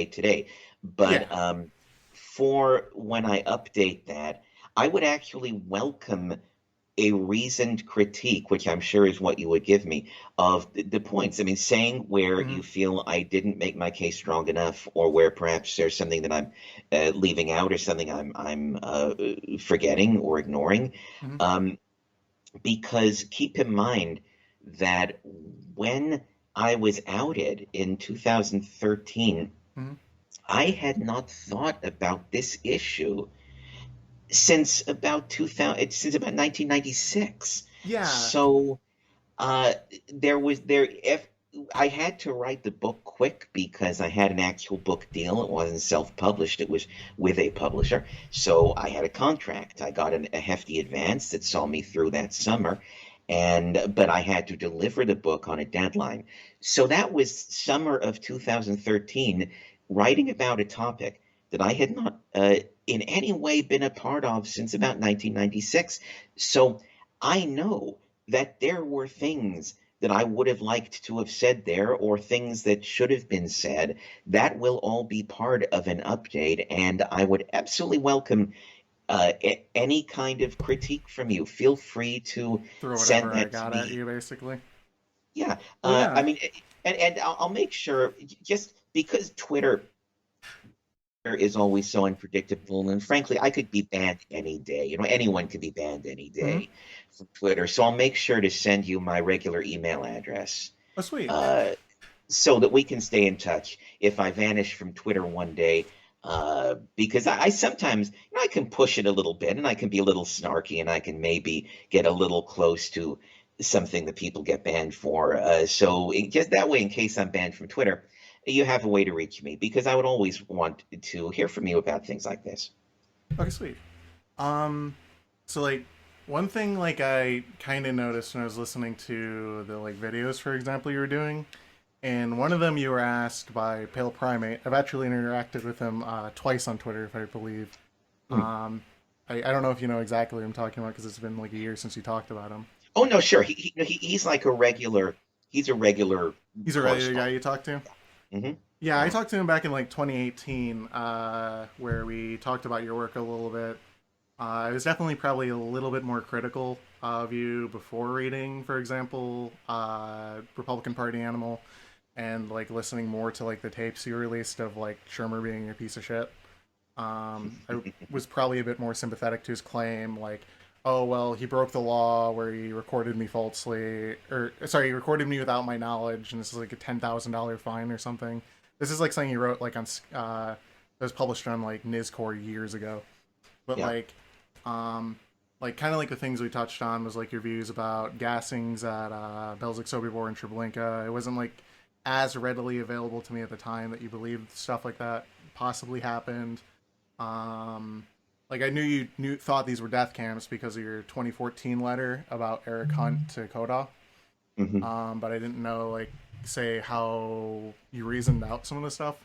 today. Yeah. But for when I update that, I would actually welcome a reasoned critique, which I'm sure is what you would give me, of the points. I mean, saying where Hmm. you feel I didn't make my case strong enough, or where perhaps there's something that I'm leaving out, or something I'm forgetting or ignoring. Hmm. Um, because keep in mind that when I was outed in 2013, Hmm. I had not thought about this issue since about 2000, since about 1996. Yeah. So uh, if I had to write the book quick because I had an actual book deal. It wasn't self-published. It was with a publisher. So I had a contract. I got a hefty advance that saw me through that summer. But I had to deliver the book on a deadline. So that was summer of 2013, writing about a topic that I had not in any way been a part of since about 1996. So I know that there were things that I would have liked to have said there, or things that should have been said. That will all be part of an update, and I would absolutely welcome any kind of critique from you. Feel free to Throw send whatever I that to got at me. you, basically. Yeah, Well, yeah. I mean, and I'll make sure, just because Twitter is always so unpredictable. And frankly, I could be banned any day. You know, anyone could be banned any Hmm. day from Twitter. So I'll make sure to send you my regular email address Oh, sweet. uh, so that we can stay in touch if I vanish from Twitter one day. Because I sometimes, I can push it a little bit and I can be a little snarky and I can maybe get a little close to something that people get banned for. Just that way, in case I'm banned from Twitter, you have a way to reach me because I would always want to hear from you about things like this. Okay, sweet. Um, so like one thing like I kind of noticed when I was listening to the like videos, for example, you were doing, and one of them you were asked by Pale Primate. I've actually interacted with him twice on Twitter, if I believe. Hmm. Um, I don't know if you know exactly what I'm talking about because it's been like a year since you talked about him. Oh no, sure. He's like a regular. He's a regular He's a regular guy correspondent. you talked to. Hmm. Yeah, I Yeah. talked to him back in like 2018, where we talked about your work a little bit. I was definitely probably a little bit more critical of you before reading, for example, Republican Party Animal, and like listening more to like the tapes you released of like Shermer being a piece of shit. I was probably a bit more sympathetic to his claim, like, oh well, he broke the law where he recorded me falsely, or sorry, he recorded me without my knowledge, and this is like a $10,000 fine or something. This is like something he wrote like on that was published on like Nizcore years ago. But Yeah. um, like kind of like the things we touched on was like your views about gassings at Belzik Sobibor and Treblinka. It wasn't like as readily available to me at the time that you believed stuff like that possibly happened. Um, like I knew you thought these were death camps because of your 2014 letter about Eric Hunt to Koda, Hmm. but I didn't know like say how you reasoned out some of the stuff.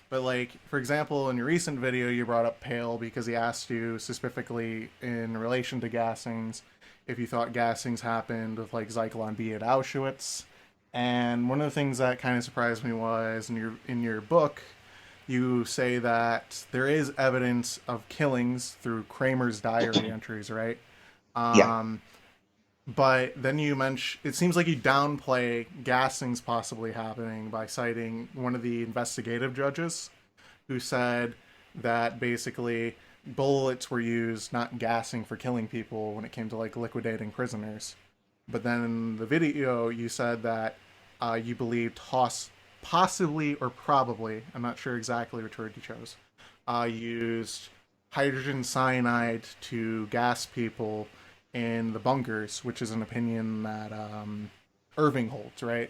But like for example, in your recent video, you brought up Pale because he asked you specifically in relation to gassings if you thought gassings happened with like Zyklon B at Auschwitz. And one of the things that kind of surprised me was in your book, you say that there is evidence of killings through Kramer's diary entries, right? Yeah. Um, but then you mention it seems like you downplay gassings possibly happening by citing one of the investigative judges who said that basically bullets were used, not gassing, for killing people when it came to like liquidating prisoners. But then in the video, you said that you believed Haas possibly or probably, I'm not sure exactly which word you chose, used hydrogen cyanide to gas people in the bunkers, which is an opinion that Irving holds, right?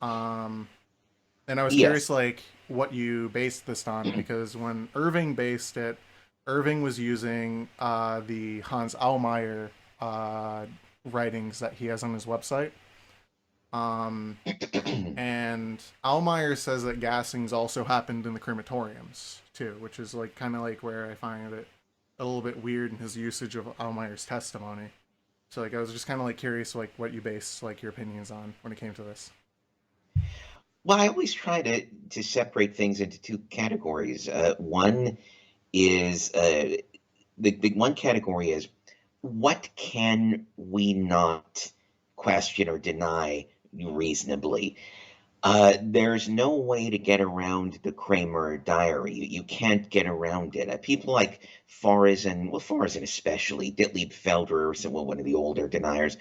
Um, and I was curious, Yes. like, what you based this on, because when Irving based it, Irving was using the Hans Aulmeyer uh, writings that he has on his website. Um, and Aulmeyer says that gassings also happened in the crematoriums too, which is like kind of like where I find it a little bit weird in his usage of Aulmeyer's testimony. So like I was just kind of like curious like what you base like your opinions on when it came to this. Well, I always try to separate things into two categories. One is the one category is what can we not question or deny reasonably? There's no way to get around the Kramer diary. You can't get around it. People like Forreston especially, Ditley Felder, well, one of the older deniers,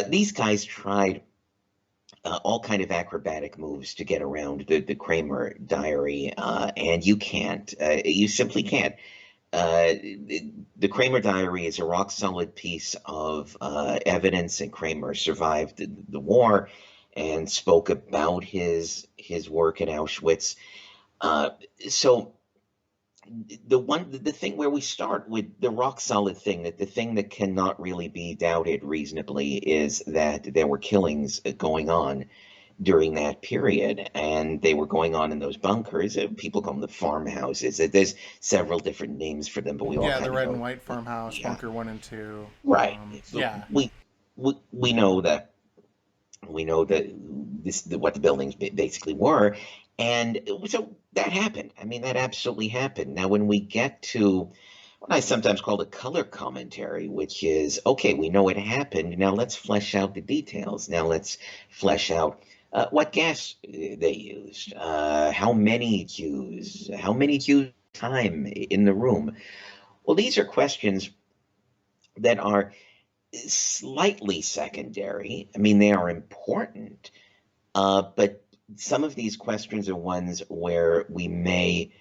these guys tried all kind of acrobatic moves to get around the Kramer diary, and you can't. You simply can't. The Kramer diary is a rock solid piece of evidence, and Kramer survived the war and spoke about his work in Auschwitz. Uh, so the thing where we start with the rock solid thing, that the thing that cannot really be doubted reasonably is that there were killings going on during that period, and they were going on in those bunkers. People call them the farmhouses. There's several different names for them, but we all Yeah, the kind of red and know. white farmhouse, Yeah, bunker 1 and 2. right. So Yeah, we know that what the buildings basically were, and so that happened. I mean, that absolutely happened. Now, when we get to what I sometimes call the color commentary, which is okay, we know it happened. Now let's flesh out the details. Now let's flesh out what gas they used, how many Jews time in the room. Well, these are questions that are slightly secondary. I mean, they are important, but some of these questions are ones where we may,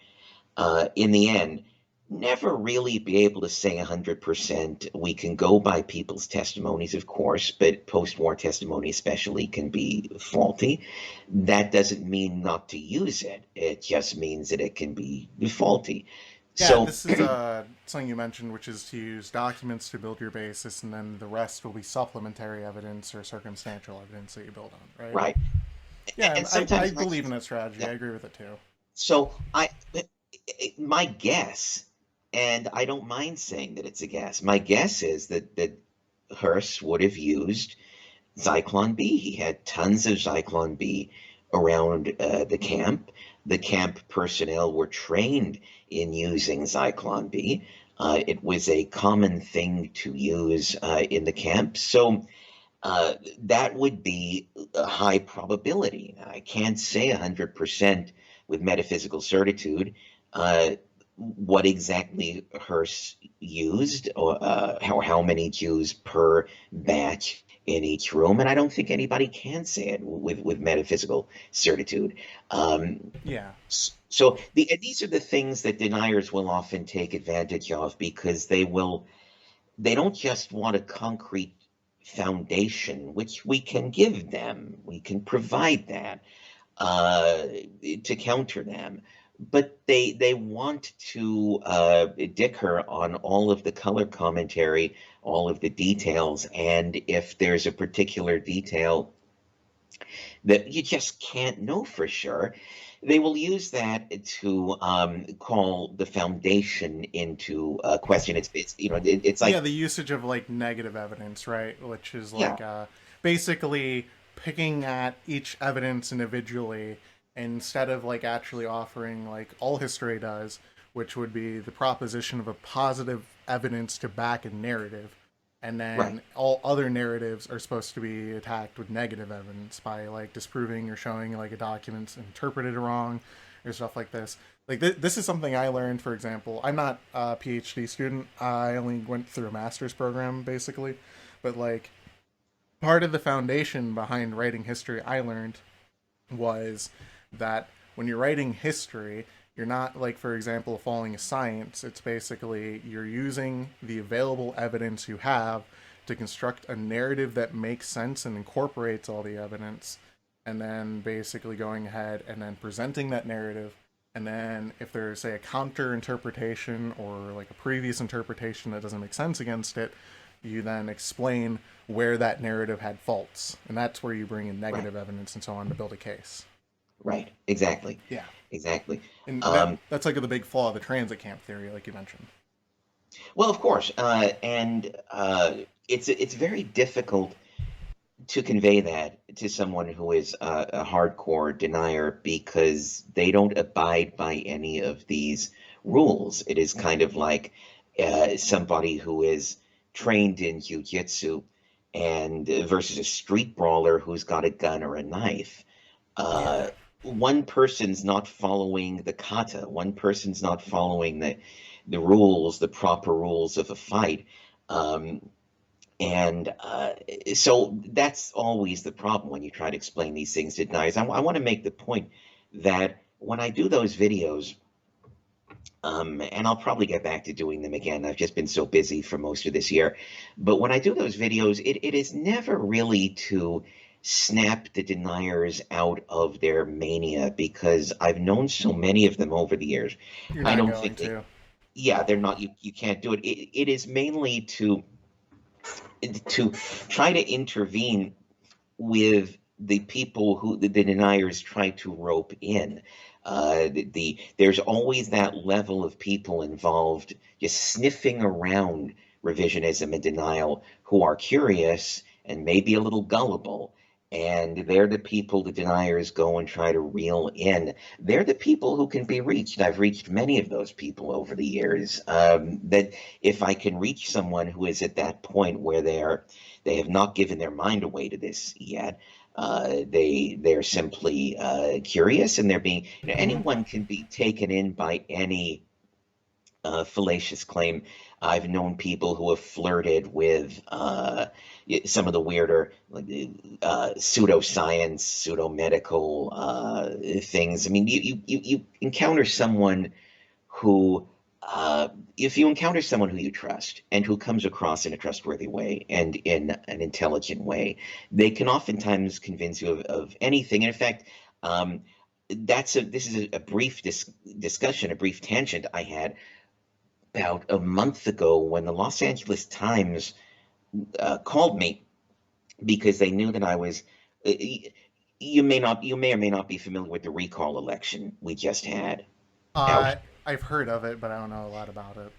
in the end, never really be able to say 100%. We can go by people's testimonies, of course, but post-war testimony especially can be faulty. That doesn't mean not to use it. It just means that it can be faulty. yeah. So, This is something you mentioned, which is to use documents to build your basis, and then the rest will be supplementary evidence or circumstantial evidence that you build on, right? right. Yeah, And and I sometimes, believe in that strategy. yeah. I agree with it too. So my guess, and I don't mind saying that it's a guess. My guess is that Hearst would have used Zyklon B. He had tons of Zyklon B around the camp. The camp personnel were trained in using Zyklon B. It was a common thing to use in the camp. So that would be a high probability. Now, I can't say 100% with metaphysical certitude what exactly Hearst used, or how many Jews per batch in each room, and I don't think anybody can say it with metaphysical certitude. Um, Yeah, so these are the things that deniers will often take advantage of because they don't just want a concrete foundation, which we can give them. We can provide that uh, to counter them. But they want to dicker on all of the color commentary, all of the details, and if there's a particular detail that you just can't know for sure, they will use that to call the foundation into question. It's yeah. like, The usage of like negative evidence, right? Which is yeah, like basically picking at each evidence individually instead of like actually offering like all history does, which would be the proposition of a positive evidence to back a narrative, and right, then all other narratives are supposed to be attacked with negative evidence by like disproving or showing like a document's interpreted wrong or stuff like this. Like this is something I learned. For example, I'm not a PhD student. I only went through a master's program basically, but like part of the foundation behind writing history I learned was that when you're writing history, you're not like, for example, following a science. It's basically you're using the available evidence you have to construct a narrative that makes sense and incorporates all the evidence, and then basically going ahead and then presenting that narrative. And then if there's, say, a counter interpretation or like a previous interpretation that doesn't make sense against it, you then explain where that narrative had faults. And that's where you bring in right, negative evidence and so on to build a case. right, exactly, Yeah. exactly. And Um, that's like the big flaw of the transit camp theory, like you mentioned. well, of course, and it's very difficult to convey that to someone who is a hardcore denier because they don't abide by any of these rules. It is kind of like somebody who is trained in jujitsu and versus a street brawler who's got a gun or a knife. Yeah. Uh, One person's not following the kata. One person's not following the rules, the proper rules of a fight. Um, and so that's always the problem when you try to explain these things to deniers. I want to make the point that when I do those videos, and I'll probably get back to doing them again. I've just been so busy for most of this year. But when I do those videos, it is never really to snap the deniers out of their mania because I've known so many of them over the years. You're I not don't going think they, to. yeah, they're not, you can't do it. It is mainly to try to intervene with the people who the deniers try to rope in. There's always that level of people involved just sniffing around revisionism and denial who are curious and maybe a little gullible. And they're the people the deniers go and try to reel in. They're the people who can be reached. I've reached many of those people over the years. That if I can reach someone who is at that point where they have not given their mind away to this yet. They're simply curious, and they're being. You know, Hmm. anyone can be taken in by any fallacious claim. I've known people who have flirted with some of the weirder like, pseudoscience, pseudo medical things. I mean, you encounter someone who, if you encounter someone who you trust and who comes across in a trustworthy way and in an intelligent way, they can oftentimes convince you of anything. And in fact, um, this is a brief discussion, a brief tangent I had about a month ago when the Los Angeles Times called me because they knew that I was. You may or may not be familiar with the recall election we just had out. I've heard of it, but I don't know a lot about it.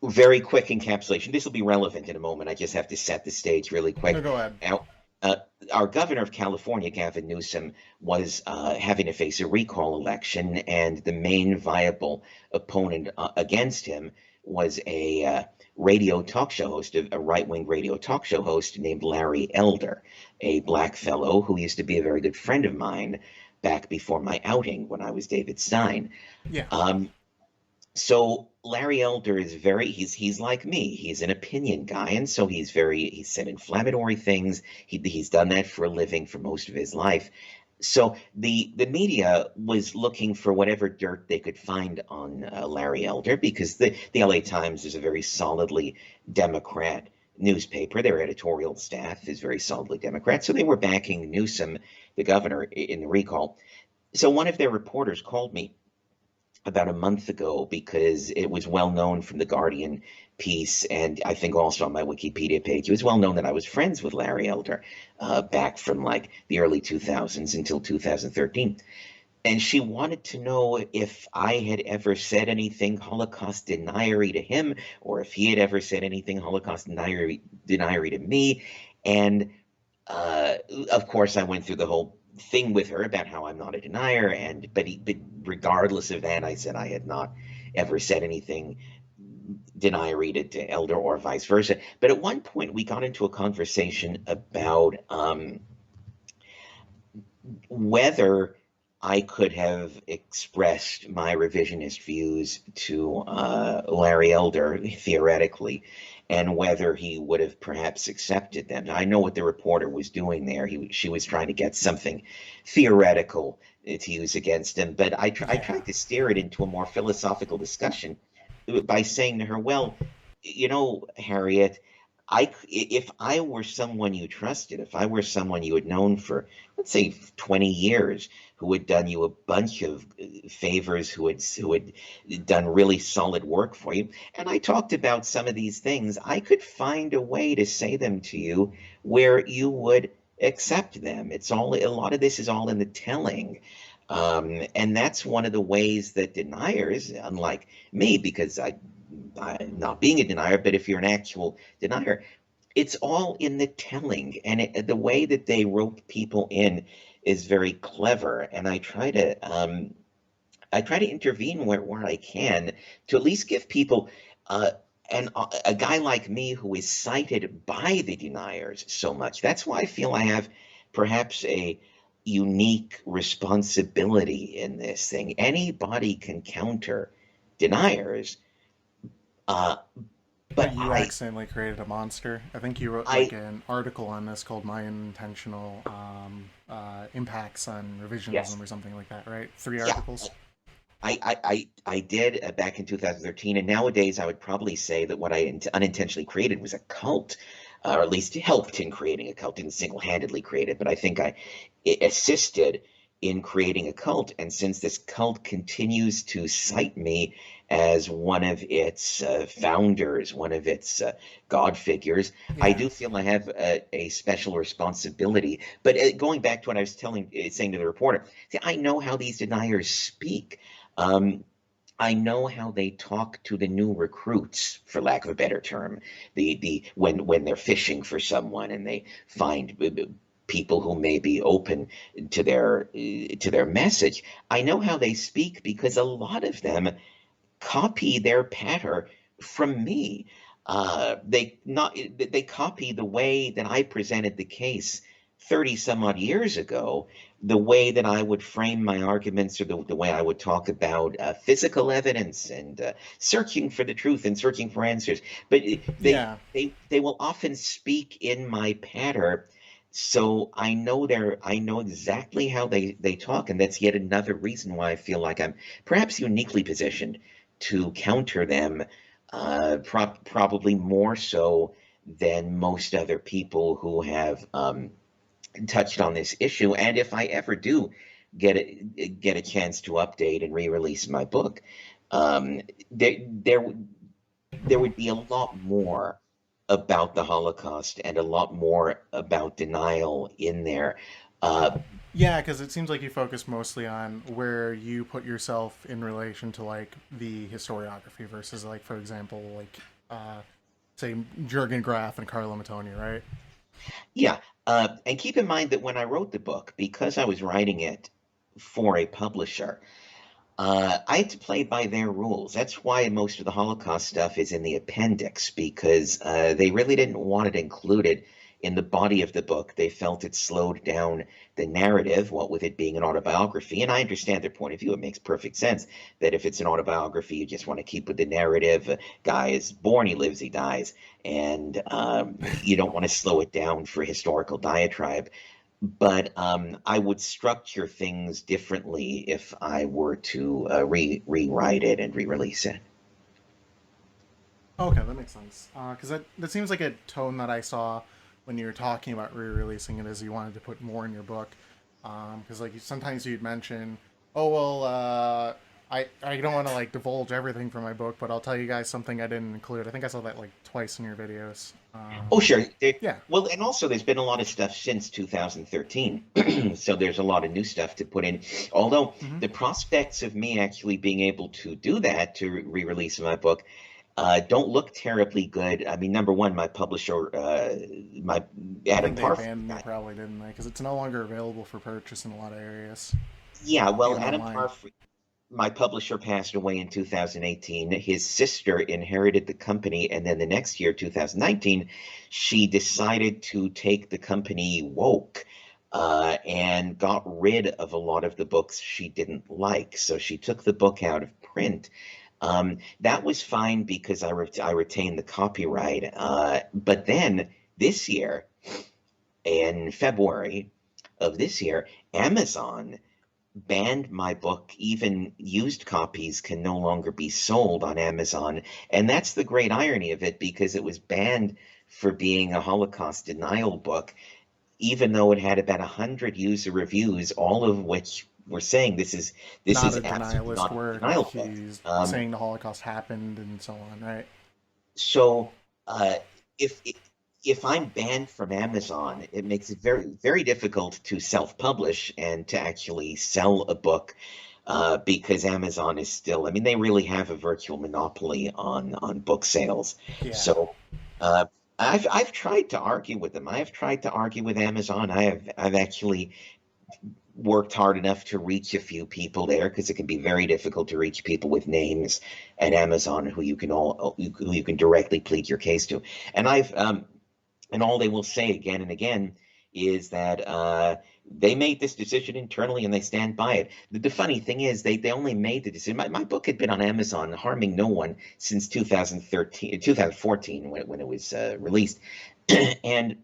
Very quick encapsulation. This will be relevant in a moment. I just have to set the stage really No, quick. go ahead. Now, uh, our governor of California, Gavin Newsom, was having to face a recall election, and the main viable opponent against him was a radio talk show host, a right wing radio talk show host named Larry Elder, a black fellow who used to be a very good friend of mine back before my outing when I was David Stein. Yeah. Um, so Larry Elder is he's like me. He's an opinion guy, and so he's said inflammatory things. He's done that for a living for most of his life. So the media was looking for whatever dirt they could find on Larry Elder because the LA Times is a very solidly Democrat newspaper. Their editorial staff is very solidly Democrat, so they were backing Newsom, the governor, in the recall. So one of their reporters called me about a month ago because it was well known from the Guardian piece, and I think also on my Wikipedia page, it was well known that I was friends with Larry Elder back from like the early 2000s until 2013. And she wanted to know if I had ever said anything Holocaust deniery to him, or if he had ever said anything Holocaust deniery to me. And uh, of course, I went through the whole thing with her about how I'm not a denier, but regardless of that, I said I had not ever said anything deniery to Elder or vice versa. But at one point, we got into a conversation about whether I could have expressed my revisionist views to Larry Elder theoretically, and whether he would have perhaps accepted them. Now, I know what the reporter was doing there. She was trying to get something theoretical to use against him, but I Yeah. tried to steer it into a more philosophical discussion by saying to her, "Well, you know, Harriet, if I were someone you trusted, if I were someone you had known for, let's say, 20 years, who had done you a bunch of favors, who had done really solid work for you, and I talked about some of these things, I could find a way to say them to you where you would accept them. It's all a lot of this is all in the telling." And that's one of the ways that deniers, unlike me, because I'm not being a denier, but if you're an actual denier, it's all in the telling, and the way that they rope people in is very clever. And I try to intervene where I can to at least give people uh, a guy like me who is cited by the deniers so much. That's why I feel I have perhaps a unique responsibility in this thing. Anybody can counter deniers, uh, but But you accidentally created a monster. I think you wrote like I, an article on this called "My Unintentional Impacts on yes, Revisionism" or something like that, right? Three yeah. articles. I did back in 2013, and nowadays I would probably say that what I unintentionally created was a cult, or at least helped in creating a cult. Didn't single-handedly create it, but I think I assisted in creating a cult. And since this cult continues to cite me as one of its founders, one of its god figures, I Yeah. do feel I have a special responsibility. But going back to what I was saying to the reporter, see, I know how these deniers speak. Um, I know how they talk to the new recruits, for lack of a better term. The when they're fishing for someone and they find people who may be open to their message. I know how they speak because a lot of them copy their patter from me. They copy the way that I presented the case 30 some odd years ago, the way that I would frame my arguments, or the way I would talk about physical evidence and searching for the truth and searching for answers. But Yeah. they will often speak in my patter. So I know exactly how they talk, and that's yet another reason why I feel like I'm perhaps uniquely positioned to counter them, probably more so than most other people who have touched on this issue. And if I ever do get a chance to update and re-release my book, um, there there there would be a lot more about the Holocaust and a lot more about denial in there. Uh, Yeah, because it seems like you focus mostly on where you put yourself in relation to like the historiography versus like, for example, like say Jurgen Graf and Carlo Mattoni, right? Yeah, and keep in mind that when I wrote the book, because I was writing it for a publisher, I had to play by their rules. That's why most of the Holocaust stuff is in the appendix, because they really didn't want it included in the body of the book. They felt it slowed down the narrative, what with it being an autobiography. And I understand their point of view. It makes perfect sense that if it's an autobiography, you just want to keep with the narrative. Guy is born, he lives, he dies, and you don't want to slow it down for historical diatribe. But I would structure things differently if I were to rewrite it and re-release it. Okay, that makes sense. Because that seems like a tone that I saw when you were talking about re-releasing it, as you wanted to put more in your book. Because like sometimes you'd mention, oh well, I don't want to like divulge everything from my book, but I'll tell you guys something I didn't include. I think I saw that like twice in your videos. Oh, sure. Yeah. Well, and also there's been a lot of stuff since 2013, so there's a lot of new stuff to put in. Although Hmm. the prospects of me actually being able to do that, to re-release my book, don't look terribly good. I mean, number one, my publisher, my I Adam think they Parf, banned me probably, didn't they? Because it's no longer available for purchase in a lot of areas, yeah, well, even Adam online. Parf, my publisher passed away in 2018. His sister inherited the company, and then the next year, 2019, she decided to take the company woke, and got rid of a lot of the books she didn't like. So she took the book out of print. That was fine because I retained the copyright. But then this year, in February of this year, Amazon banned my book. Even used copies can no longer be sold on Amazon. And that's the great irony of it, because it was banned for being a Holocaust denial book, even though it had about 100 user reviews, all of which were saying this Not is a absolutely denialist not a word. denial book. He's Um, saying the Holocaust happened and so on, right? so uh, if if I'm banned from Amazon, it makes it very difficult to self-publish and to actually sell a book, because Amazon is still, I mean, they really have a virtual monopoly on book sales. Yeah. So, uh, I've tried to argue with them. I have tried to argue with Amazon. I've actually worked hard enough to reach a few people there because it can be very difficult to reach people with names at Amazon who you can directly plead your case to. And I've and all they will say again and again is that they made this decision internally and they stand by it. The funny thing is they only made the decision. My book had been on Amazon harming no one since 2013, 2014 when it was released. And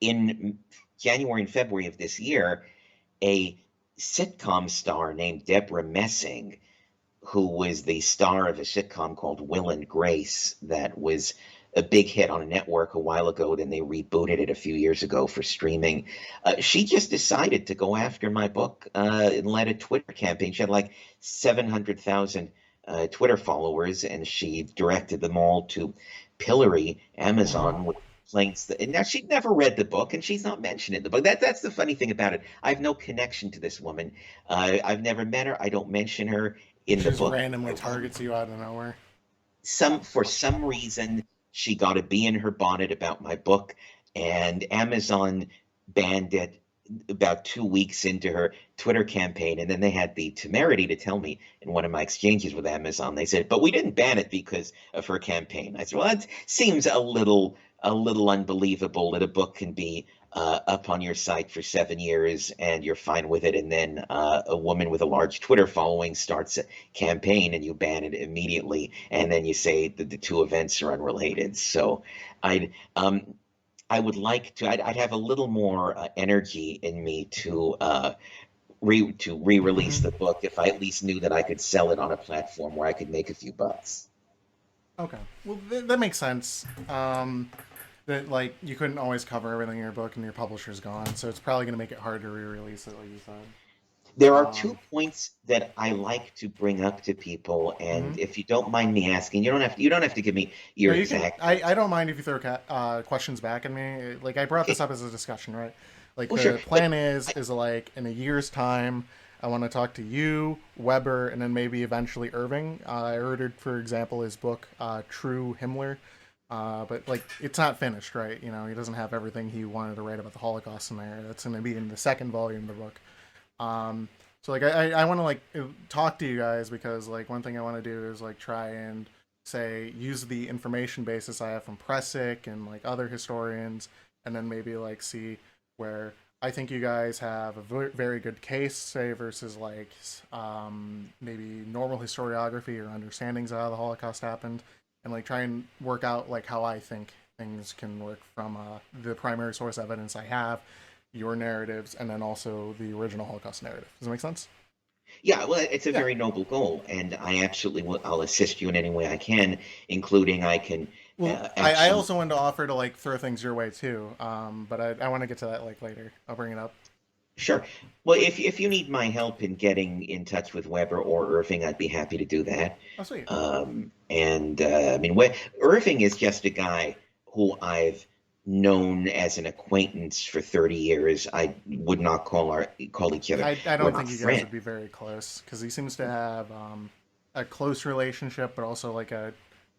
in January and February of this year, a sitcom star named Deborah Messing, who was the star of a sitcom called Will and Grace that was a big hit on a network a while ago. Then they rebooted it a few years ago for streaming. She just decided to go after my book and led a Twitter campaign. She had like 700,000 Twitter followers, and she directed them all to pillory Amazon with complaints. And now she'd never read the book, and she's not mentioned in the book. That's the funny thing about it. I have no connection to this woman. I've never met her. I don't mention her in She the just book. randomly targets you out of nowhere. For some reason she got a bee in her bonnet about my book, and Amazon banned it about 2 weeks into her Twitter campaign. And then they had the temerity to tell me in one of my exchanges with Amazon, they said, but we didn't ban it because of her campaign. I said, well, that seems a little unbelievable that a book can be up on your site for 7 years and you're fine with it, and then a woman with a large Twitter following starts a campaign and you ban it immediately, and then you say that the two events are unrelated. So I'd I would like to. I'd have a little more energy in me to re-release Hmm. the book if I at least knew that I could sell it on a platform where I could make a few bucks. Okay, well that makes sense. That like you couldn't always cover everything in your book, and your publisher's gone, so it's probably going to make it hard to re-release it, like you said. There are Um, 2 points that I like to bring up to people, and mhm. if you don't mind me asking, you don't have to give me No, your you can. exact I answer. don't mind if you throw questions back at me. Like I brought this Okay, up as a discussion, right? Like well, sure, the but plan is I, is like in a year's time, I want to talk to you, Weber, and then maybe eventually Irving. I ordered, for example, his book, True Himmler. But like it's not finished, right? You know, he doesn't have everything he wanted to write about the Holocaust in there. That's going to be in the second volume of the book. Um, so like I want to like talk to you guys because like one thing I want to do is like try and say use the information basis I have from Pressic and like other historians, and then maybe like see where I think you guys have a very good case, say versus like maybe normal historiography or understandings of how the Holocaust happened, and like try and work out like how I think things can work from the primary source evidence I have, your narratives, and then also the original Holocaust narrative. Does that make sense? yeah, well, it's a Yeah. very noble goal, and I absolutely will. I'll assist you in any way I can, including I can Well, I actually. also wanted to offer to like throw things your way too. But I want to get to that like later. I'll bring it up. Sure. Well, if you need my help in getting in touch with Weber or Irving, I'd be happy to do that. Oh, sweet. And I mean, Irving is just a guy who I've known as an acquaintance for 30 years. I would not call each other. I We're don't not think you guys friends. would be very close because he seems to have a close relationship, but also like a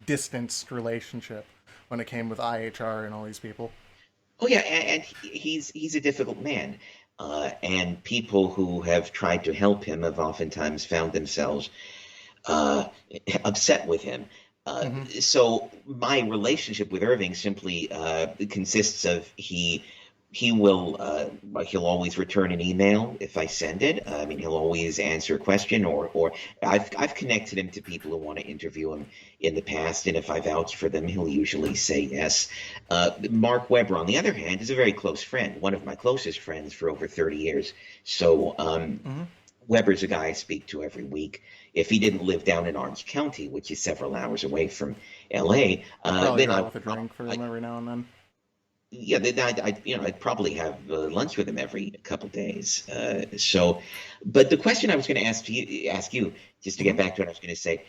distanced relationship when it came with IHR and all these people. Oh yeah, and he's a difficult man. And people who have tried to help him have oftentimes found themselves uh, upset with him. Hmm. So my relationship with Irving simply consists of he will he'll always return an email if I send it. I mean, he'll always answer a question, or I've connected him to people who want to interview him in the past, and if I vouch for them, he'll usually say yes. Mark Webber, on the other hand, is a very close friend, one of my closest friends for over 30 years. So Hmm. Weber's a guy I speak to every week. If he didn't live down in Orange County, which is several hours away from LA, You'd probably then go I out would with a drink for I, them every now and then. yeah, then I'd probably have lunch with him every couple days. But the question I was going to ask you, just to get Hmm. back to what I was going to say,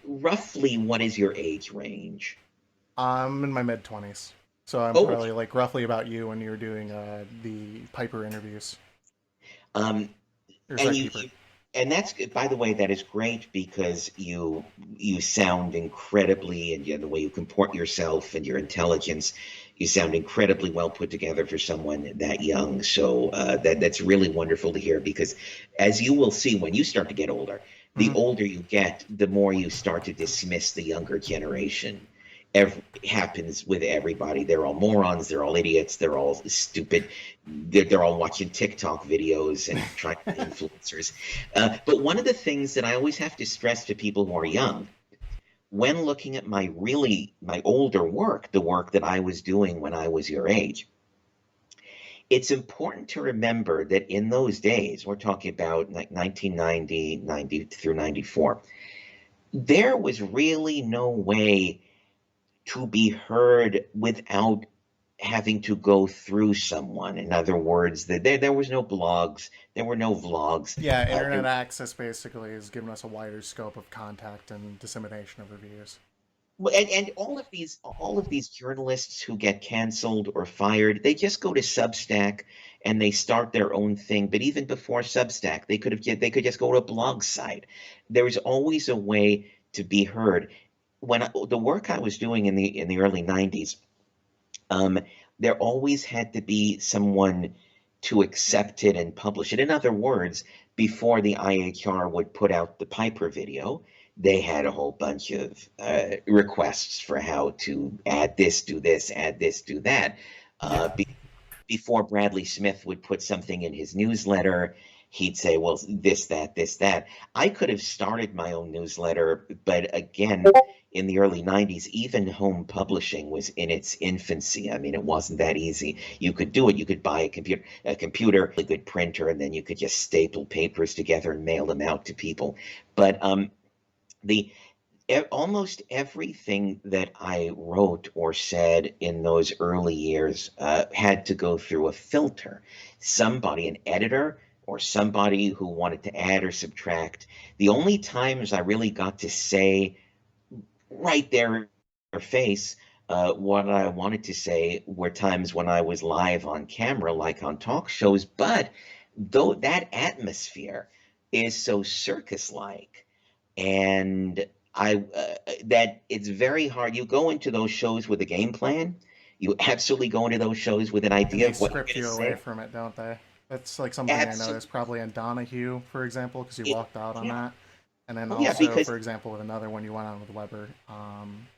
roughly what is your age range? I'm in my mid 20s, so I'm Oh, probably like roughly about you when you're doing the Piper interviews um, or and sorry, Keeper. And that's, by the way, that is great because you sound incredibly, and the way you comport yourself and your intelligence, you sound incredibly well put together for someone that young. So that's really wonderful to hear because, as you will see when you start to get older, the Mhm. older you get, the more you start to dismiss the younger generation. Happens with everybody. They're all morons. They're all idiots. They're all stupid. They're all watching TikTok videos and trying to be influencers. But one of the things that I always have to stress to people who are young, when looking at my older work, the work that I was doing when I was your age, it's important to remember that in those days, we're talking about like 1990, 90 through 94, there was really no way to be heard without having to go through someone. In other words, there was no blogs, there were no vlogs. Yeah, internet access basically has given us a wider scope of contact and dissemination of reviews. And all of these journalists who get canceled or fired, they just go to Substack and they start their own thing. But even before Substack, they could just go to a blog site. There was always a way to be heard. The work I was doing in the early 90s, um, there always had to be someone to accept it and publish it. In other words, before the IHR would put out the Piper video, they had a whole bunch of requests for how to add this, add this, do that. Yeah. Before Bradley Smith would put something in his newsletter, he'd say, well, this, that, this, that. I could have started my own newsletter, but again, in the early 90s, even home publishing was in its infancy. I mean, it wasn't that easy. You could do it. You could buy a computer, a good printer, and then you could just staple papers together and mail them out to people. But the almost everything that I wrote or said in those early years had to go through a filter. Somebody, an editor, or somebody who wanted to add or subtract. The only times I really got to say right there in their face what I wanted to say were times when I was live on camera, like on talk shows. But though that atmosphere is so circus-like, and that it's very hard. You go into those shows with a game plan. You absolutely go into those shows with an And idea they of what you're script going to you away say. from it, don't they? That's like something I noticed Absolutely. probably in Donahue, for example, because you walked out on Yeah. that. And then Oh, yeah, also, because for example, with another one you went on with Weber,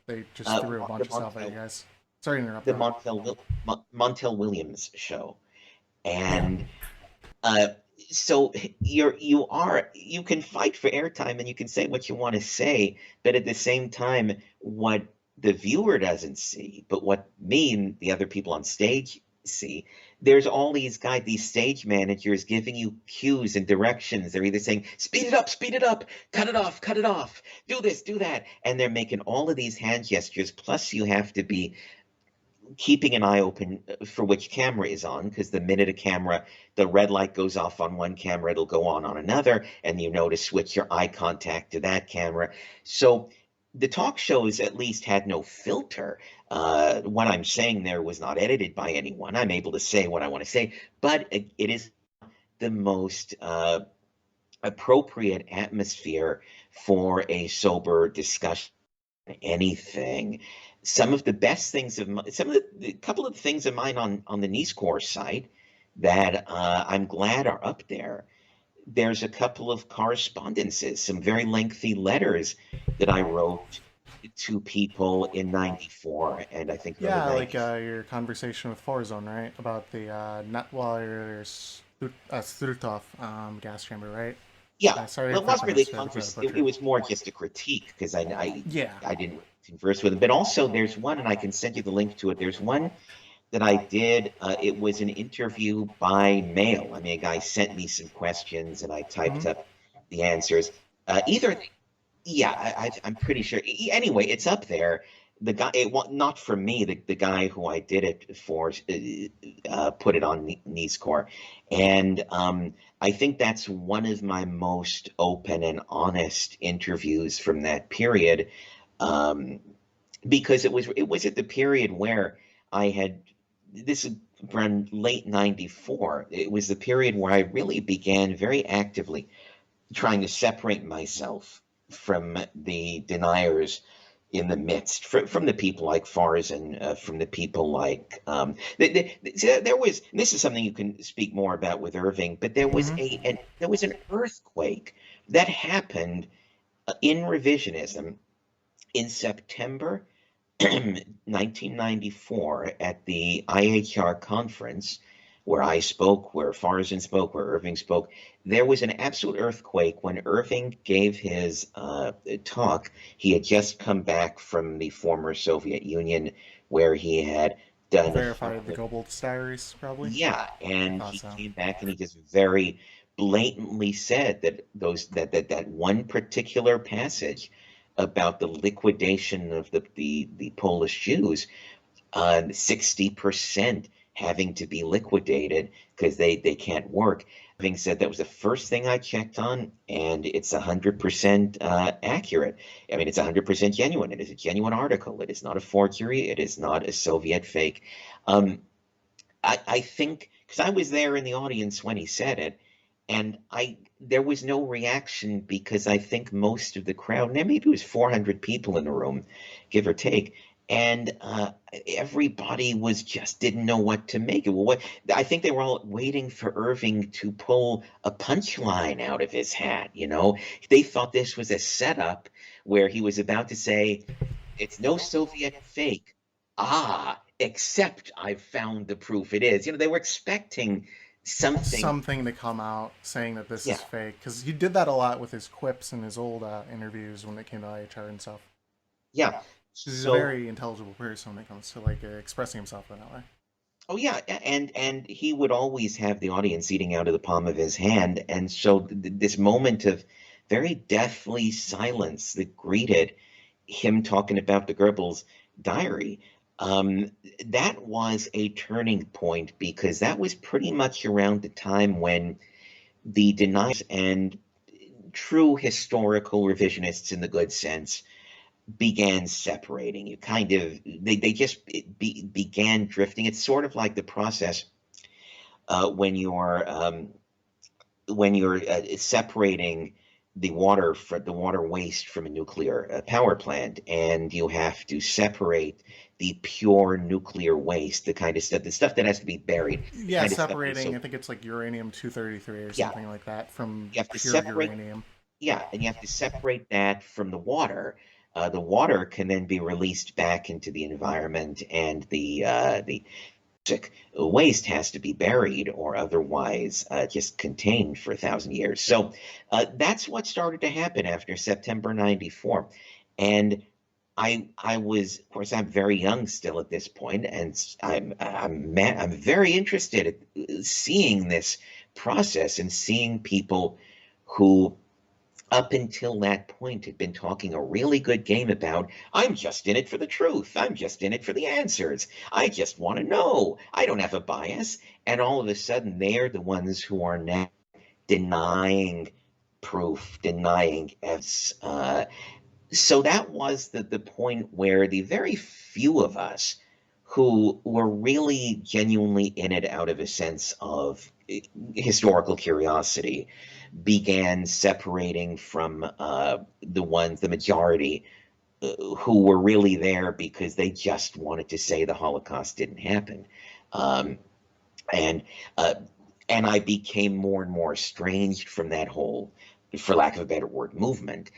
they just threw a the bunch of stuff at you Montel guys. Sorry to interrupt, the though. Montel Williams show, Yeah. and uh, so you can fight for airtime and you can say what you want to say, but at the same time, what the viewer doesn't see, but what me and the other people on stage see, there's all these stage managers giving you cues and directions. They're either saying, speed it up, cut it off, do this, do that. And they're making all of these hand gestures. Plus, you have to be keeping an eye open for which camera is on, because the minute the red light goes off on one camera, it'll go on another, and you know to switch your eye contact to that camera. So the talk shows at least had no filter. What I'm saying there was not edited by anyone. I'm able to say what I want to say, but it is the most appropriate atmosphere for a sober discussion anything. Some of the best things of some of a couple of things of mine on the Nice Corps site that I'm glad are up there. There's a couple of correspondences, some very lengthy letters that I wrote to people in '94 and I think early Yeah, like '90s. your conversation with Forzone, right? About the Strutov gas chamber, right? Yeah, Sorry well, it if I wasn't really a if I it butchered. was more just a critique because Yeah. I didn't converse with him. But also, there's one, and I can send you the link to it. There's one that I did. It was an interview by mail. I mean, a guy sent me some questions, and I typed Mhm. up the answers. Either, yeah, I'm pretty sure. Anyway, it's up there. The guy, not for me. The guy who I did it for put it on Nice Corps, and I think that's one of my most open and honest interviews from that period. Um, because it was at the period where I had this is around late '94. It was the period where I really began very actively trying to separate myself from the deniers in the midst, from the people like Farzan, from the people like there was. This is something you can speak more about with Irving, but there was Mm-hmm. there was an earthquake that happened in revisionism in September 1994 at the IHR conference where I spoke, where Farzan spoke, where Irving spoke. There was an absolute earthquake when Irving gave his talk. He had just come back from the former Soviet Union where he had done, Verified the Goebbels diaries, probably. yeah, I and thought he so. came back and he just very blatantly said that that one particular passage about the liquidation of the Polish Jews, 60% having to be liquidated because they can't work. Having said that was the first thing I checked on, and it's 100% accurate. I mean, it's 100% genuine. It is a genuine article. It is not a forgery. It is not a Soviet fake. Um, I think because I was there in the audience when he said it, and I there was no reaction because I think most of the crowd, maybe it was 400 people in the room, give or take, and everybody was just didn't know what to make it. Well, what I think they were all waiting for Irving to pull a punchline out of his hat. They thought this was a setup where he was about to say, "It's no Soviet fake." Except I've found the proof it is. They were expecting something. Something to come out saying that this is Yeah, fake, because he did that a lot with his quips in his old interviews when it came to IHR and stuff. yeah. Because he's a So, very intelligible person when it comes to like expressing himself in that way. oh yeah, and he would always have the audience eating out of the palm of his hand, and so this moment of very deathly silence that greeted him talking about the Goebbels diary, um, that was a turning point because that was pretty much around the time when the deniers and true historical revisionists in the good sense began separating. You kind of they just began drifting. It's sort of like the process uh, when you're um, when you're separating the water waste from a nuclear power plant, and you have to separate the pure nuclear waste, the kind of stuff, the stuff that has to be buried, the Yeah, kind of stuff that separating. so I think it's like uranium 233 or yeah, something like that from you have to pure separate. uranium. Yeah, and you have to separate that from the water. The water can then be released back into the environment, and the toxic waste has to be buried or otherwise just contained for 1,000 years. So that's what started to happen after September '94, and I was, of course, I'm very young still at this point, and I'm very interested in seeing this process and seeing people who up until that point had been talking a really good game about, I'm just in it for the truth. I'm just in it for the answers. I just want to know. I don't have a bias. And all of a sudden, they're the ones who are now denying proof, denying evidence. So that was the point where the very few of us who were really genuinely in it out of a sense of historical curiosity began separating from the majority who were really there because they just wanted to say the Holocaust didn't happen. Um, and uh, and I became more and more estranged from that whole, for lack of a better word, movement.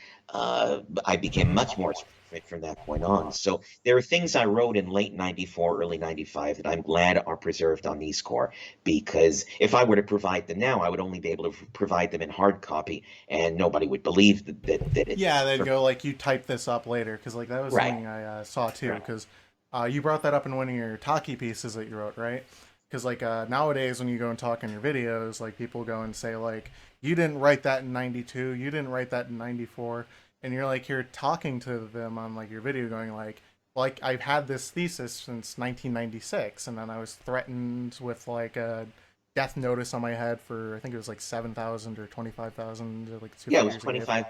I became much more estranged from that point on. So there are things I wrote in late '94, early '95 that I'm glad are preserved on eScore, because if I were to provide them now, I would only be able to provide them in hard copy, and nobody would believe that Yeah, it's they'd go like, you type this up later, because like that was right. something I saw too. Right. Because you brought that up in one of your talkie pieces that you wrote, right? Because like nowadays when you go and talk in your videos, like people go and say like, you didn't write that in '92, you didn't write that in '94, and you're talking to them on like your video, going like I've had this thesis since 1996, and then I was threatened with like a death notice on my head for I think it was like 7,000 or 25,000, like two Yeah, it three was years ago. 25.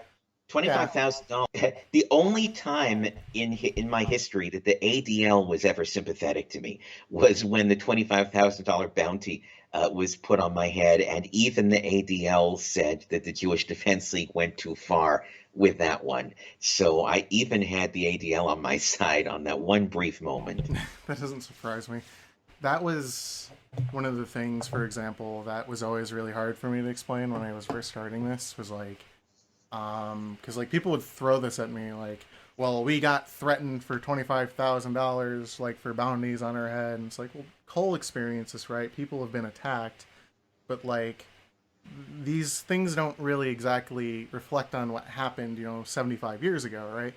Yeah, $25,000. The only time in my history that the ADL was ever sympathetic to me was when the $25,000 bounty was put on my head, and even the ADL said that the Jewish Defense League went too far with that one. So I even had the ADL on my side on that one brief moment. that doesn't surprise me. That was one of the things, for example, that was always really hard for me to explain when I was first starting this. Was like, because like people would throw this at me, like, well, we got threatened for $25,000, like for bounties on our head, and it's like, well, Cole experienced this, right? People have been attacked, but like these things don't really exactly reflect on what happened, 75 years ago, right?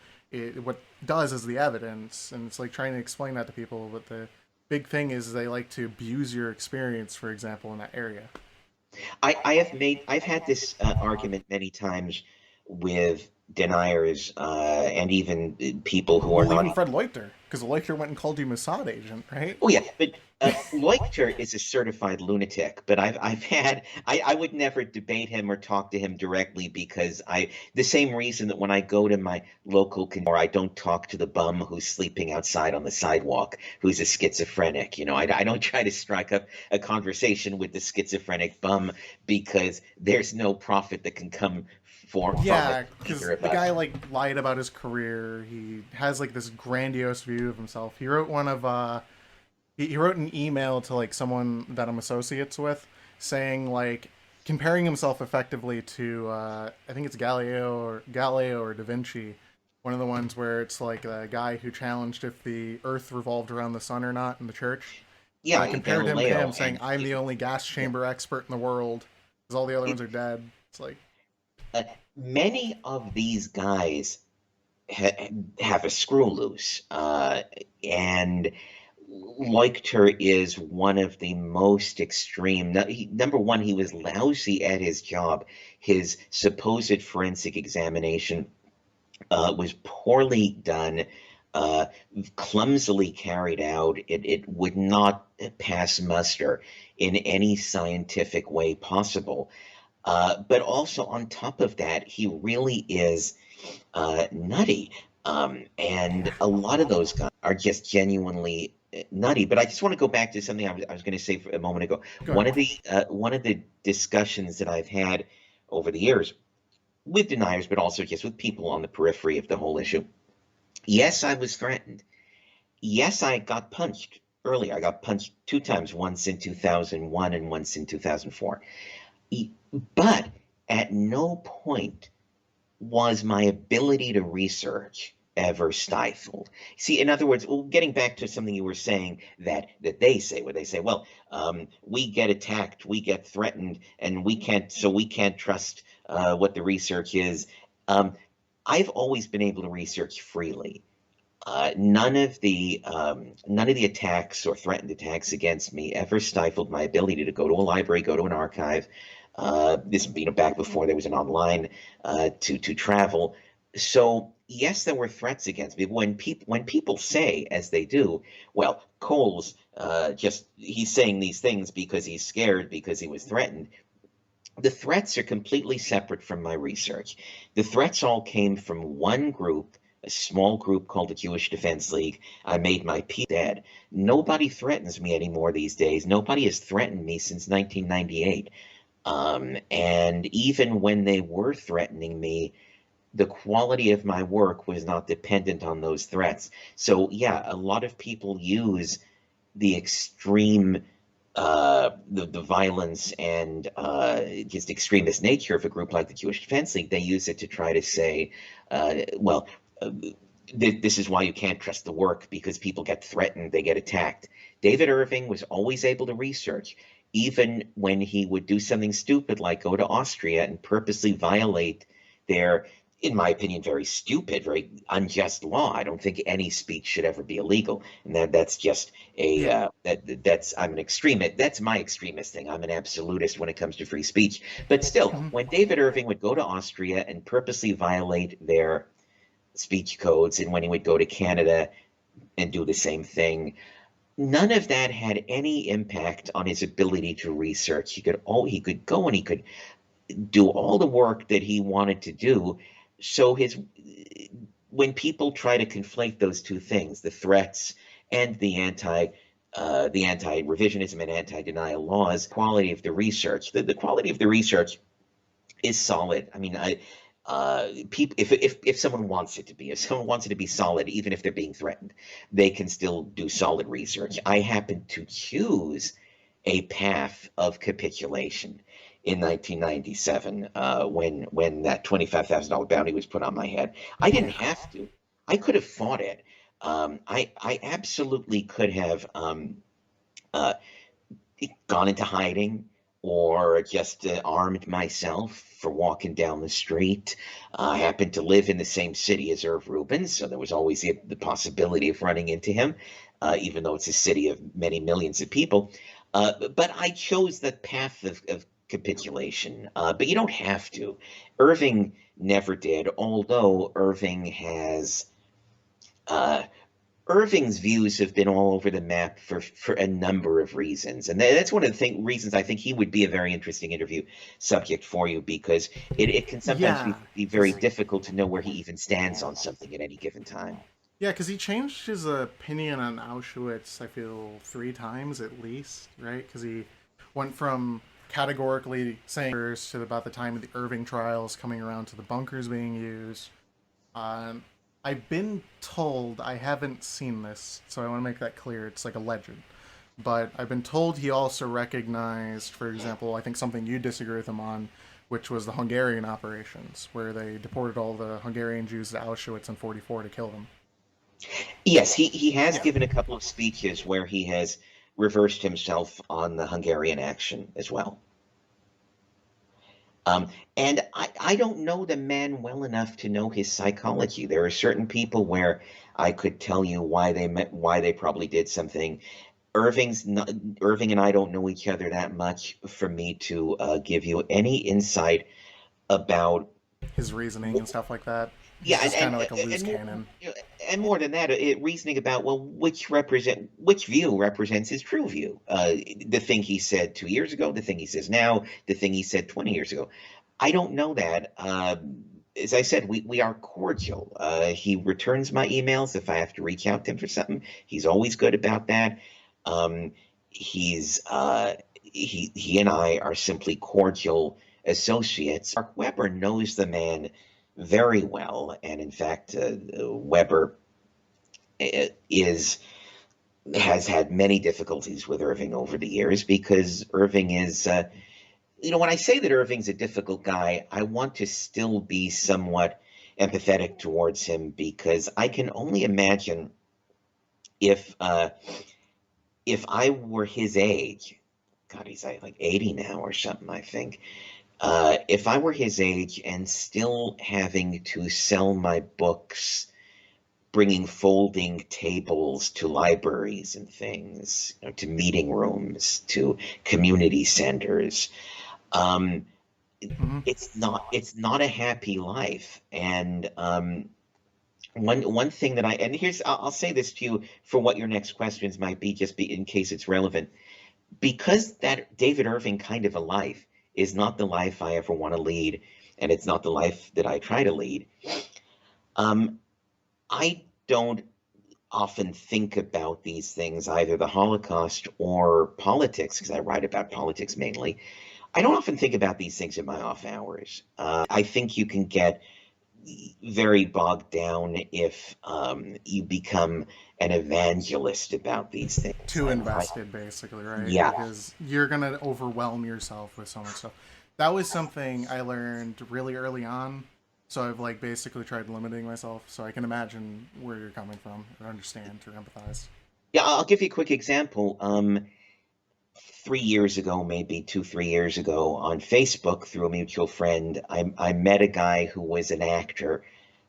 What does is the evidence, and it's like trying to explain that to people. But the big thing is they like to abuse your experience, for example, in that area. I've had this argument many times with deniers and even people who are Well, not. even Fred Leuchter, because Leuchter went and called you Mossad agent, right? Oh yeah, but Leuchter is a certified lunatic. But I would never debate him or talk to him directly because the same reason that when I go to my local or I don't talk to the bum who's sleeping outside on the sidewalk, who's a schizophrenic. I don't try to strike up a conversation with the schizophrenic bum because there's no profit that can come from it Yeah, because either the about. guy like lied about his career. He has like this grandiose view of himself. He wrote one of he wrote an email to like someone that I'm associates with, saying like comparing himself effectively to I think it's Galileo or Da Vinci, one of the ones where it's like a guy who challenged if the Earth revolved around the sun or not in the church. Yeah, Compared him to him, Galileo, saying and I'm the only gas chamber expert in the world because all the other it, ones are dead. It's like uh, many of these guys have a screw loose. And Leuchter is one of the most extreme. Number one, he was lousy at his job. His supposed forensic examination was poorly done, uh, clumsily carried out. It would not pass muster in any scientific way possible. But also on top of that, he really is nutty. And a lot of those guys are just genuinely nutty. But I just want to go back to something I was going to say a moment ago. go ahead. One of the discussions that I've had over the years with deniers, but also just with people on the periphery of the whole issue. Yes, I was threatened. Yes, I got punched earlier. I got punched two times, once in 2001 and once in 2004. But at no point was my ability to research ever stifled. See, in other words, well, getting back to something you were saying that they say, where they say, well, we get attacked, we get threatened, and we can't trust what the research is. Um, I've always been able to research freely. None of the attacks or threatened attacks against me ever stifled my ability to go to a library, go to an archive. This, back before there was an online to travel. So yes, there were threats against me. When people say, as they do, well, Cole's just he's saying these things because he's scared because he was threatened. The threats are completely separate from my research. The threats all came from one group, a small group called the Jewish Defense League. I made my peace dead. Nobody threatens me anymore these days. Nobody has threatened me since 1998. And even when they were threatening me, the quality of my work was not dependent on those threats. So, yeah, a lot of people use the extreme, the violence and just extremist nature of a group like the Jewish Defense League. They use it to try to say, well, this is why you can't trust the work because people get threatened, they get attacked. David Irving was always able to research, even when he would do something stupid like go to Austria and purposely violate their, in my opinion, very stupid, very unjust law. I don't think any speech should ever be illegal, and that's just a Yeah. that's I'm an extremist. That's my extremist thing. I'm an absolutist when it comes to free speech. But still, Mhm. when David Irving would go to Austria and purposely violate their speech codes, and when he would go to Canada and do the same thing, none of that had any impact on his ability to research. He could go and he could do all the work that he wanted to do so his when people try to conflate those two things, the threats and the anti-revisionism and anti-denial laws, quality of the research, the quality of the research is solid. I mean, people, if someone wants it to be, if someone wants it to be solid, even if they're being threatened, they can still do solid research. I happen to choose a path of capitulation in 1997 when that $25,000 bounty was put on my head. I didn't have to. I could have fought it. I absolutely could have uh, gone into hiding or just armed myself for walking down the street. I happened to live in the same city as Irv Rubin, so there was always the possibility of running into him, even though it's a city of many millions of people. But I chose the path of capitulation. But you don't have to. Irving never did, although uh, Irving's views have been all over the map for a number of reasons, and that's one of the reasons I think he would be a very interesting interview subject for you, because it can sometimes Yeah, be very difficult to know where he even stands on something at any given time. yeah, because he changed his opinion on Auschwitz, I feel, 3 times at least, right? Because he went from categorically saying to about the time of the Irving trials coming around to the bunkers being used. Um, I've been told, I haven't seen this, so I want to make that clear. It's like a legend. But I've been told he also recognized, for example, I think something you disagree with him on, which was the Hungarian operations, where they deported all the Hungarian Jews to Auschwitz in '44 to kill them. Yes, he has Yeah. given a couple of speeches where he has reversed himself on the Hungarian action as well. Um, and I don't know the man well enough to know his psychology. There are certain people where I could tell you why they probably did something. Irving and I don't know each other that much for me to give you any insight about. His reasoning and stuff like that. He's Yeah, just kind of like a loose and more, cannon. and more than that, reasoning about, well, which view represents his true view. The thing he said 2 years ago, the thing he says now, the thing he said 20 years ago. I don't know that. As I said, we are cordial. He returns my emails if I have to reach out to him for something. He's always good about that. Um, he's he and I are simply cordial associates. Mark Weber knows the man very well, and in fact, Weber is has had many difficulties with Irving over the years, because Irving is, when I say that Irving's a difficult guy, I want to still be somewhat empathetic towards him, because I can only imagine if if I were his age. God, he's like 80 now or something, I think. If I were his age and still having to sell my books, bringing folding tables to libraries and things, to meeting rooms, to community centers, um, Hmm. it's not a happy life. And one thing that and here's, I'll say this to you for what your next questions might be, just be in case it's relevant, because that David Irving kind of a life is not the life I ever want to lead, and it's not the life that I try to lead. Um, I don't often think about these things, either the Holocaust or politics, because I write about politics mainly. I don't often think about these things in my off hours. I think you can get very bogged down if you become an evangelist about these things. Too invested, basically, right? Yeah, Because you're gonna overwhelm yourself with so much stuff. That was something I learned really early on. So I've like basically tried limiting myself, so I can imagine where you're coming from, or understand, or empathize. yeah. I'll give you a quick example. 3 years ago, maybe 3 years ago, on Facebook through a mutual friend, I met a guy who was an actor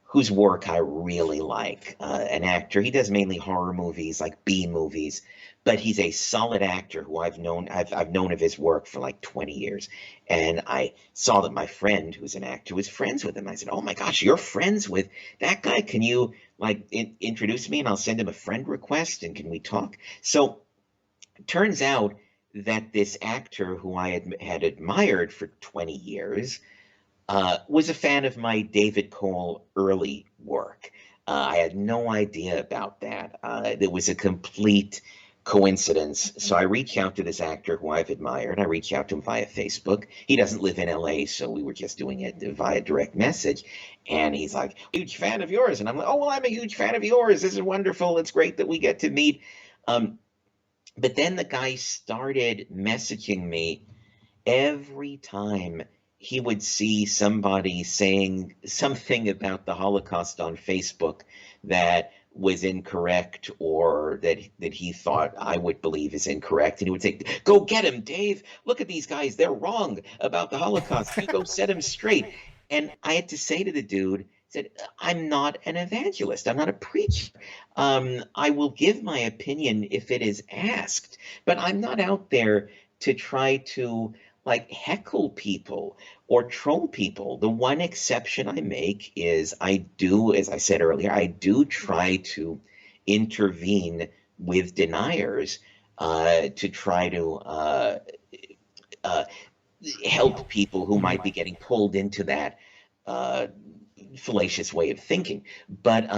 whose work I really like. An actor, he does mainly horror movies, like B movies, but he's a solid actor who I've known of his work for like 20 years. And I saw that my friend, who's an actor, was friends with him. I said, "Oh my gosh, you're friends with that guy? Can you like introduce me, and I'll send him a friend request, and can we talk?" So turns out that this actor who I had admired for 20 years Was a fan of my David Cole early work. I had no idea about that. It was a complete coincidence. So I reached out to this actor who I've admired. I reached out to him via Facebook. He doesn't live in LA, so we were just doing it via direct message. And he's like, huge fan of yours. And I'm like, oh, well, I'm a huge fan of yours. This is wonderful. It's great that we get to meet. Um, but then the guy started messaging me every time he would see somebody saying something about the Holocaust on Facebook that was incorrect, or that he thought I would believe is incorrect, and he would say, go get him, Dave, look at these guys, they're wrong about the Holocaust, you go set them straight. And I had to say to the dude, said, I'm not an evangelist, I'm not a preacher. I will give my opinion if it is asked, but I'm not out there to try to like heckle people or troll people. The one exception I make is I do, as I said earlier, I do try to intervene with deniers, to try to uh, help people who might be getting pulled into that uh, fallacious way of thinking. But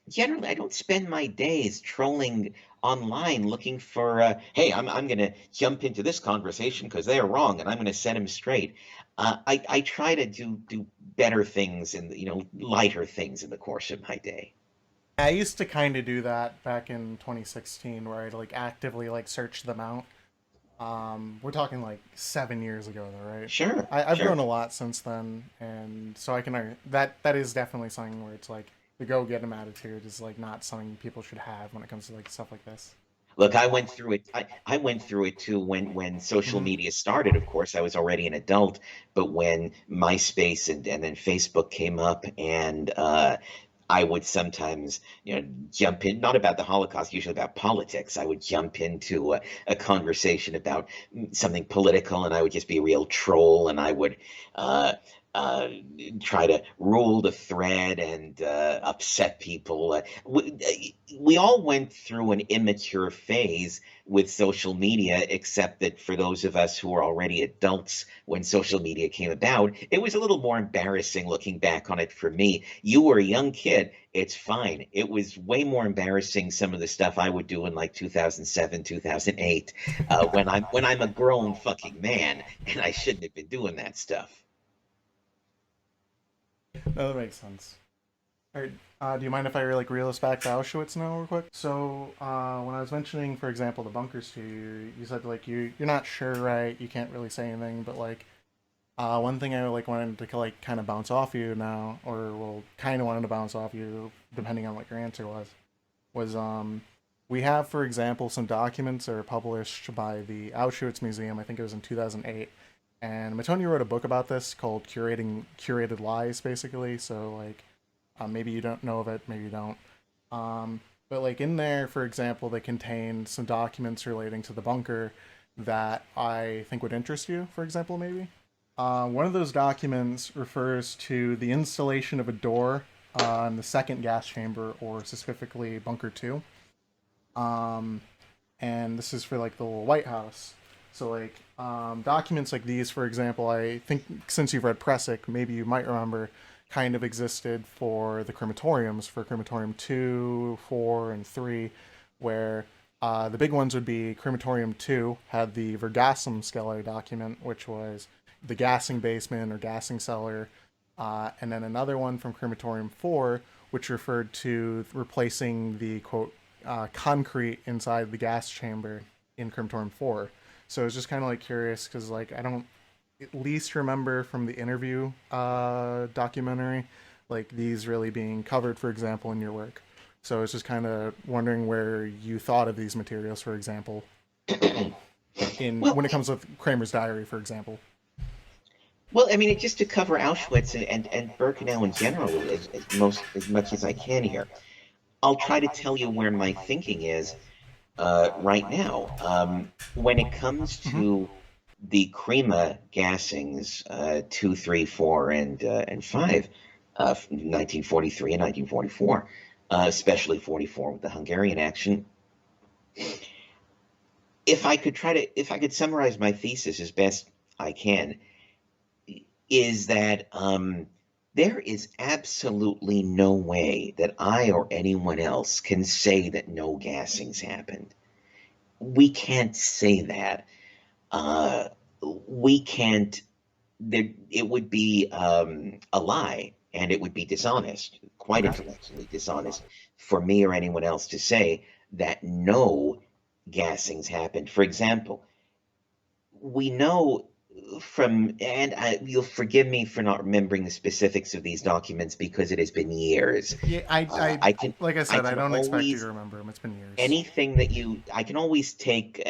generally, I don't spend my days trolling online looking for, hey, I'm going to jump into this conversation because they're wrong and I'm going to set them straight. I try to do better things and, lighter things in the course of my day. I used to kind of do that back in 2016, where I'd like actively like search them out. We're talking like 7 years ago, though, right? Sure, I've sure. grown a lot since then, and so I can that is definitely something where it's like the go get 'em attitude is like not something people should have when it comes to like stuff like this. Look, I went through it. I went through it too when social Mhm. media started. Of course, I was already an adult, but when MySpace and then Facebook came up, and I would sometimes, jump in, not about the Holocaust, usually about politics. I would jump into a conversation about something political, and I would just be a real troll, and I would uh, uh, try to rule the thread and upset people. We all went through an immature phase with social media, except that for those of us who were already adults when social media came about, it was a little more embarrassing looking back on it for me. You were a young kid, it's fine. It was way more embarrassing some of the stuff I would do in like 2007, 2008, when I'm a grown fucking man and I shouldn't have been doing that stuff. No, that makes sense. All right. Do you mind if I like reel us back to Auschwitz now, real quick? So, when I was mentioning, for example, the bunkers to you, you said like you're not sure, right? You can't really say anything, but like one thing I like wanted to like kind of bounce off you now, or well, kind of wanted to bounce off you, depending on what your answer was we have, for example, some documents that were published by the Auschwitz Museum. I think it was in 2008, and Matoni wrote a book about this called "Curating Curated Lies," basically. So like, maybe you don't know of it, maybe you don't. But like in there, for example, they contain some documents relating to the bunker that I think would interest you. For example, maybe. One of those documents refers to the installation of a door in the second gas chamber, or specifically Bunker 2. Um, and this is for like the little White House. So, like, documents like these, for example, I think since you've read Pressic, maybe you might remember, kind of existed for the crematoriums, for crematorium 2, 4, and 3, where the big ones would be crematorium 2 had the Vergassum Skeller document, which was the gassing basement or gassing cellar, and then another one from crematorium 4, which referred to replacing the quote concrete inside the gas chamber in crematorium 4. So I was just kind of like curious because like I don't at least remember from the interview documentary like these really being covered, for example, in your work. So I was just kind of wondering where you thought of these materials, for example, in Well, when it comes with Kramer's diary, for example. well, I mean, just to cover Auschwitz and Birkenau in general as much as I can here, I'll try to tell you where my thinking is right now. When it comes Mm-hmm. to the Crema gassings, 2, 3, 4, and 5, 1943 and 1944, especially 44 with the Hungarian action. If I could summarize my thesis as best I can, is that there is absolutely no way that I or anyone else can say that no gassings happened. We can't say that. Uh, we can't. There, it would be a lie, and it would be dishonest, quite Okay. intellectually dishonest, for me or anyone else to say that no gassings happened. For example, we know from, and you'll forgive me for not remembering the specifics of these documents because it has been years. Yeah, Uh, I can, like I I said, I can don't expect you to always remember them. It's been years. anything that I can always take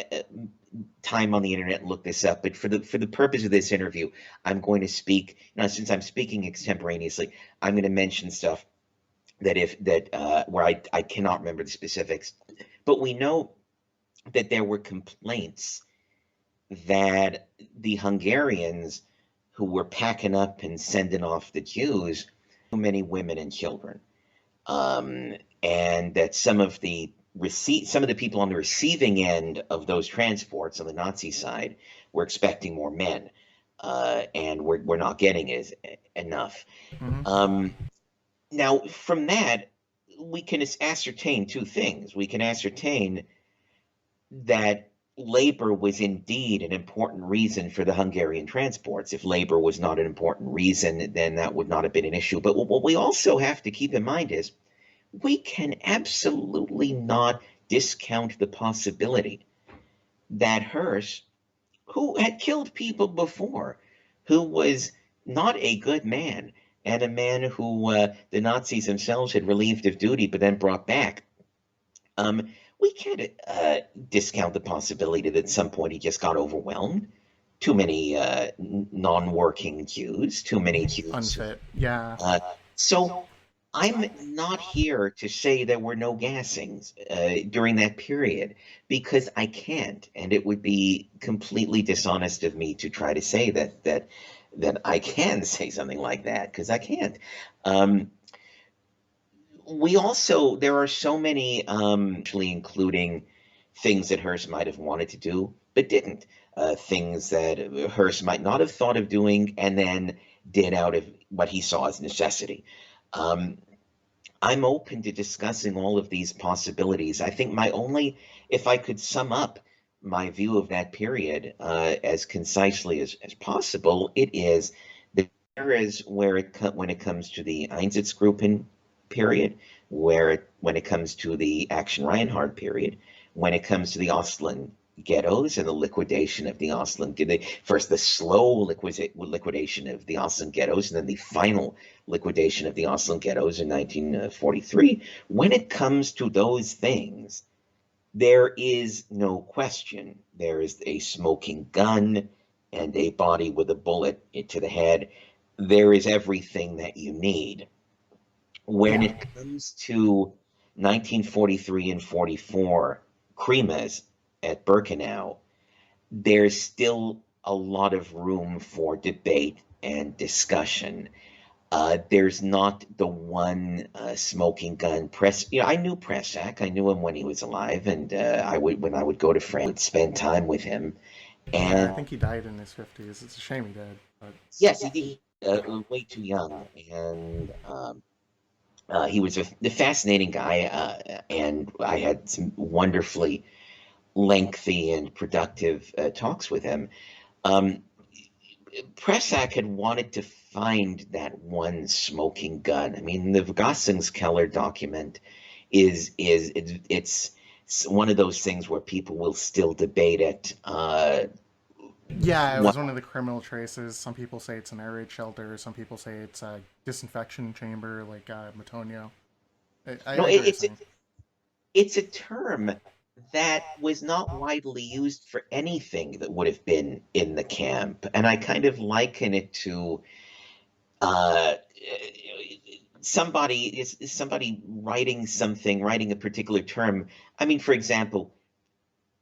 time on the internet and look this up. But for the purpose of this interview, I'm going to speak now. Since I'm speaking extemporaneously, I'm going to mention stuff that if that where I cannot remember the specifics. But we know that there were complaints that the Hungarians who were packing up and sending off the Jews, too many women and children, and that some of the people on the receiving end of those transports on the Nazi side were expecting more men, and we're not getting enough. Hmm. Um, Now, from that, we can ascertain two things. We can ascertain that labor was indeed an important reason for the Hungarian transports. If labor was not an important reason, then that would not have been an issue. But what we also have to keep in mind is we can absolutely not discount the possibility that Hirsch, who had killed people before, who was not a good man, and a man who the Nazis themselves had relieved of duty but then brought back, we can't discount the possibility that at some point he just got overwhelmed. Too many non-working Jews, too many Jews. Unfit. Yeah. Uh, so I'm not here to say there were no gassings during that period because I can't, and it would be completely dishonest of me to try to say that I can say something like that because I can't. Um, we also there are so many, actually including things that Hearst might have wanted to do but didn't. Things that Hearst might not have thought of doing and then did out of what he saw as necessity. Um, I'm open to discussing all of these possibilities. I think if I could sum up my view of that period as concisely as possible, it is that there is when it comes to the Einsatzgruppen period, when it comes to the Action Reinhardt period, when it comes to the Ostland ghettos and the liquidation of the Ostland, first the slow liquidation of the Ostland ghettos, and then the final liquidation of the Ostland ghettos in 1943. When it comes to those things, there is no question. There is a smoking gun and a body with a bullet to the head. There is everything that you need. When Yeah. it comes to 1943 and 44, Cremas at Birkenau, there's still a lot of room for debate and discussion. There's not the one smoking gun press. I knew Pressac. I knew him when he was alive, and when I would go to France, I would spend time with him. Yeah, I And think he died in his 50s. It's a shame he did. But yes, he way too young, and he was a fascinating guy, and I had some wonderfully lengthy and productive talks with him. Um, Pressac had wanted to find that one smoking gun. I mean, the Vergassungskeller document it's one of those things where people will still debate it. yeah, it What, was one of the criminal traces. Some people say it's an air raid shelter. Some people say it's a disinfection chamber, like Matonio. I get what you're saying. it's a term that was not widely used for anything that would have been in the camp, and I kind of liken it to uh, somebody writing a particular term. I mean, for example,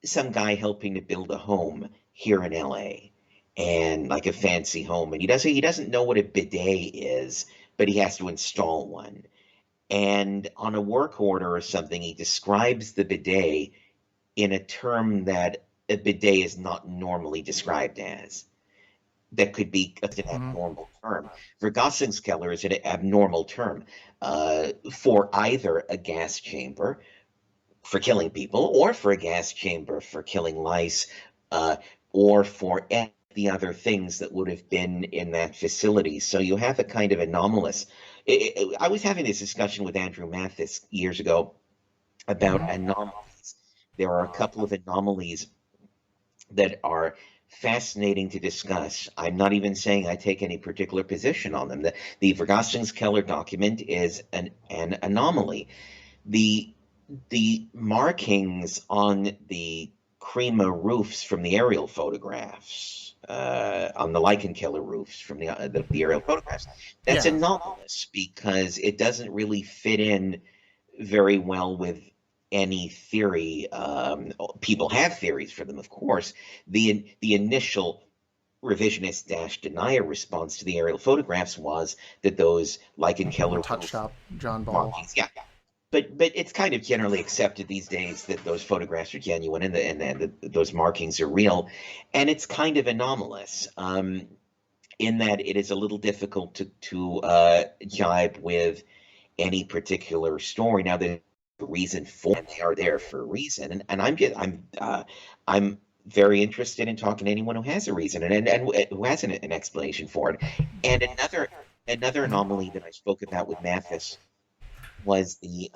some guy helping to build a home here in LA, and like a fancy home, and he doesn't know what a bidet is, but he has to install one. And on a work order or something, he describes the bidet in a term that a bidet is not normally described as. that could be an Hmm. abnormal term. Vergassungskeller is an abnormal term for either a gas chamber for killing people, or for a gas chamber for killing lice, uh, or for any the other things that would have been in that facility. So you have a kind of anomalous. I was having this discussion with Andrew Mathis years ago about Hmm. anomalies. There are a couple of anomalies that are fascinating to discuss. I'm not even saying I take any particular position on them. The Vergassungskeller document is an anomaly. The the markings on the Crema roofs from the aerial photographs, on the lichen killer roofs from the aerial photographs, that's Yeah. anomalous because it doesn't really fit in very well with any theory. People have theories for them, of course. The initial revisionist dash denier response to the aerial photographs was that those lichen The killer touch roof shop, John Ball. markings, yeah, but it's kind of generally accepted these days that those photographs are genuine and those markings are real, and it's kind of anomalous in that it is a little difficult to jibe with any particular story. Now, there's a reason for it, and they are there for a reason, and I'm very interested in talking to anyone who has a reason and who has an explanation for it. And another Hmm. anomaly that I spoke about with Mathis was the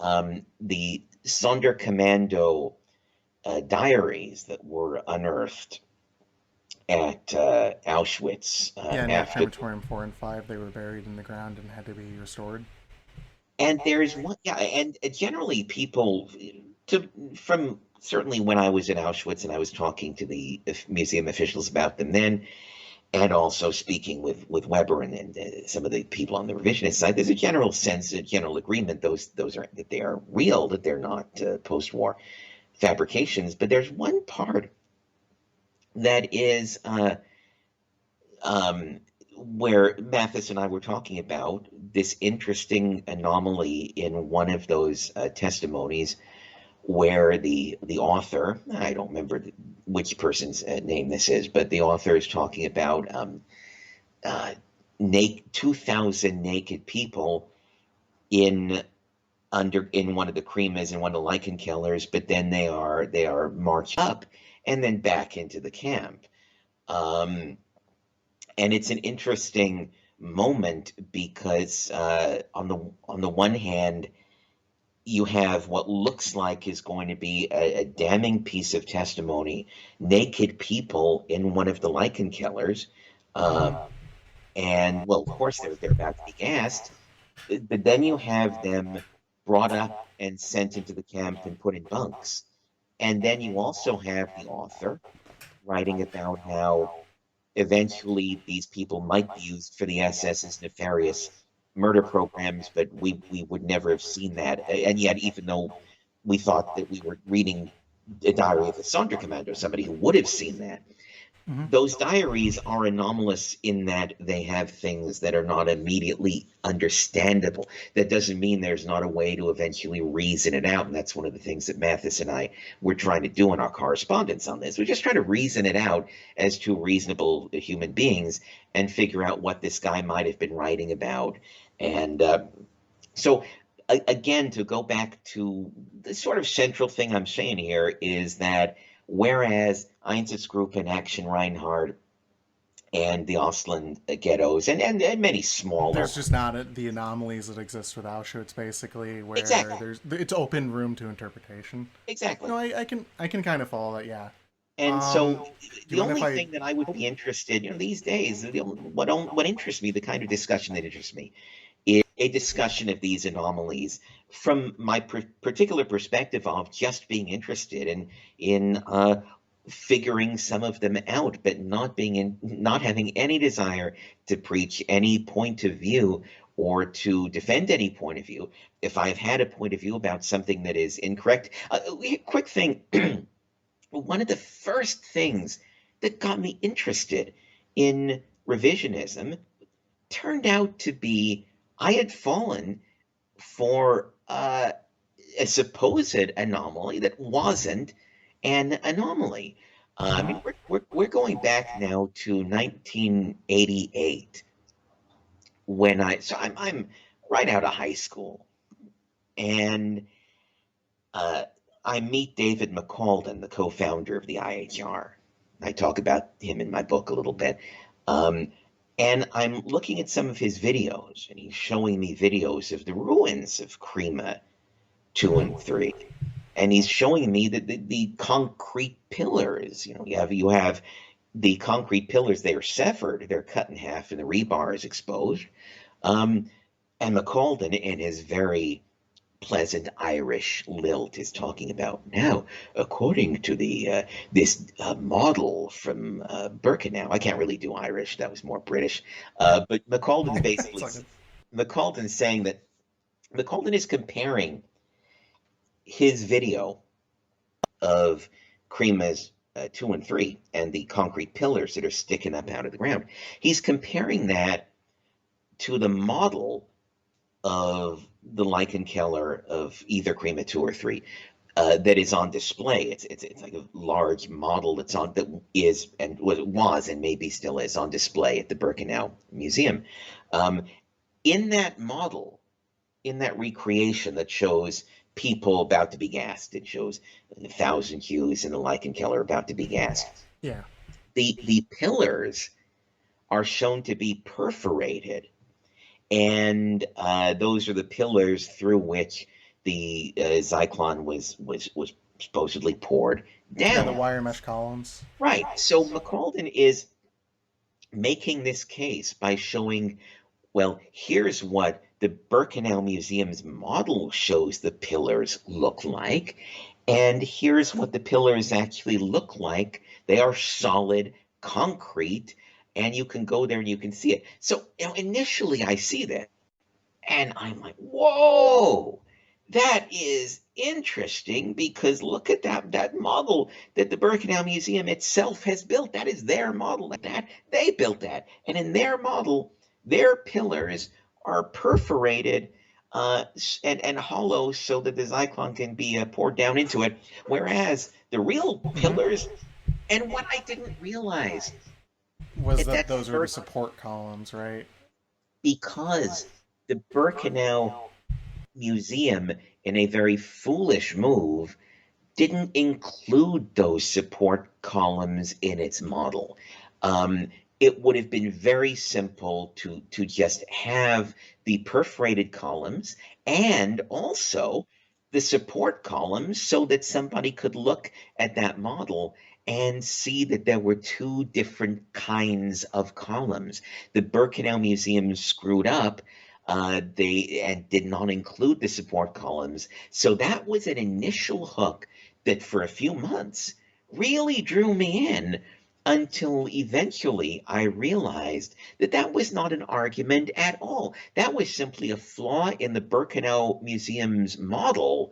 Sonderkommando diaries that were unearthed at Auschwitz Yeah, near after. crematorium 4 and 5, they were buried in the ground and had to be restored. And there's one, yeah, and generally people to from certainly when I was in Auschwitz and I was talking to the museum officials about them then, and also speaking with Weber and some of the people on the revisionist side, there's a general sense, a general agreement those are that they are real, that they're not post-war fabrications. But there's one part that is um, where Mathis and I were talking about this interesting anomaly in one of those testimonies where the author, I don't remember which person's name this is, but the author is talking about uh, 2,000 naked people in in one of the cremas and one of the lichen killers, but then they are marched up and then back into the camp. Um, and it's an interesting moment because on the one hand, you have what looks like is going to be a damning piece of testimony, naked people in one of the lichen killers, Hmm. um, and well, of course they're about to be gassed, but then you have them brought up and sent into the camp and put in bunks, and then you also have the author writing about how eventually these people might be used for the SS's nefarious murder programs, but we would never have seen that. And yet, even though we thought that we were reading a diary of a Sonderkommando, somebody who would have seen that, Hmm. those diaries are anomalous in that they have things that are not immediately understandable. That doesn't mean there's not a way to eventually reason it out. And that's one of the things that Mathis and I were trying to do in our correspondence on this. We're just trying to reason it out as two reasonable human beings and figure out what this guy might have been writing about. And so, again, to go back to the sort of central thing I'm saying here is that whereas Einsatzgruppen, Action Reinhardt, and the Ostland ghettos, and many smaller, There's just not the anomalies that exist with Auschwitz, basically, where exactly, it's open room to interpretation. exactly. No, I can kind of follow that. Yeah. And so Do you the mind if only I? thing that I would Oh, be interested, these days, what interests me, the kind of discussion that interests me, a discussion of these anomalies from my particular perspective of just being interested in figuring some of them out, but not having any desire to preach any point of view or to defend any point of view. If I've had a point of view about something that is incorrect, quick thing. One of the first things that got me interested in revisionism turned out to be I had fallen for a supposed anomaly that wasn't an anomaly. I Hmm. mean, we're going back now to 1988 when I'm right out of high school, and uh, I meet David McCalden, the co-founder of the IHR. I talk about him in my book a little bit. Um, and I'm looking at some of his videos, and he's showing me videos of the ruins of Crema 2 Hmm. and 3. And he's showing me that the concrete pillars, you have the concrete pillars, they are severed, they're cut in half, and the rebar is exposed. Um, and McCalden, in his very pleasant Irish lilt, is talking about now, according to the this model from Birkenau. I can't really do Irish; that was more British. But It's like, McCalden's saying that McCalden is comparing his video of Crema's 2 and 3 and the concrete pillars that are sticking up out of the ground. He's comparing that to the model of the Leichenkeller of either Crema 2 or 3 that is on display. It's like a large model that is and was and maybe still is on display at the Birkenau Museum. Um, in that model, in that recreation that shows people about to be gassed, it shows the Thousand Hughes and the Leichenkeller about to be gassed. yeah, The pillars are shown to be perforated, and those are the pillars through which the Zyklon was supposedly poured yeah, the down. wire mesh columns. Right. So McCalden is making this case by showing, well, here's what the Birkenau Museum's model shows the pillars look like, and here's what the pillars actually look like. They are solid concrete, and you can go there and you can see it. So, initially I see that, and I'm like, whoa, that is interesting because look at that model that the Birkenau Museum itself has built. That is their model. That they built that, and in their model, their pillars are perforated and hollow so that the Zyklon can be poured down into it. Whereas the real Hmm. pillars, and what I didn't realize Was at that that those were the first, support columns, right? because the Birkenau Museum, in a very foolish move, didn't include those support columns in its model. Um, it would have been very simple to just have the perforated columns and also the support columns so that somebody could look at that model and see that there were two different kinds of columns. The Birkenau Museum screwed up. They and did not include the support columns. So that was an initial hook that for a few months really drew me in until eventually I realized that that was not an argument at all. That was simply a flaw in the Birkenau Museum's model,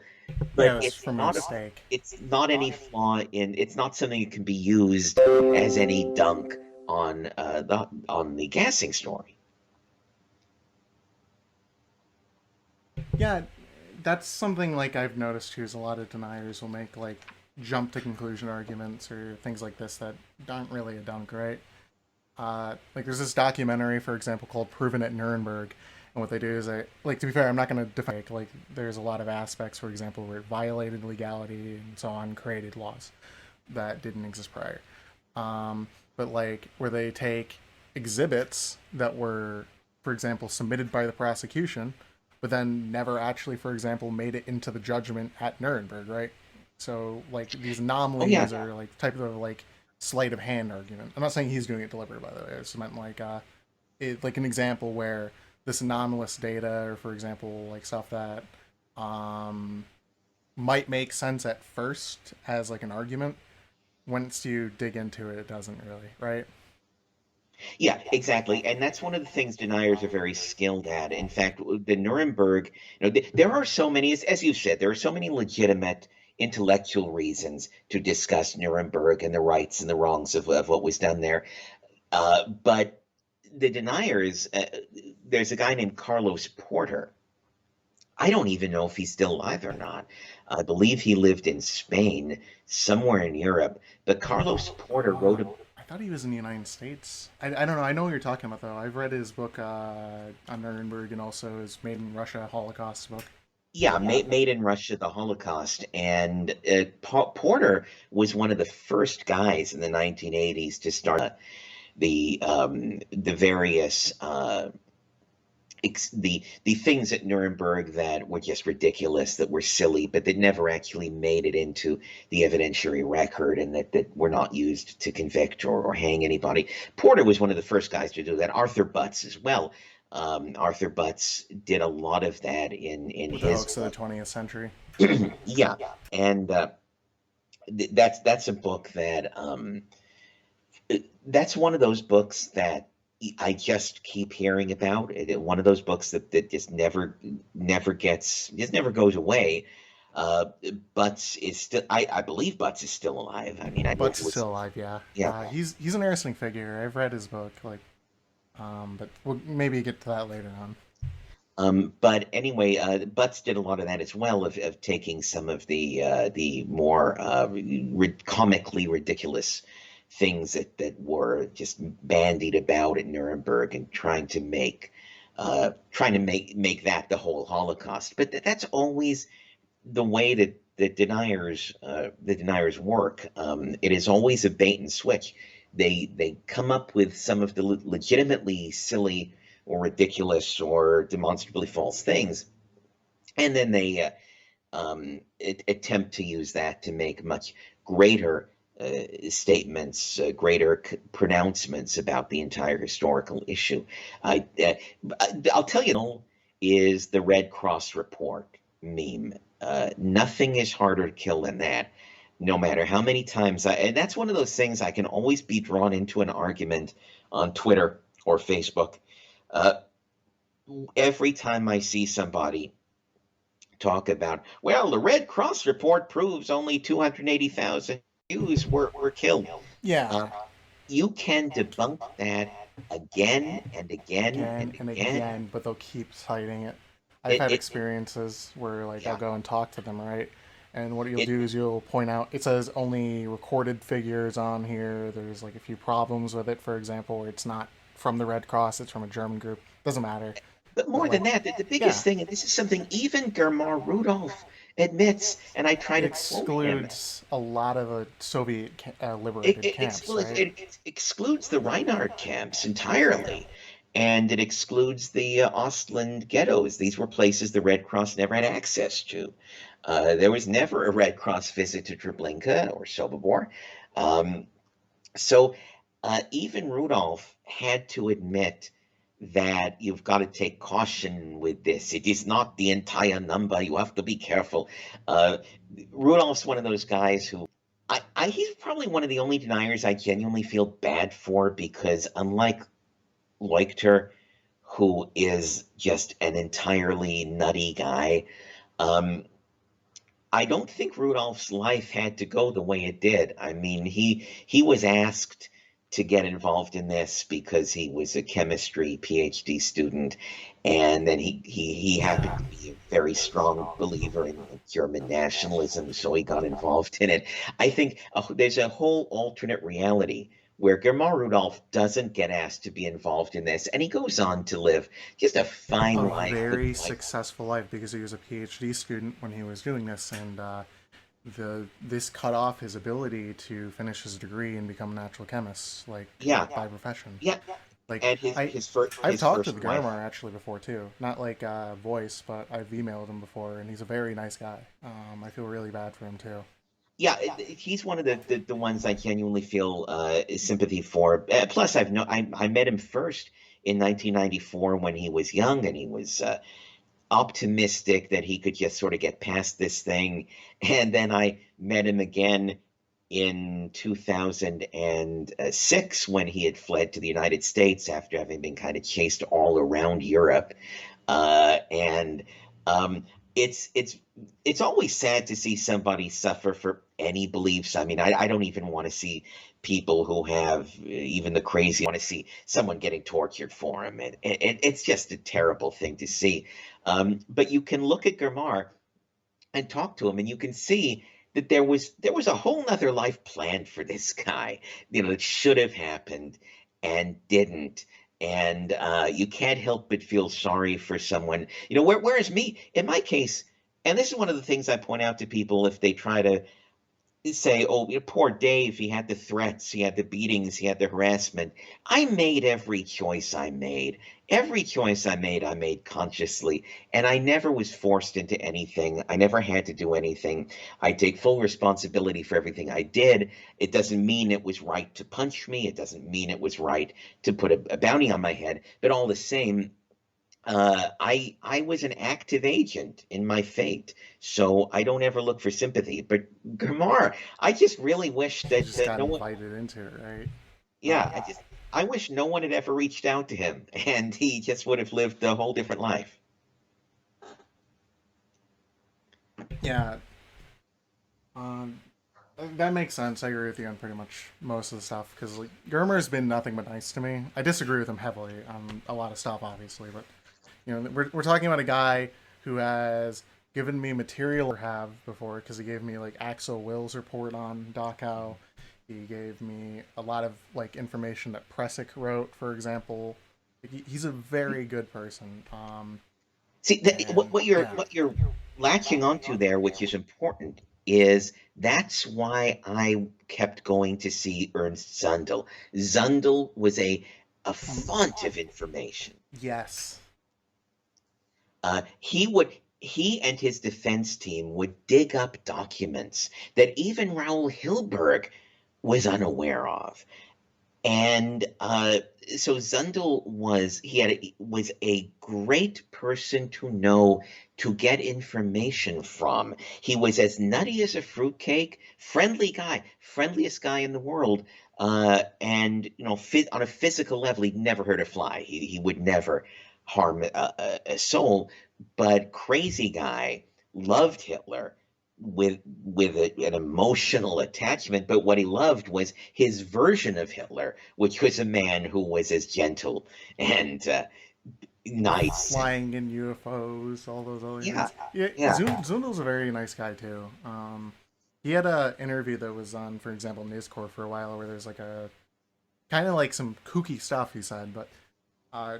Yeah, but it was from a mistake. it's not any flaw in it's not something that can be used as any dunk on the gassing story. Yeah, that's something like I've noticed too. Is a lot of deniers will make like jump to conclusion arguments or things like this that aren't really a dunk, right? Like there's this documentary, for example, called "Proven at Nuremberg," and what they do is, like, to be fair, I'm not going to define like there's a lot of aspects, for example, where it violated legality and so on, created laws that didn't exist prior. But like where they take exhibits that were, for example, submitted by the prosecution, but then never actually, for example, made it into the judgment at Nuremberg, right? So like these Oh yeah. anomalies or like type of like sleight of hand argument. I'm not saying he's doing it deliberately, by the way. I just meant like like an example where this anomalous data, or for example, like stuff that um, might make sense at first as like an argument. Once you dig into it, it doesn't really, right? Yeah, exactly. And that's one of the things deniers are very skilled at. In fact, the Nuremberg, there are so many, as you said, there are so many legitimate intellectual reasons to discuss Nuremberg and the rights and the wrongs of what was done there. But the deniers, there's a guy named Carlos Porter I don't even know if he's still alive or not. I believe he lived in Spain, somewhere in Europe. But Carlos Porter wrote a I thought he was in the United States. I don't know. I know what you're talking about though. I've read his book on Nuremberg and also his Made in Russia Holocaust book. Yeah, made in Russia, the Holocaust, and Porter was one of the first guys in the 1980s to start the various the things at Nuremberg that were just ridiculous, that were silly, but that never actually made it into the evidentiary record, and that were not used to convict or hang anybody. Porter was one of the first guys to do that. Arthur Butts as well. Arthur Butts did a lot of that in With the his hoax of the 20th century. yeah, and that's a book that that's one of those books that I just keep hearing about. One of those books that just never goes away. Uh, Butts is still, I believe Butts is still alive. I mean, I know Butts he is was, still alive, yeah. yeah. He's an interesting figure. I've read his book, but we'll maybe get to that later on. But anyway, Butts did a lot of that as well, of taking some of the more comically ridiculous things that were just bandied about at Nuremberg and trying to make that the whole Holocaust. But that's always the way that the deniers work. It is always a bait and switch. They come up with some of the legitimately silly or ridiculous or demonstrably false things, and then they attempt to use that to make much greater statements, greater pronouncements about the entire historical issue. I, uh, I'll tell you, is the Red Cross report meme. Nothing is harder to kill than that. No matter how many times and that's one of those things I can always be drawn into an argument on Twitter or Facebook. Uh, every time I see somebody talk about, well, the Red Cross report proves only 280,000 Jews were killed. Yeah, Uh, you can debunk that again and again again and and again. again, but they'll keep citing it. I've It, had it, experiences where I'll yeah, go and talk to them, right? And what you'll it, do is you'll point out it says only recorded figures on here. There's a few problems with it, for example, where it's not from the Red Cross, it's from a German group. Doesn't matter. but But more than that, the yeah, biggest thing, and this is something even Germar Rudolph admits, and I try it to quote him. excludes a lot of the Soviet It, liberated it, camps, excludes, right? it excludes the Reinhard camps entirely, and it excludes the Ostland ghettos. These were places the Red Cross never had access to. There was never a Red Cross visit to Treblinka or Sobibor. Um, so even Rudolph had to admit that you've got to take caution with this. It is not the entire number. You have to be careful. Uh, Rudolph's one of those guys who he's probably one of the only deniers I genuinely feel bad for, because unlike Leuchter, who is just an entirely nutty guy, um, I don't think Rudolph's life had to go the way it did. I mean, he was asked to get involved in this because he was a chemistry PhD student, and then he happened Yeah. to be a very strong believer in German nationalism, so he got involved in it. I think there's a whole alternate reality where Germar Rudolph doesn't get asked to be involved in this, and he goes on to live just a A fine life with very like, successful life because he was a PhD student when he was doing this, and this cut off his ability to finish his degree and become a natural chemist, yeah, by profession. yeah. Like And his I, his first I've his talked to first the wife. Garamar actually before too, not voice, but I've emailed him before, and he's a very nice guy. I feel really bad for him too. Yeah, he's one of the ones I genuinely feel sympathy for. Plus, I met him first in 1994 when he was young, and he was optimistic that he could just sort of get past this thing. And then I met him again in 2006 when he had fled to the United States after having been kind of chased all around Europe. And um, it's it's always sad to see somebody suffer for any beliefs. I mean, I don't even want to see people who have even the crazy want to see someone getting tortured for him, and it's just a terrible thing to see. But you can look at Germar and talk to him, and you can see that there was a whole nother life planned for this guy, that should have happened and didn't. And you can't help but feel sorry for someone. Whereas me, in my case, and this is one of the things I point out to people if they try to say, oh, poor Dave, he had the threats, he had the beatings, he had the harassment. I made every choice I made. Every choice I made consciously. And I never was forced into anything. I never had to do anything. I take full responsibility for everything I did. It doesn't mean it was right to punch me. It doesn't mean it was right to put a bounty on my head. But all the same, I was an active agent in my fate, so I don't ever look for sympathy. But Gamar, I just really wish He that just got no one, invited into it, right? yeah, I wish no one had ever reached out to him, and he just would have lived a whole different life. Yeah, um, that makes sense. I agree with you on pretty much most of the stuff because like Germer's been nothing but nice to me. I disagree with him heavily on a lot of stuff, obviously, but we're talking about a guy who has given me material I have before because he gave me like Axel Will's report on Dachau. He gave me a lot of like information that Presic wrote, for example. He's a very good person. See, And yeah, what you're latching onto there, which is important, is that's why I kept going to see Ernst Zundel. Zundel was a font of information. yes, He and his defense team would dig up documents that even Raoul Hilberg was unaware of. And so Zundel was a great person to know to get information from. He was as nutty as a fruitcake, friendly guy, friendliest guy in the world. And on a physical level, he'd never hurt a fly. He would never harm a soul. But crazy guy, loved Hitler with an emotional attachment, but what he loved was his version of Hitler, which was a man who was as gentle and nice. flying in UFOs, all those other Yeah, things. Yeah, yeah. Zundel's a very nice guy too. He had a interview that was on, for example, News Corp for a while, where there's like a kind of like some kooky stuff he said, but uh,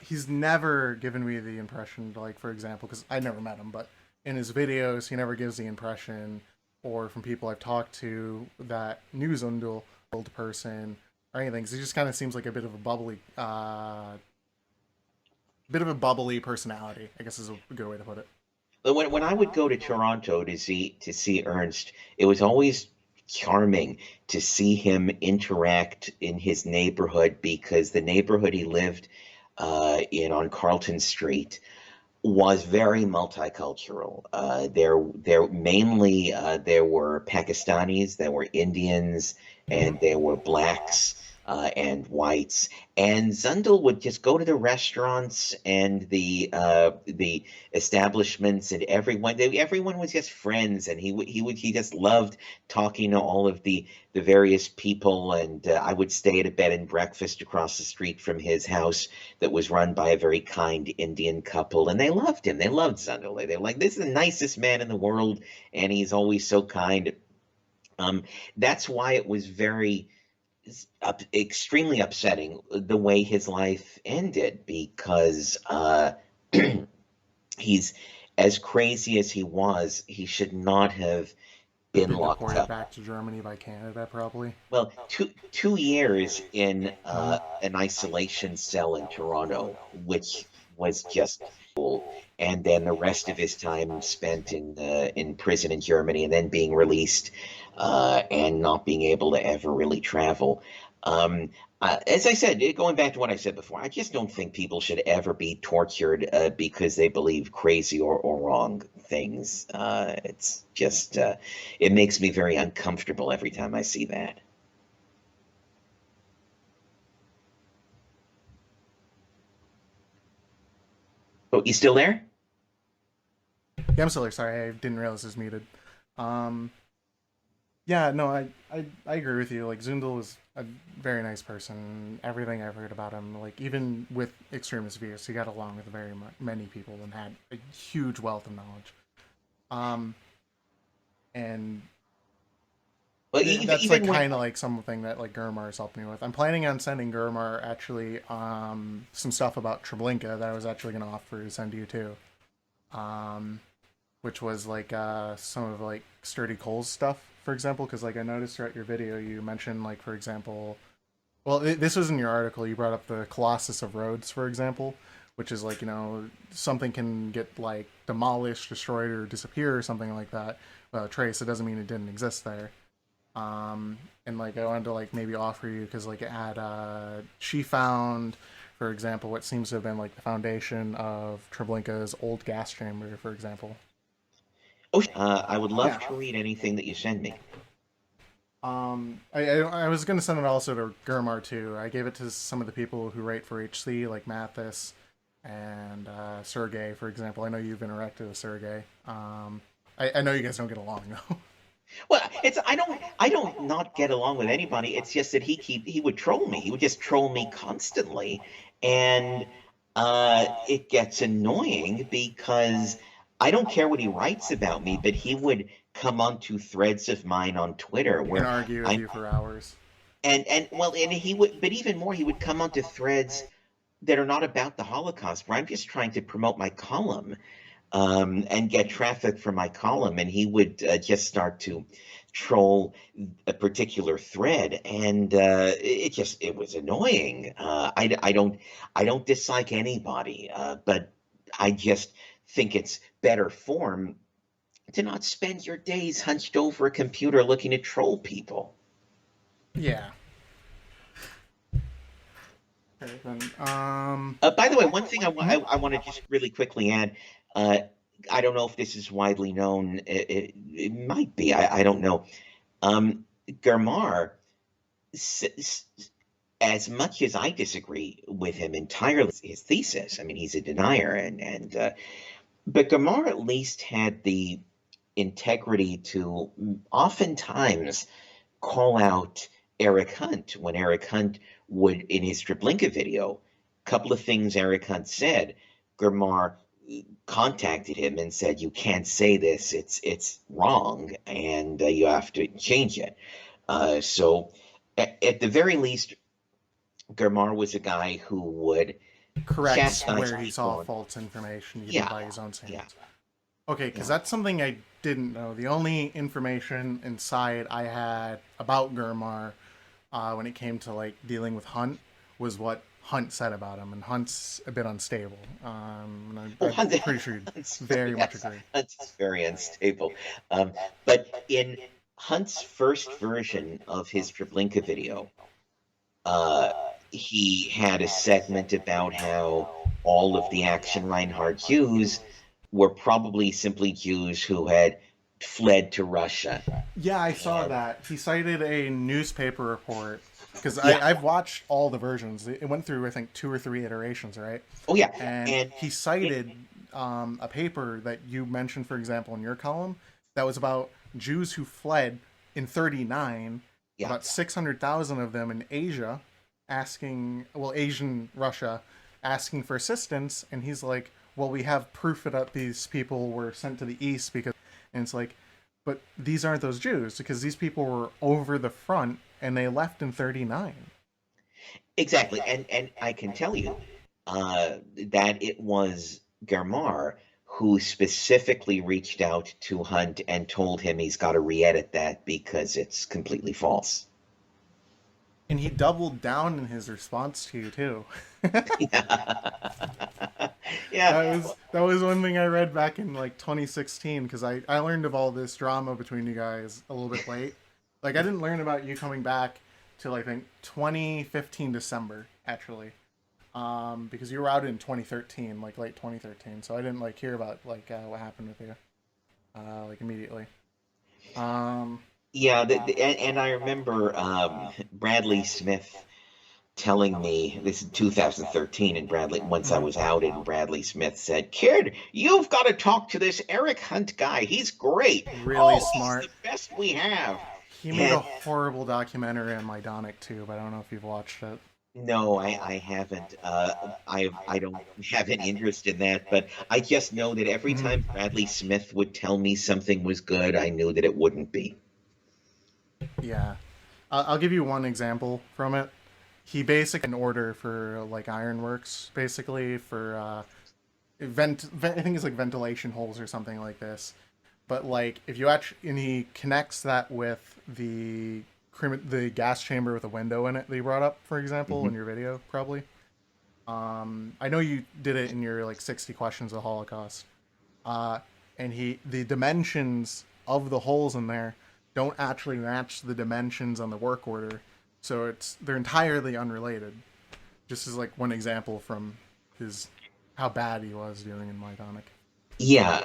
he's never given me the impression, like for example, because I never met him, but in his videos, he never gives the impression, or from people I've talked to that knew Zundel, old person or anything. 'Cause he just kind of seems like a bit of a bubbly personality. I guess is a good way to put it. But when I would go to Toronto to see Ernst, it was always charming to see him interact in his neighborhood because the neighborhood he lived in on Carlton Street was very multicultural. There were Pakistanis, there were Indians, and Mm-hmm. there were blacks and whites. And Zundel would just go to the restaurants and the establishments, and everyone was just friends. And he just loved talking to all of the various people. And I would stay at a bed and breakfast across the street from his house that was run by a very kind Indian couple, and they loved him. They loved Zundel. They were like, "This is the nicest man in the world, and he's always so kind." Um, that's why it was extremely upsetting the way his life ended, because he's as crazy as he was. He should not have been Been locked deported up. back to Germany by Canada, probably. Well, two years in an isolation cell in Toronto, which was just cool, and then the rest of his time spent in prison in Germany, and then being released and not being able to ever really travel. Um, as I said, going back to what I said before, I just don't think people should ever be tortured because they believe crazy or wrong things. It's just it makes me very uncomfortable every time I see that. Oh, you still there? Yeah, I'm still here. Sorry, I didn't realize it was muted. Um, yeah, no, I agree with you. Like Zundel was a very nice person. Everything I've heard about him, like even with extremist views, he got along with many people and had a huge wealth of knowledge. Um, and Well, even that's like even when kind of like something that like Gurmar's helped me with. I'm planning on sending Gurmar actually some stuff about Treblinka that I was actually going to offer to send to you too. Um, which was like some of like Sturdy Cole's stuff, for example, because like I noticed throughout your video you mentioned like for example, well this was in your article, you brought up the Colossus of Rhodes, for example, which is like something can get like demolished, destroyed, or disappear or something like that. Trace, it doesn't mean it didn't exist there. And like I wanted to like maybe offer you because like it had she found, for example, what seems to have been like the foundation of Treblinka's old gas chamber, for example. oh, I would love Yeah. to read anything that you send me. I was gonna send it also to Gurmar too. I gave it to some of the people who write for HC, like Mathis and Sergey, for example. I know you've interacted with Sergey. I know you guys don't get along though. Well, it's I don't not get along with anybody. It's just that he would troll me. He would just troll me constantly, and it gets annoying because I don't care what he writes about me, but he would come onto threads of mine on Twitter And where argue with I'm you for hours. and well, and he would, but even more, he would come onto threads that are not about the Holocaust, where I'm just trying to promote my column and get traffic for my column, and he would just start to troll a particular thread, and it was annoying. I don't dislike anybody, but I just think it's better form to not spend your days hunched over a computer looking to troll people. Yeah. Okay, then. By the way, one thing I want to just really quickly add, uh, I don't know if this is widely known. It might be. I don't know. Um, Germar, as much as I disagree with him entirely, his thesis. I mean, he's a denier, and but Germar at least had the integrity to oftentimes call out Eric Hunt when Eric Hunt would, in his Treblinka video, a couple of things Eric Hunt said, Germar contacted him and said, "You can't say this. It's wrong, and you have to change it." So, at the very least, Germar was a guy who would Correct chastise where he saw people. And, false information even yeah, by his own yeah, standards. Okay, because yeah. that's something I didn't know. The only information inside I had about Gurmar when it came to like dealing with Hunt was what Hunt said about him, and Hunt's a bit unstable. Oh, I'm pretty sure you'd very much yes, agree. Hunt's very unstable. But in Hunt's first version of his Treblinka video, uh, he had a segment about how all of the Action Reinhardt Jews were probably simply Jews who had fled to Russia. Yeah, I saw And that. He cited a newspaper report because yeah, I've watched all the versions. It went through, I think, two or three iterations, right? oh yeah, And and he it, cited a paper that you mentioned, for example, in your column that was about Jews who fled in 39, yeah. about 600,000 of them in Asia, asking, well, Asian Russia, asking for assistance. And he's like, well, we have proof that these people were sent to the East because, and it's like, but these aren't those Jews because these people were over the front and they left in 39. Exactly, and I can tell you that it was Germar who specifically reached out to Hunt and told him he's got to re-edit that because it's completely false. And he doubled down in his response to you, too. Yeah, yeah. That was one thing I read back in like 2016 because I learned of all this drama between you guys a little bit late. Like I didn't learn about you coming back till I think 2015 December actually, because you were out in 2013, like late 2013. So I didn't like hear about like what happened with you like immediately. Um, Yeah, and I remember Bradley Smith telling me this is 2013, and Bradley, once I Mhm. was outed, and Bradley Smith said, "Kid, you've got to talk to this Eric Hunt guy. He's great. Really Oh, he's the smart. best we have." He made a And horrible documentary on Mydonic too, but I don't know if you've watched it. no, I haven't. I don't have any interest in that, but I just know that every Mhm. time Bradley Smith would tell me something was good, I knew that it wouldn't be. Yeah. I'll give you one example from it. He basically an order for like ironworks, basically for I think it's like ventilation holes or something like this. But like if you actually and he connects that with the gas chamber with a window in it that you brought up, for example, Hmm. in your video, probably. I know you did it in your like 60 questions of the Holocaust. Uh, and the dimensions of the holes in there don't actually match the dimensions on the work order, so they're entirely unrelated. Just as like one example from his how bad he was doing in Mydonic. Yeah,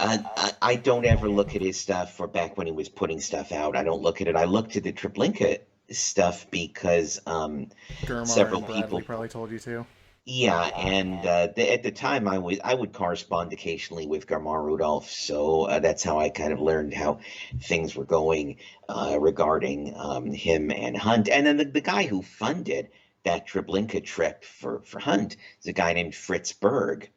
I don't ever look at his stuff for back when he was putting stuff out. I don't look at it. I looked at the Treblinka stuff because Gurmar several and Bradley people. probably told you to. Yeah, and at the time I would correspond occasionally with Garmar Rudolph, so that's how I kind of learned how things were going regarding him and Hunt. And then the guy who funded that Treblinka trip for Hunt is a guy named Fritz Berg,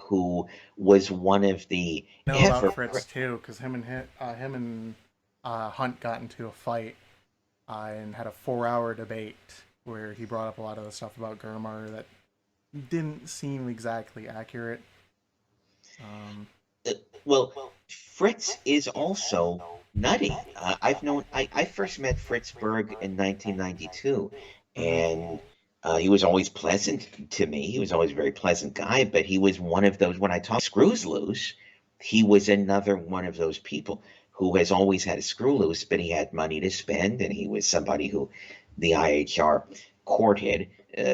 who was one of the I know about ever. Fritz too, because him and Hunt got into a fight and had a 4-hour debate where he brought up a lot of the stuff about Gurmar that didn't seem exactly accurate. Um, Uh, well, Fritz is also nutty. I first met Fritz Berg in 1992, mhm. and he was always pleasant to me. He was always a very pleasant guy, but he was one of those, when I talk screws loose, he was another one of those people who has always had a screw loose, but he had money to spend, and he was somebody who the IHR courted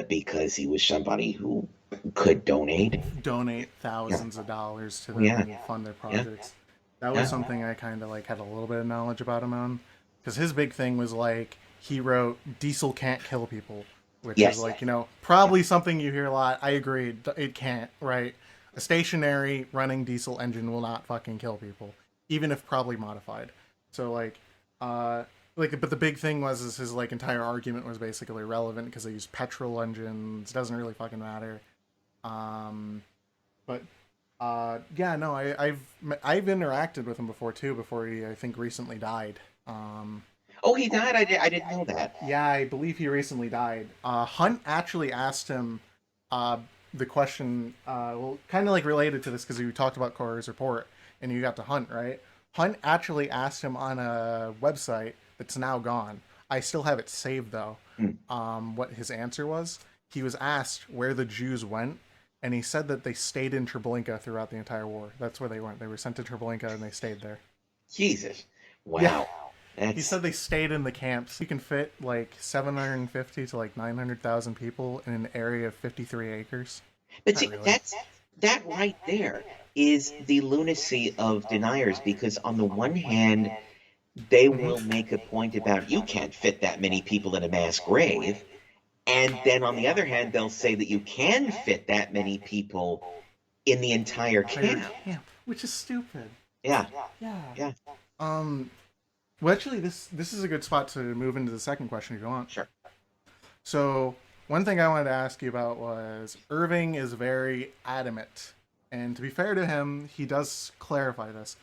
because he was somebody who could donate. Donate Yeah, thousands of dollars to them yeah, and fund their yeah, projects. That was yeah. something I kind of like had a little bit of knowledge about him on, because his big thing was like he wrote "Diesel can't kill people," which is Yes. like Yeah. probably something you hear a lot. I agree, it can't. Right, a stationary running diesel engine will not fucking kill people, even if probably modified. So uh, but the big thing was is his like entire argument was basically irrelevant because they use petrol engines. Doesn't really fucking matter. Um, but yeah, no, I've interacted with him before too. Before he, I think, recently died. Um, Oh, he died. I didn't know that. yeah, I believe he recently died. Hunt actually asked him uh, the question, well, kind of like related to this because you talked about Corey's report and you got to Hunt, right? Hunt actually asked him on a website that's now gone. I still have it saved though. Hmm. What his answer was. He was asked where the Jews went, and he said that they stayed in Treblinka throughout the entire war. That's where they went. They were sent to Treblinka and they stayed there. Jesus. Yeah, Wow. he That's said they stayed in the camps. You can fit like 750 to like 900,000 people in an area of 53 acres. but Not see, really. that right there is the lunacy of deniers because on the one hand, they will Hmm. make a point about you can't fit that many people in a mass grave, and then on the other hand, they'll say that you can fit that many people in the entire Entire camp. camp, which is stupid. Yeah, Yeah. yeah, Um. Well, actually, this is a good spot to move into the second question if you want. sure. So one thing I wanted to ask you about was Irving is very adamant, and to be fair to him, he does clarify this.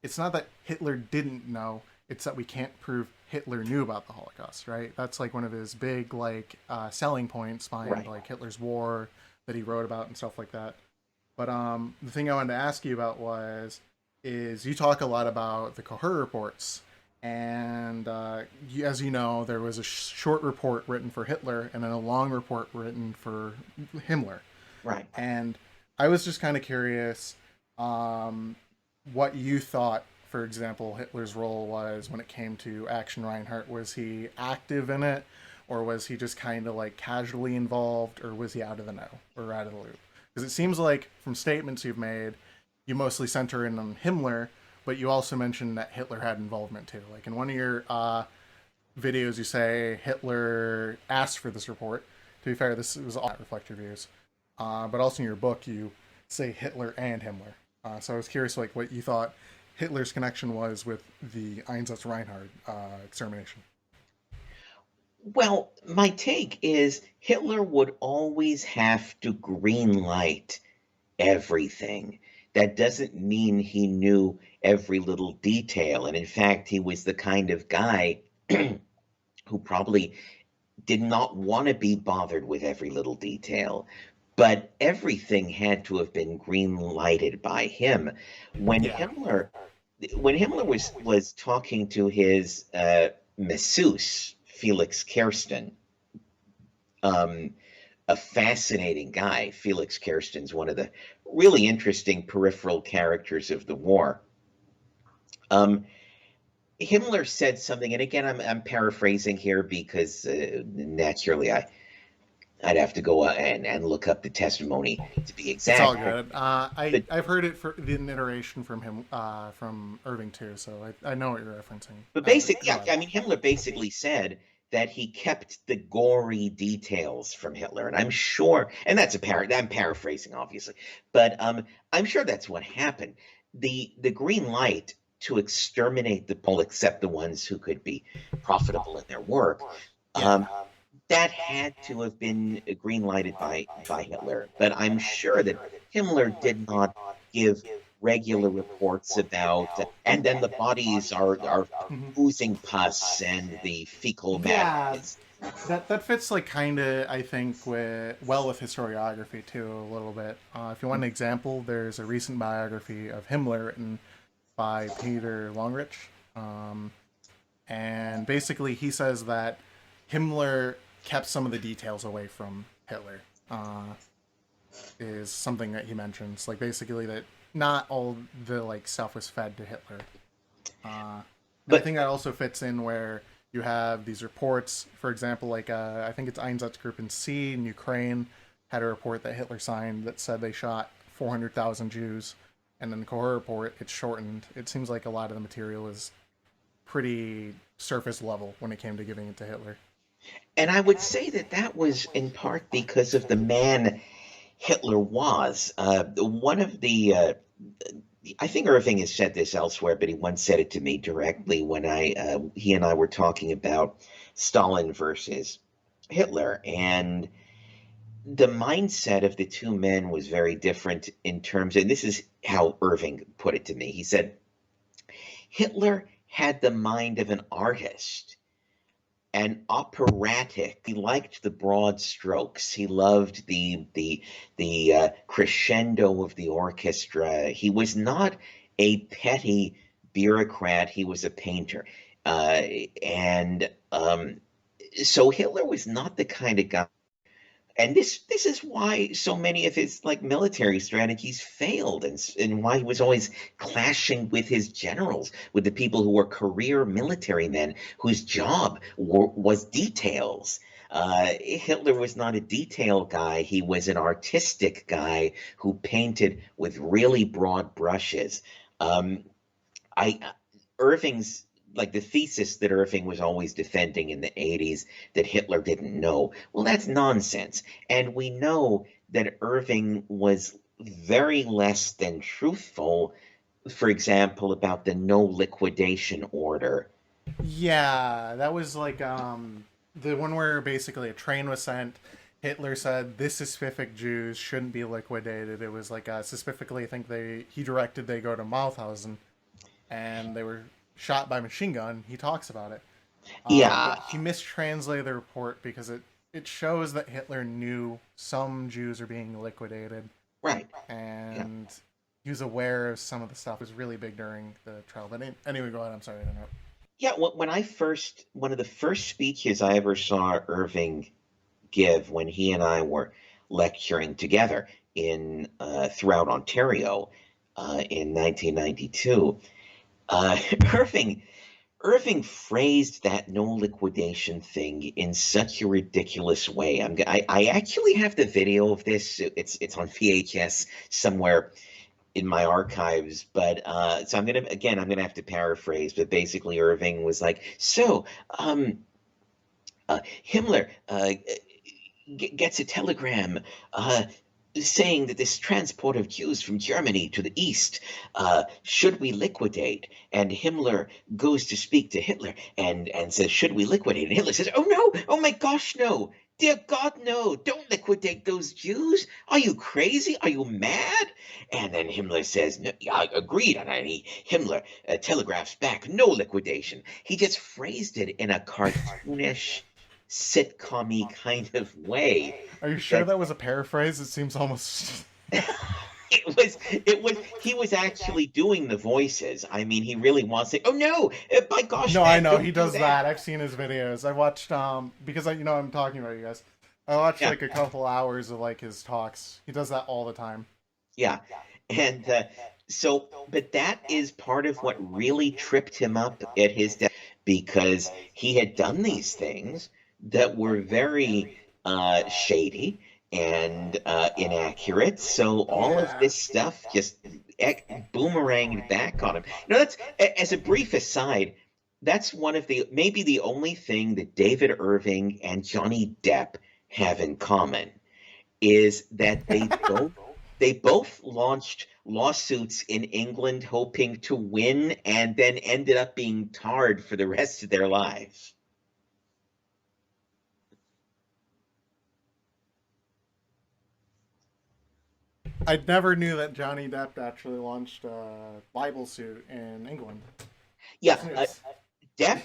It's not that Hitler didn't know; it's that we can't prove Hitler knew about the Holocaust, right? That's like one of his big selling points behind Right. like Hitler's war that he wrote about and stuff like that. But the thing I wanted to ask you about was is you talk a lot about the Coher reports, and as you know, there was a short report written for Hitler and then a long report written for Himmler. Right. And I was just kind of curious um, what you thought, for example, Hitler's role was when it came to Action Reinhardt. Was he active in it, or was he just kind of like casually involved, or was he out of the know or out of the loop? Because it seems like from statements you've made, you mostly center in on Himmler, but you also mentioned that Hitler had involvement too. Like in one of your videos, you say Hitler asked for this report, be fair, this was all reflect your views, but also in your book you say Hitler and Himmler. So I was curious, like, what you thought Hitler's connection was with the Einsatzreinhardt extermination. Well, my take is Hitler would always have to green light everything. That doesn't mean he knew every little detail. And in fact, he was the kind of guy who probably did not want to be bothered with every little detail. But everything had to have been green lighted by him. When Yeah. Himmler, when Himmler was talking to his masseuse, Felix Kersten, um, a fascinating guy. Felix Kersten's one of the really interesting peripheral characters of the war. Um, Himmler said something, and again, I'm paraphrasing here because naturally I'd have to go and look up the testimony to be It's all exact. good. But I've heard it for the iteration from him from Irving too, so I know what you're referencing. But But basically, go yeah, ahead. I mean, Himmler basically said that he kept the gory details from Hitler, and I'm sure, and I'm paraphrasing, obviously, but I'm sure that's what happened. The green light to exterminate the Pole, except the ones who could be profitable in their work, Yeah. um, that had to have been green lighted by Hitler. But I'm sure that Himmler did not give regular reports about, and then the bodies are Mhm. oozing pus and the fecal matter Yeah, is. that fits like kind of I think with historiography too a little bit. If you want an example, there's a recent biography of Himmler written by Peter Longrich, um, and basically he says that Himmler kept some of the details away from Hitler. Is something that he mentions, like basically that not all the like stuff was fed to Hitler. Uh, and I But think that also fits in where you have these reports, for example, like I think it's Einsatzgruppen C in Ukraine had a report that Hitler signed that said they shot 400,000 Jews, and then the Coher report it's shortened. It seems like a lot of the material is pretty surface level when it came to giving it to Hitler. and I would say that that was in part because of the man Hitler was. One of the I think Irving has said this elsewhere, but he once said it to me directly when he and I were talking about Stalin versus Hitler, and the mindset of the two men was very different in terms, and this is how Irving put it to me. He said Hitler had the mind of an artist and operatic. He liked the broad strokes. He loved the crescendo of the orchestra. He was not a petty bureaucrat. He was a painter, and so Hitler was not the kind of guy, and this is why so many of his like military strategies failed, and why he was always clashing with his generals, with the people who were career military men whose job was details. Hitler was not a detail guy. He was an artistic guy who painted with really broad brushes. Um, I Irving's like the thesis that Irving was always defending in the 80s that Hitler didn't know. Well, that's nonsense. And we know that Irving was very less than truthful, for example, about the no liquidation order. Yeah, that was like the one where basically a train was sent. Hitler said this specific Jews shouldn't be liquidated. It was like specifically, I think he directed they go to Mauthausen, and they were shot by machine gun. He talks about it, Yeah, but he mistranslated the report because it shows that Hitler knew some Jews are being liquidated, right. Yeah. and he was aware of some of the stuff. It was really big during the trial. But anyway, go ahead. I'm sorry to interrupt. Yeah, one of the first speeches I ever saw Irving give when he and I were lecturing together in throughout Ontario in 1992, uh, Irving Irving phrased that no liquidation thing in such a ridiculous way. I actually have the video of this. It's on VHS somewhere in my archives, but so I'm gonna have to paraphrase. But basically, Irving was like, "So, Himmler, gets a telegram uh, saying that this transport of Jews from Germany to the east, should we liquidate? And Himmler goes to speak to Hitler and says, should we liquidate? And Hitler says, oh no, oh my gosh, no. Dear God, no, don't liquidate those Jews. Are you crazy? Are you mad? And then Himmler says, no, yeah, agreed. And Himmler telegraphs back, no liquidation. He just phrased it in a cartoonish, sitcom-y kind of way Are you sure that that was a paraphrase? It seems almost. it was he was actually doing the voices. I mean, he really wants to. Oh no, by gosh, No, I Matt, know he don't do does that. that. I've seen his videos. I watched because I'm talking about you guys. I watched Yeah, like a couple hours of like his talks. He does that all the time. yeah. And so, but that is part of what really tripped him up at his death, because he had done these things that were very shady and inaccurate. So all of Yeah. this stuff just boomeranged back on him. That's, as a brief aside, that's one of the, maybe the only thing that David Irving and Johnny Depp have in common is that they both launched lawsuits in England hoping to win, and then ended up being tarred for the rest of their lives. I never knew that Johnny Depp actually launched a libel suit in England. Yeah, That's news.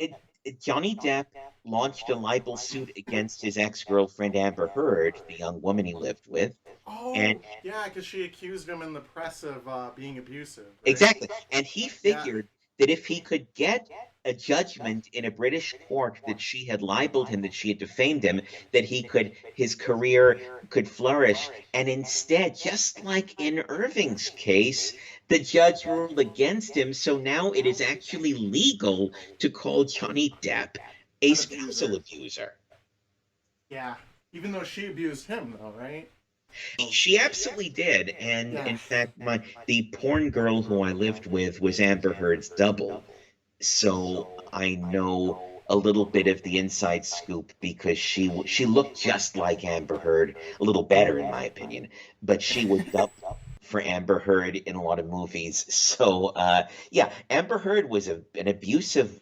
Depp, Johnny Depp launched a libel suit against his ex-girlfriend Amber Heard, the young woman he lived with, and Oh, yeah, because she accused him in the press of being abusive, right? exactly. And he Yeah. figured that if he could get a judgment in a British court that she had libeled him, that she had defamed him, that his career could flourish. And instead, just like in Irving's case, the judge ruled against him. So now it is actually legal to call Johnny Depp a An spousal abuser. abuser. Yeah. Even though she abused him, though, right? She absolutely did. And Yeah. in fact, the porn girl who I lived with was Amber Heard's double. So I know a little bit of the inside scoop, because she looked just like Amber Heard, a little better in my opinion, but she was dubbed for Amber Heard in a lot of movies. So yeah, Amber Heard was an abusive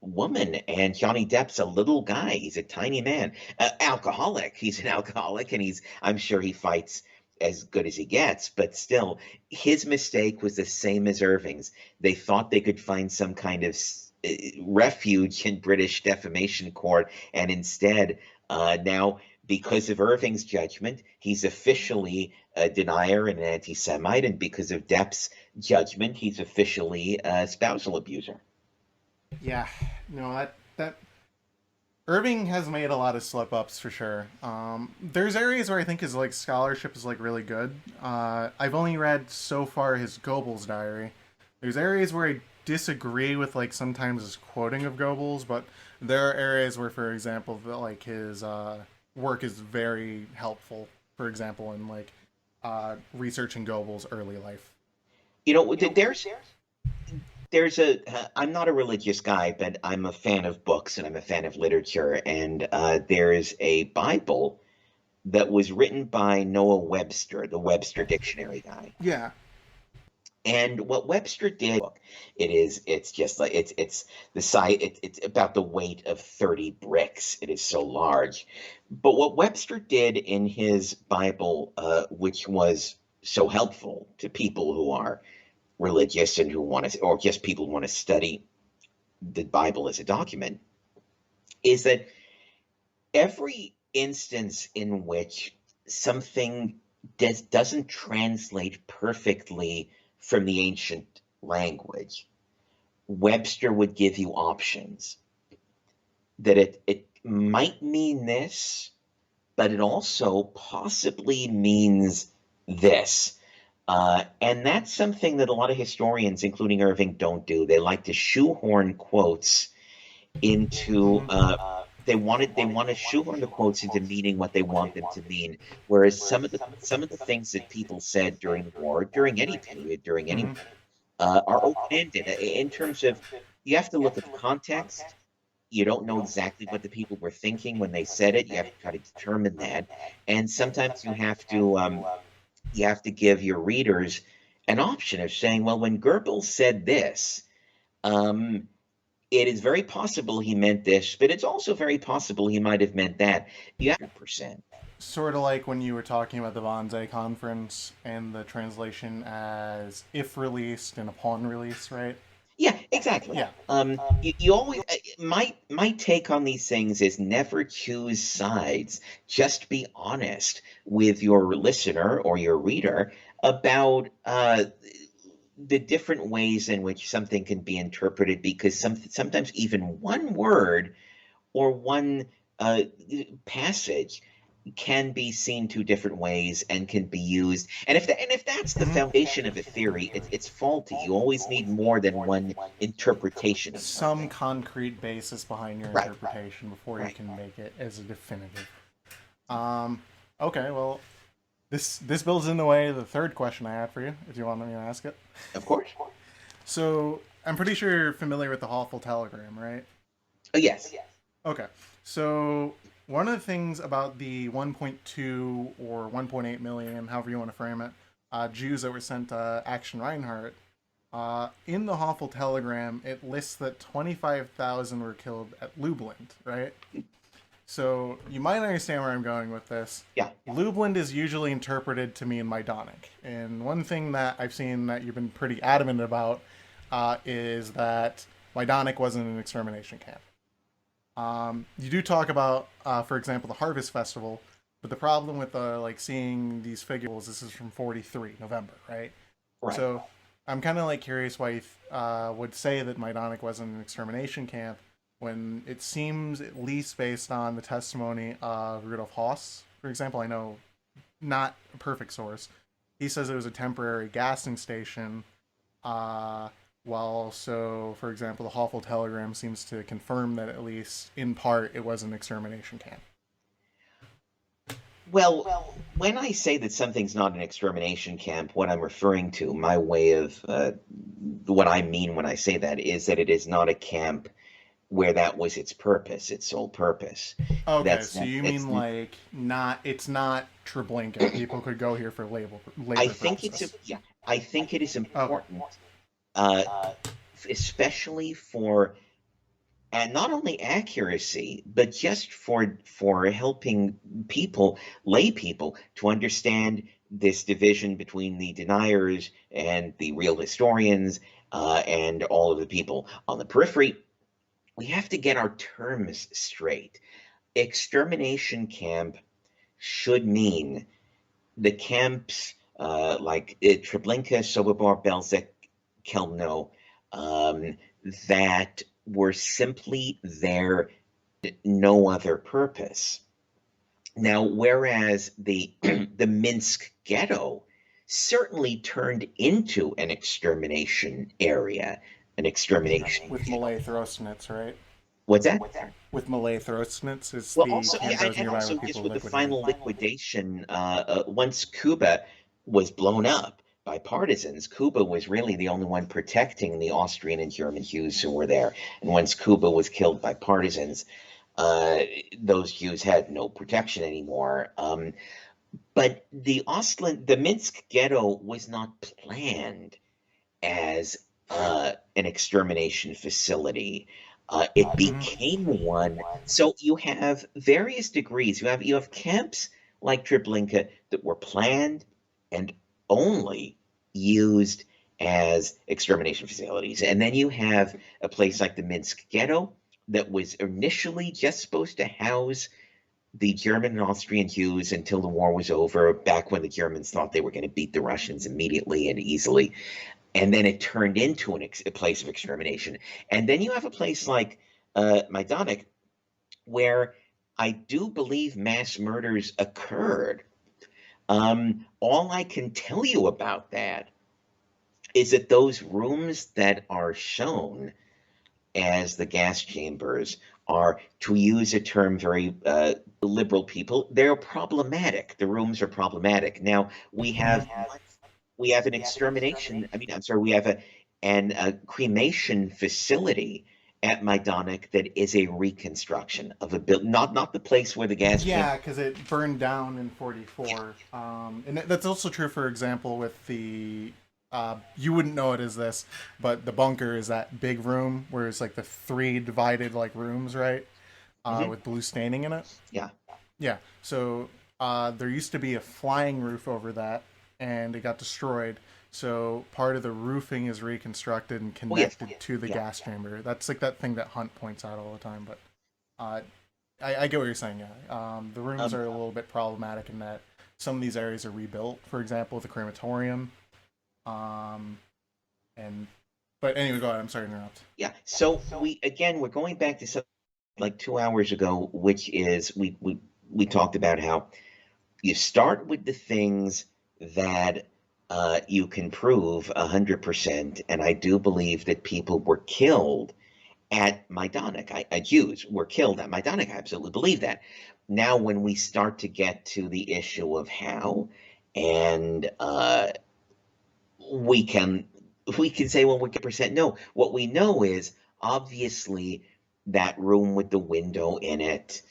woman, and Johnny Depp's a little guy. He's a tiny man, alcoholic. He's an alcoholic, and I'm sure he fights as good as he gets, but still, his mistake was the same as Irving's. They thought they could find some kind of refuge in British defamation court, and instead, now, because of Irving's judgment, he's officially a denier and an anti-Semite, and because of Depp's judgment, he's officially a spousal abuser. Yeah. No, that Irving has made a lot of slip ups for sure. There's areas where I think his like scholarship is like really good. I've only read so far his Goebbels diary. There's areas where I disagree with like sometimes his quoting of Goebbels, but there are areas where, for example, like his work is very helpful. For example, in like researching Goebbels' early life. There's a I'm not a religious guy, but I'm a fan of books and I'm a fan of literature. And there's a Bible that was written by Noah Webster, the Webster Dictionary guy. Yeah. And what Webster did, it's just like it's the size, it's about the weight of 30 bricks. It is so large. But what Webster did in his Bible, which was so helpful to people who are religious and who want to, or just people who want to study the Bible as a document, is that every instance in which something doesn't translate perfectly from the ancient language, Webster would give you options that it might mean this, but it also possibly means this. And that's something that a lot of historians, including Irving, don't do. They like to shoehorn quotes into they want to shoehorn the quotes into meaning what they want them to mean. Whereas some of the things that people said during the war, during any period, during any Hmm. are open ended in terms of, you have to look at the context, You don't know exactly what the people were thinking when they said it. You have to try to determine that, and sometimes you have to give your readers an option of saying, well, when Goebbels said this, um, it is very possible he meant this, but it's also very possible he might have meant that. You have 100%. Sort of like when you were talking about the Wannsee conference and the translation as if released and upon release, right? Yeah, exactly. Yeah. You always my take on these things is never choose sides. Just be honest with your listener or your reader about the different ways in which something can be interpreted, because sometimes even one word or one uh, passage can be seen two different ways and can be used. And if that's the Mhm. foundation of a theory, it's faulty. You always need more than one interpretation of Some something. concrete basis behind your Right, interpretation before you right. can make it as a definitive. Um, okay, well, this builds in the way of the third question I had for you, if you want me to ask it. Of course. So I'm pretty sure you're familiar with the Hoffel telegram, right? Oh, yes. Okay. So one of the things about the 1.2 or 1.8 million, however you want to frame it, Jews that were sent to Action Reinhardt, in the Hoffel telegram, it lists that 25,000 were killed at Lublin, right? So you might understand where I'm going with this. Yeah. Lublin is usually interpreted to mean Majdanek. And one thing that I've seen that you've been pretty adamant about is that Majdanek wasn't an extermination camp. You do talk about, for example, the Harvest Festival, but the problem with like seeing these figures, this is from 43 November, right? Right. So I'm kind of like curious why you would say that Majdanek wasn't an extermination camp when it seems, at least based on the testimony of Rudolf Haas, for example, I know not a perfect source. He says it was a temporary gassing station, while also, for example, the Hoffel telegram seems to confirm that at least in part it was an extermination camp. Well, when I say that something's not an extermination camp, what I'm referring to, my way of what I mean when I say that, is that it is not a camp where that was its purpose, its sole purpose. Okay, That's so that. you That's mean like not it's not Treblinka. People could go here for I labor think it's a purposes. yeah. I think it is Okay. important, uh, especially for and not only accuracy, but just for helping people, lay people, to understand this division between the deniers and the real historians, and all of the people on the periphery. We have to get our terms straight. Extermination camp should mean the camps like Treblinka, Sobibor, Belzec, Kelno, um, that were simply there, no other purpose. Now, whereas the the Minsk ghetto certainly turned into an extermination area, an extermination. With Malay Throstnitz, right? What's that? With Malay Throstnitz, it's Well, the also, camp yeah, that was and nearby also where just people with the liquidated. final liquidation, once Cuba was blown up by partisans, Cuba was really the only one protecting the Austrian and German Jews who were there. And once Cuba was killed by partisans, uh, those Jews had no protection anymore. But the Minsk ghetto was not planned as an extermination facility. It Mhm. became one. So you have various degrees. You have camps like Treblinka that were planned and only used as extermination facilities, and then you have a place like the Minsk ghetto that was initially just supposed to house the German and Austrian Jews until the war was over, back when the Germans thought they were going to beat the Russians immediately and easily, and then it turned into a place of extermination. And then you have a place like Majdanek, where I do believe mass murders occurred. All I can tell you about that is that those rooms that are shown as the gas chambers are, to use a term very liberal people, they're problematic. The rooms are problematic. Now Mhm. we have an extermination. I mean, I'm sorry, we have a cremation facility at Majdanek that is a reconstruction of a build, not the place where the gas chamber. Yeah, because it burned down in '44, and that's also true. For example, with the you wouldn't know it as this, but the bunker is that big room where it's like the three divided like rooms, right? Hmm. With blue staining in it. Yeah. Yeah. So there used to be a flying roof over that, and it got destroyed. So part of the roofing is reconstructed and Oh yes. connected to the Yeah. gas chamber. That's like that thing that Hunt points out all the time. But uh, I get what you're saying. Yeah, the rooms Um, are a little bit problematic in that some of these areas are rebuilt. For example, the crematorium. Um, and but anyway, go ahead. I'm sorry to interrupt. yeah. So we're going back to something like 2 hours ago, which is we talked about how you start with the things that you can prove 100%, and I do believe that people were killed at Majdanek. Jews were killed at Majdanek. I absolutely believe that. Now, when we start to get to the issue of how, and we can we can say, well, we get percent. No, what we know is obviously that room with the window in it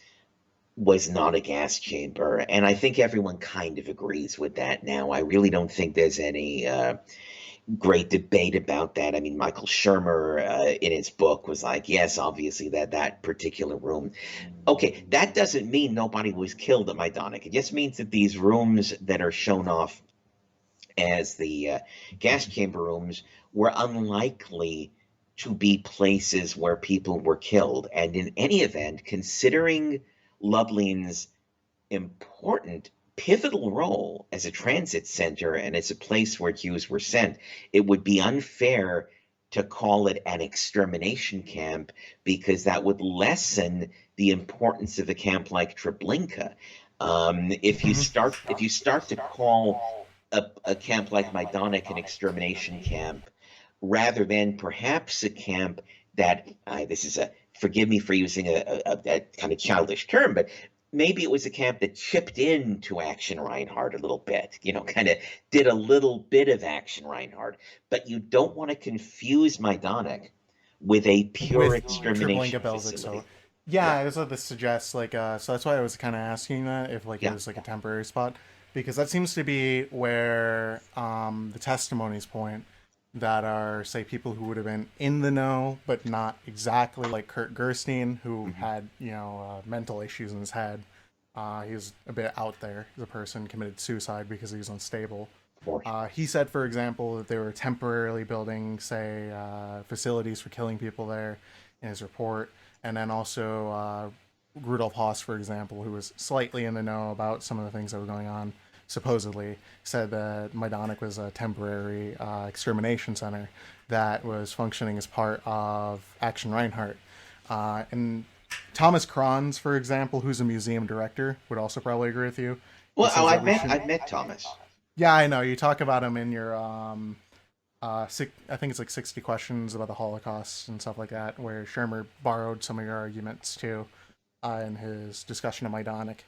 was not a gas chamber, and I think everyone kind of agrees with that now. I really don't think there's any great debate about that. I mean, Michael Shermer in his book was like, yes, obviously that particular room. Okay, that doesn't mean nobody was killed at Majdanek. It just means that these rooms that are shown off as the gas chamber rooms were unlikely to be places where people were killed. And in any event, considering Lublin's important pivotal role as a transit center and as a place where Jews were sent, it would be unfair to call it an extermination camp because that would lessen the importance of a camp like Treblinka. If you start to call a camp like Majdanek an extermination camp, rather than perhaps a camp that this is a forgive me for using a kind of childish term, but maybe it was a camp that chipped into Action Reinhardt a little bit, kind of did a little bit of Action Reinhardt, but you don't want to confuse Majdanek with a pure With extermination Treblinka Belzic. So facility. yeah, Yeah, I was what this suggests. Like, so that's why I was kind of asking that if like it yeah. was like a temporary spot, because that seems to be where the testimonies point that are say people who would have been in the know but not exactly like Kurt Gerstein who Hmm. had mental issues in his head. He was a bit out there as a person, committed suicide because he was unstable. Of course. He said, for example, that they were temporarily building, say, facilities for killing people there in his report. And then also Rudolf Haas, for example, who was slightly in the know about some of the things that were going on, supposedly said that Majdanek was a temporary extermination center that was functioning as part of Action Reinhardt. And Thomas Kranz, for example, who's a museum director, would also probably agree with you. He Well, says that we I've shouldn't. met Thomas. Yeah, I know. You talk about him in your I think it's like 60 questions about the Holocaust and stuff like that, where Shermer borrowed some of your arguments too, in his discussion of Majdanek.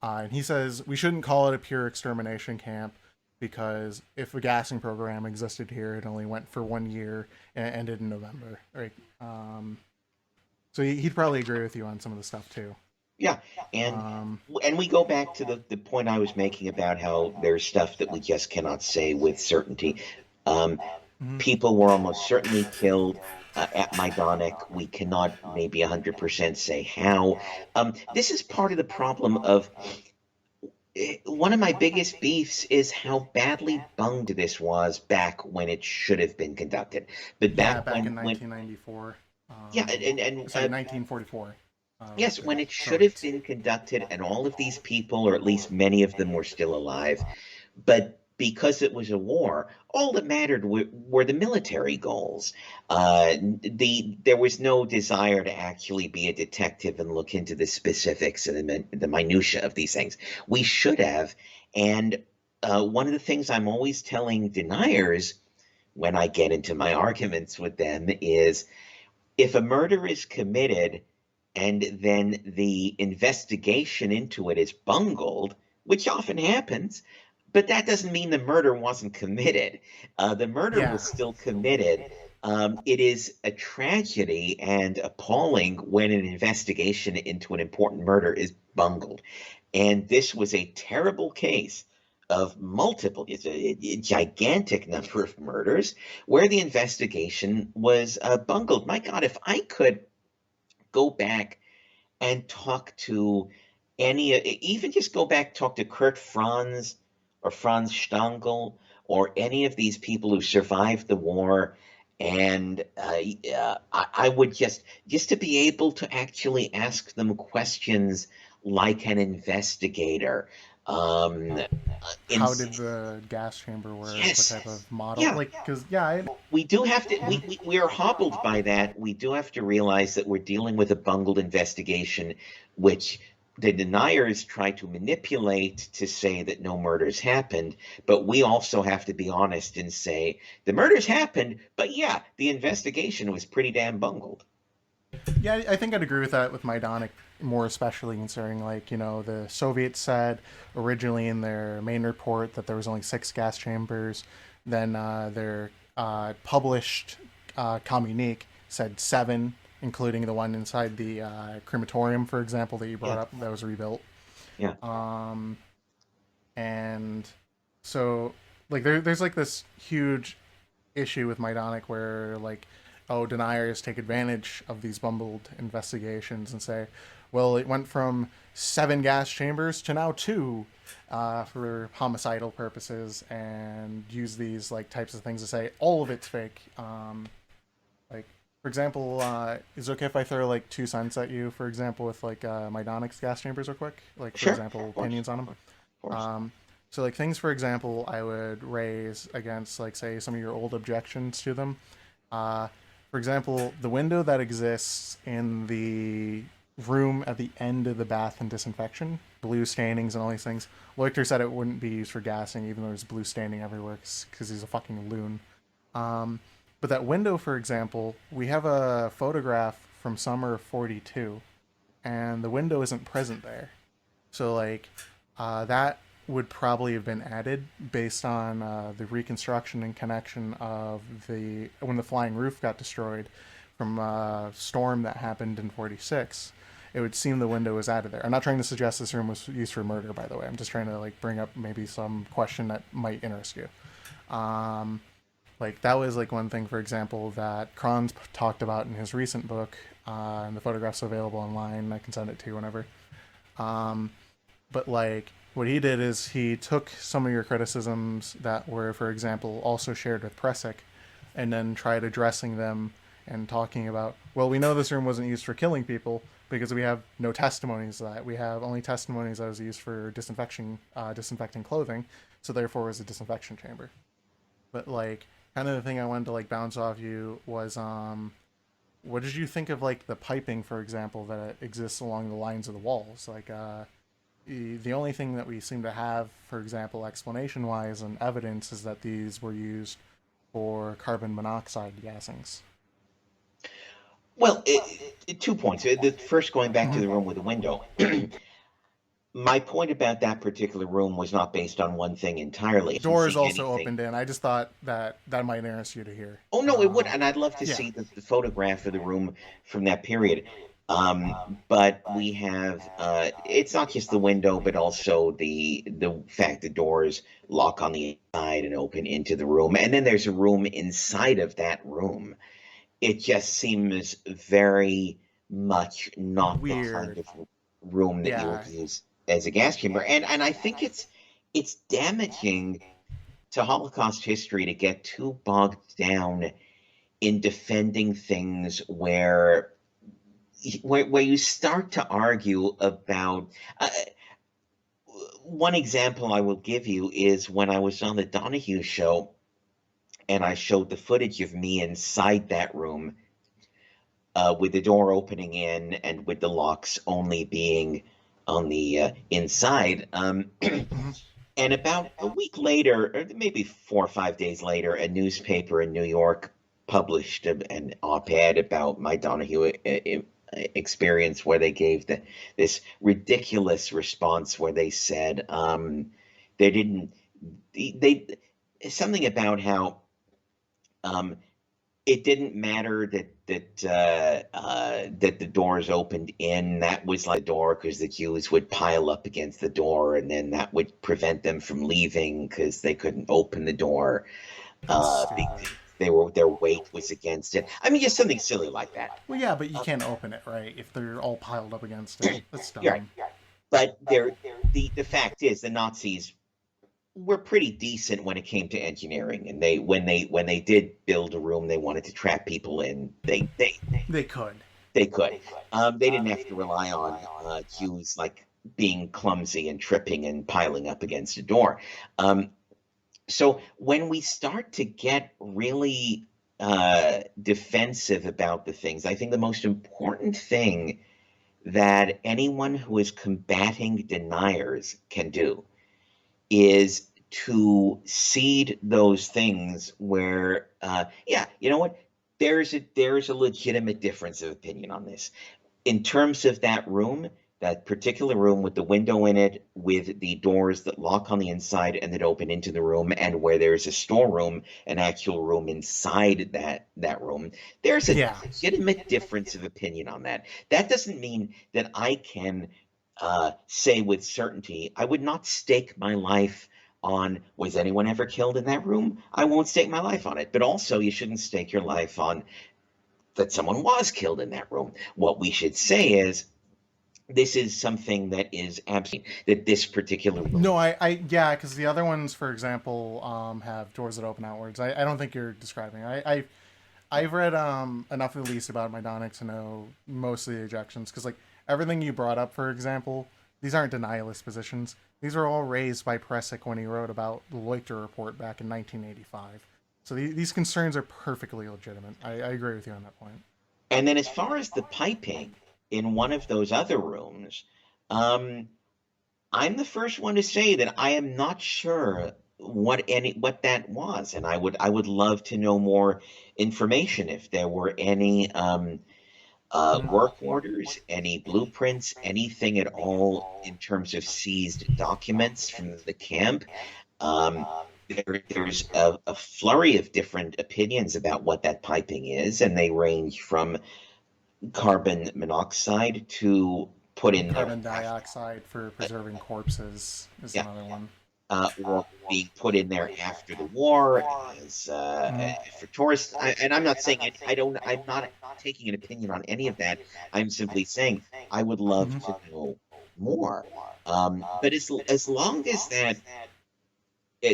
And he says we shouldn't call it a pure extermination camp because if a gassing program existed here, it only went for 1 year and ended in November, right? So he'd probably agree with you on some of the stuff too. Yeah, and Um, and we go back to the point I was making about how there's stuff that we just cannot say with certainty. Um, mhm. People were almost certainly killed at Majdanek. We cannot maybe 100% say how. This is part of the problem of one of my biggest beefs is how badly bunged this was back when it should have been conducted. But Yeah, back back in when 1994. yeah, and Sorry, 1944. yes, when it should have Correct. been conducted, and all of these people, or at least many of them, were still alive. But because it was a war, all that mattered were the military goals. There was no desire to actually be a detective and look into the specifics and the minutia of these things. We should have. And one of the things I'm always telling deniers when I get into my arguments with them is if a murder is committed and then the investigation into it is bungled, which often happens, but that doesn't mean the murder wasn't committed. The murder was Yeah. still committed, It is a tragedy and appalling when an investigation into an important murder is bungled. And this was a terrible case of multiple, it's a gigantic number of murders where the investigation was bungled. My God, if I could go back and talk to any, even just go back, talk to Kurt Franz or Franz Stangl or any of these people who survived the war. And I would just to be able to actually ask them questions like an investigator. Um, in, How did the gas chamber work? What yes, type of model? yeah, Like, because yeah, we do have to, we are hobbled by that. We do have to realize that we're dealing with a bungled investigation, which the deniers try to manipulate to say that no murders happened. But we also have to be honest and say the murders happened, but yeah, the investigation was pretty damn bungled. yeah, I think I'd agree with that with Majdanek, more especially considering, like, the Soviets said originally in their main report that there was only 6 gas chambers. Then their published communique said 7, including the one inside the crematorium, for example, that you brought Yeah, up that was rebuilt. yeah. Um, and so, like, there's like this huge issue with Majdanek where, like, oh, deniers take advantage of these bumbled investigations and say, well, it went from 7 gas chambers to now 2 for homicidal purposes, and use these like types of things to say all of it's fake. Like, for example, is it okay if I throw like 2 cents at you, for example, with like Majdanek's gas chambers real quick? Like, for Sure, of example, course, opinions on them. of course. Um, so, like, things, for example, I would raise against, like, say, some of your old objections to them. Uh, for example, the window that exists in the room at the end of the bath and disinfection, blue stainings and all these things. Leuchter said it wouldn't be used for gassing, even though there's blue staining everywhere, because he's a fucking loon. Um, but that window, for example, we have a photograph from summer of 42, and the window isn't present there. So, like, that would probably have been added based on the reconstruction and connection of the when the flying roof got destroyed from a storm that happened in 46. It would seem the window was added there. I'm not trying to suggest this room was used for murder, by the way. I'm just trying to, like, bring up maybe some question that might interest you. Um, like, that was like one thing, for example, that Kronz talked about in his recent book, and the photograph's available online. I can send it to you whenever. Um, but, like, what he did is he took some of your criticisms that were, for example, also shared with Presic, and then tried addressing them and talking about, well, we know this room wasn't used for killing people because we have no testimonies of that. We have only testimonies that was used for disinfecting clothing, so therefore it was a disinfection chamber. But, like, kind of the thing I wanted to, like, bounce off you was, what did you think of, like, the piping, for example, that exists along the lines of the walls? Like, the only thing that we seem to have, for example, explanation wise and evidence, is that these were used for carbon monoxide gassings. Well, 2 points. The first, going back to Mm-hmm. the room with the window. My point about that particular room was not based on one thing entirely. I didn't Doors see also anything. opened in. I just thought that that might interest you to hear. Oh no, it would, and I'd love to Yeah. see the photograph of the room from that period. But we have it's not just the window, but also the fact the doors lock on the inside and open into the room, and then there's a room inside of that room. It just seems very much not the kind Weird. of room that you Yeah. would use as a gas chamber, and I think it's damaging to Holocaust history to get too bogged down in defending things where you start to argue about. One example I will give you is when I was on the Donahue show and I showed the footage of me inside that room, with the door opening in and with the locks only being on the inside. Mm-hmm. And about a week later, or maybe 4 or 5 days later, a newspaper in New York published an op-ed about my Donahue experience, where they gave this ridiculous response where they said they didn't they something about how um, it didn't matter that the doors opened in. That was like the door because the Jews would pile up against the door, and then that would prevent them from leaving because they couldn't open the door. That's They, stupid. their weight was against it. I mean, just something silly like that. Well, yeah, but you can't open it, right? If they're all piled up against it, that's You're right. dumb. But the fact is, the Nazis were pretty decent when it came to engineering, and when they did build a room they wanted to trap people in, They could. they could. They didn't have to rely on Jews like being clumsy and tripping and piling up against a door. So when we start to get really defensive about the things, I think the most important thing that anyone who is combating deniers can do is to seed those things where, yeah, you know what? There's a legitimate difference of opinion on this. In terms of that room, that particular room with the window in it, with the doors that lock on the inside and that open into the room, and where there's a storeroom, an actual room inside that room, there's a Yeah. legitimate difference of opinion on that. That doesn't mean that I can say with certainty, I would not stake my life on was anyone ever killed in that room? I won't stake my life on it. But also, you shouldn't stake your life on that someone was killed in that room. What we should say is this is something that is absolute, that this particular room. No, yeah, because the other ones, for example, have doors that open outwards. I don't think you're describing. I've read enough at least about Mydonic to know most of the objections, because like everything you brought up, for example, these aren't denialist positions. These are all raised by Presic when he wrote about the Leuchter report back in 1985. So these concerns are perfectly legitimate. I agree with you on that point. And then as far as the piping in one of those other rooms, um, I'm the first one to say that I am not sure what that was, and I would love to know more information if there were any Mhm. work orders, any blueprints, anything at all in terms of seized documents from the camp. Um, there's a flurry of different opinions about what that piping is, and they range from carbon monoxide to put in there Carbon after, dioxide for preserving corpses is yeah, another one. or being put in there after the war as Mhm. for tourists. And I'm not saying I'm not taking an opinion on any of that. I'm simply saying I would love Mhm. to know more. But as long as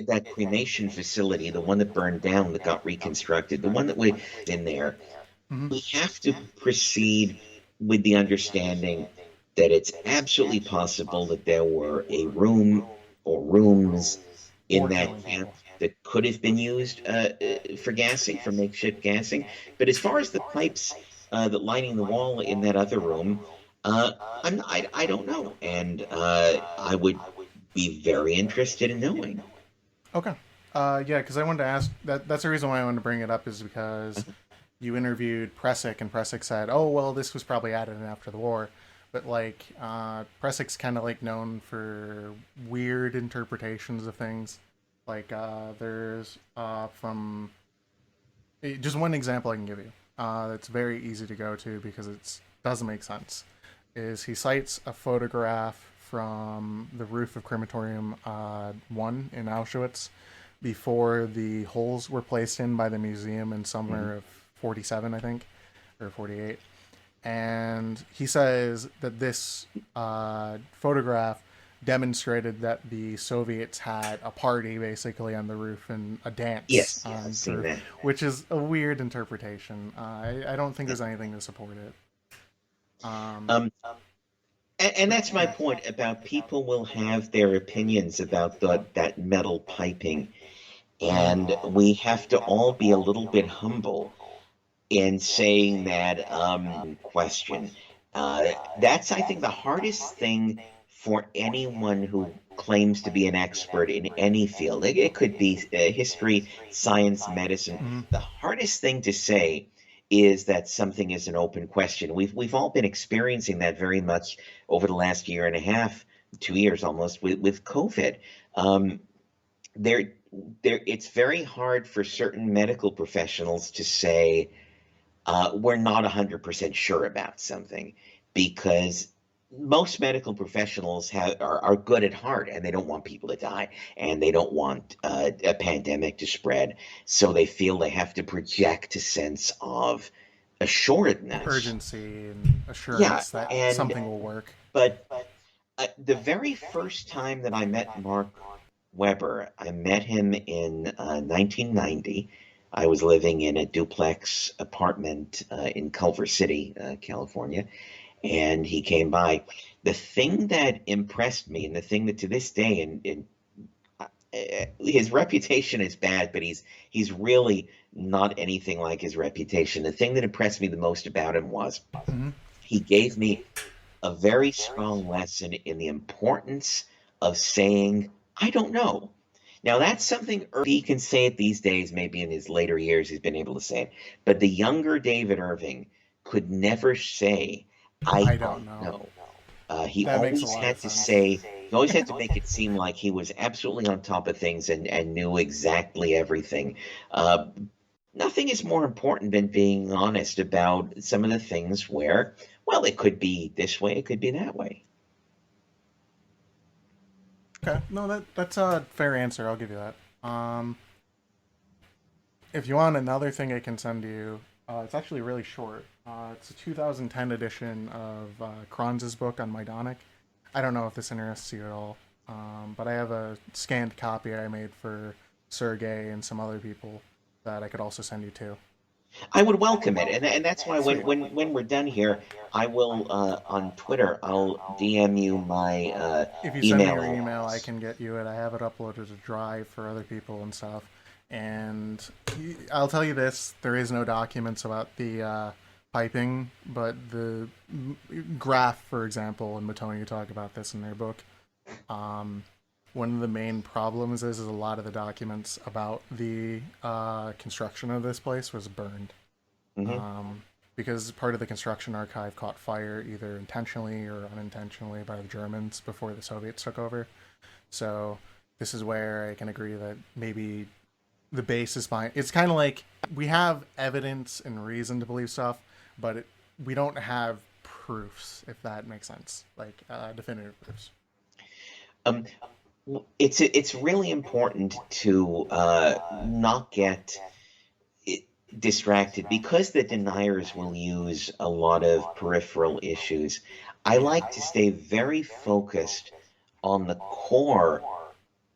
that cremation facility, the one that burned down, that got reconstructed, the one that we in there, Mhm. we have to proceed with the understanding that it's absolutely possible that there were a room or rooms in Or that killing camp people. that could have been used for gassing, for makeshift gassing. But as far as the pipes that lining the wall in that other room, uh, I don't know, and I would be very interested in knowing. Okay. Yeah, because I wanted to ask that. That's the reason why I wanted to bring it up is because you interviewed Presic, and Presic said, "Oh, well, this was probably added in after the war." But like, Pressic's kind of like known for weird interpretations of things. Like, there's from just one example I can give you. That's very easy to go to because it doesn't make sense. Is he cites a photograph from the roof of Crematorium 1 in Auschwitz before the holes were placed in by the museum in Mhm. summer of 47, I think, or 48. And he says that this photograph demonstrated that the Soviets had a party basically on the roof and a dance Yes, I've on the seen roof, that. which is a weird interpretation. I don't think there's anything to support it. Um, Um, and that's my point about people will have their opinions about that metal piping, mhm. and we have to all be a little bit humble in saying that question. That's, I think, the hardest thing for anyone who claims to be an expert in any field. It could be history, science, medicine. Mhm. The hardest thing to say is that something is an open question. We've all been experiencing that very much over the last year and a half, 2 years almost, with COVID. Um, there it's very hard for certain medical professionals to say we're not 100% sure about something, because most medical professionals are good at heart, and they don't want people to die, and they don't want a pandemic to spread, so they feel they have to project a sense of assuredness. Urgency and Yeah, assurance that and something will work. but the very first time that I met Mark Weber, I met him in 1990. I was living in a duplex apartment in Culver City, California, and he came by. The thing that impressed me, and the thing that to this day, his reputation is bad, but he's really not anything like his reputation. The thing that impressed me the most about him was Hmm. he gave me a very strong lesson in the importance of saying, I don't know. Now, that's something he can say it these days. Maybe in his later years he's been able to say it. But the younger David Irving could never say, I I don't don't know. know. He That makes a always lot of had to sense. say, he always had to make it seem like he was absolutely on top of things and knew exactly everything. Uh, Nothing is more important than being honest about some of the things where, well, it could be this way, it could be that way. Okay, no, that's a fair answer. I'll give you that. If you want another thing, I can send you. It's actually really short. It's a 2010 edition of Kronz's book on Majdanek. I don't know if this interests you at all, but I have a scanned copy I made for Sergey and some other people that I could also send you to. I would welcome it, and that's why Sweet. when we're done here, I will on Twitter I'll DM you my If you send me email your email, I address. can get you it. I have it uploaded to Drive for other people and stuff. And I'll tell you this: there is no documents about the piping, but the graph, for example, and Matoni talk about this in their book. Um, One of the main problems is a lot of the documents about the construction of this place was burned, Hmm. um, because part of the construction archive caught fire either intentionally or unintentionally by the Germans before the Soviets took over. So this is where I can agree that maybe the basis behind it's kind of like we have evidence and reason to believe stuff, but we don't have proofs, if that makes sense, like definitive proofs. Um, it's really important to not get i- distracted because the deniers will use a lot of peripheral issues. I Yeah. like to stay very focused on the core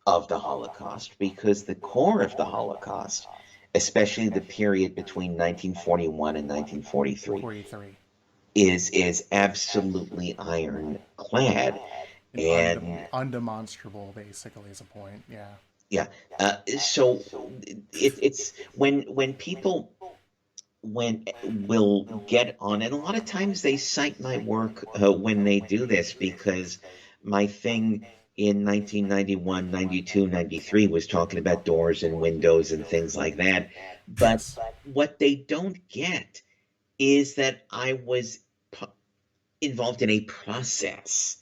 of the Holocaust, because the core of the Holocaust, especially the period between 1941 and 1943, 43. is absolutely ironclad. And And undemonstrable, basically, is a point. Yeah. yeah, so it's when people when will get on, and a lot of times they cite my work when they do this, because my thing in 1991, 92, 93 was talking about doors and windows and things like that. But Yes. what they don't get is that I was involved in a process.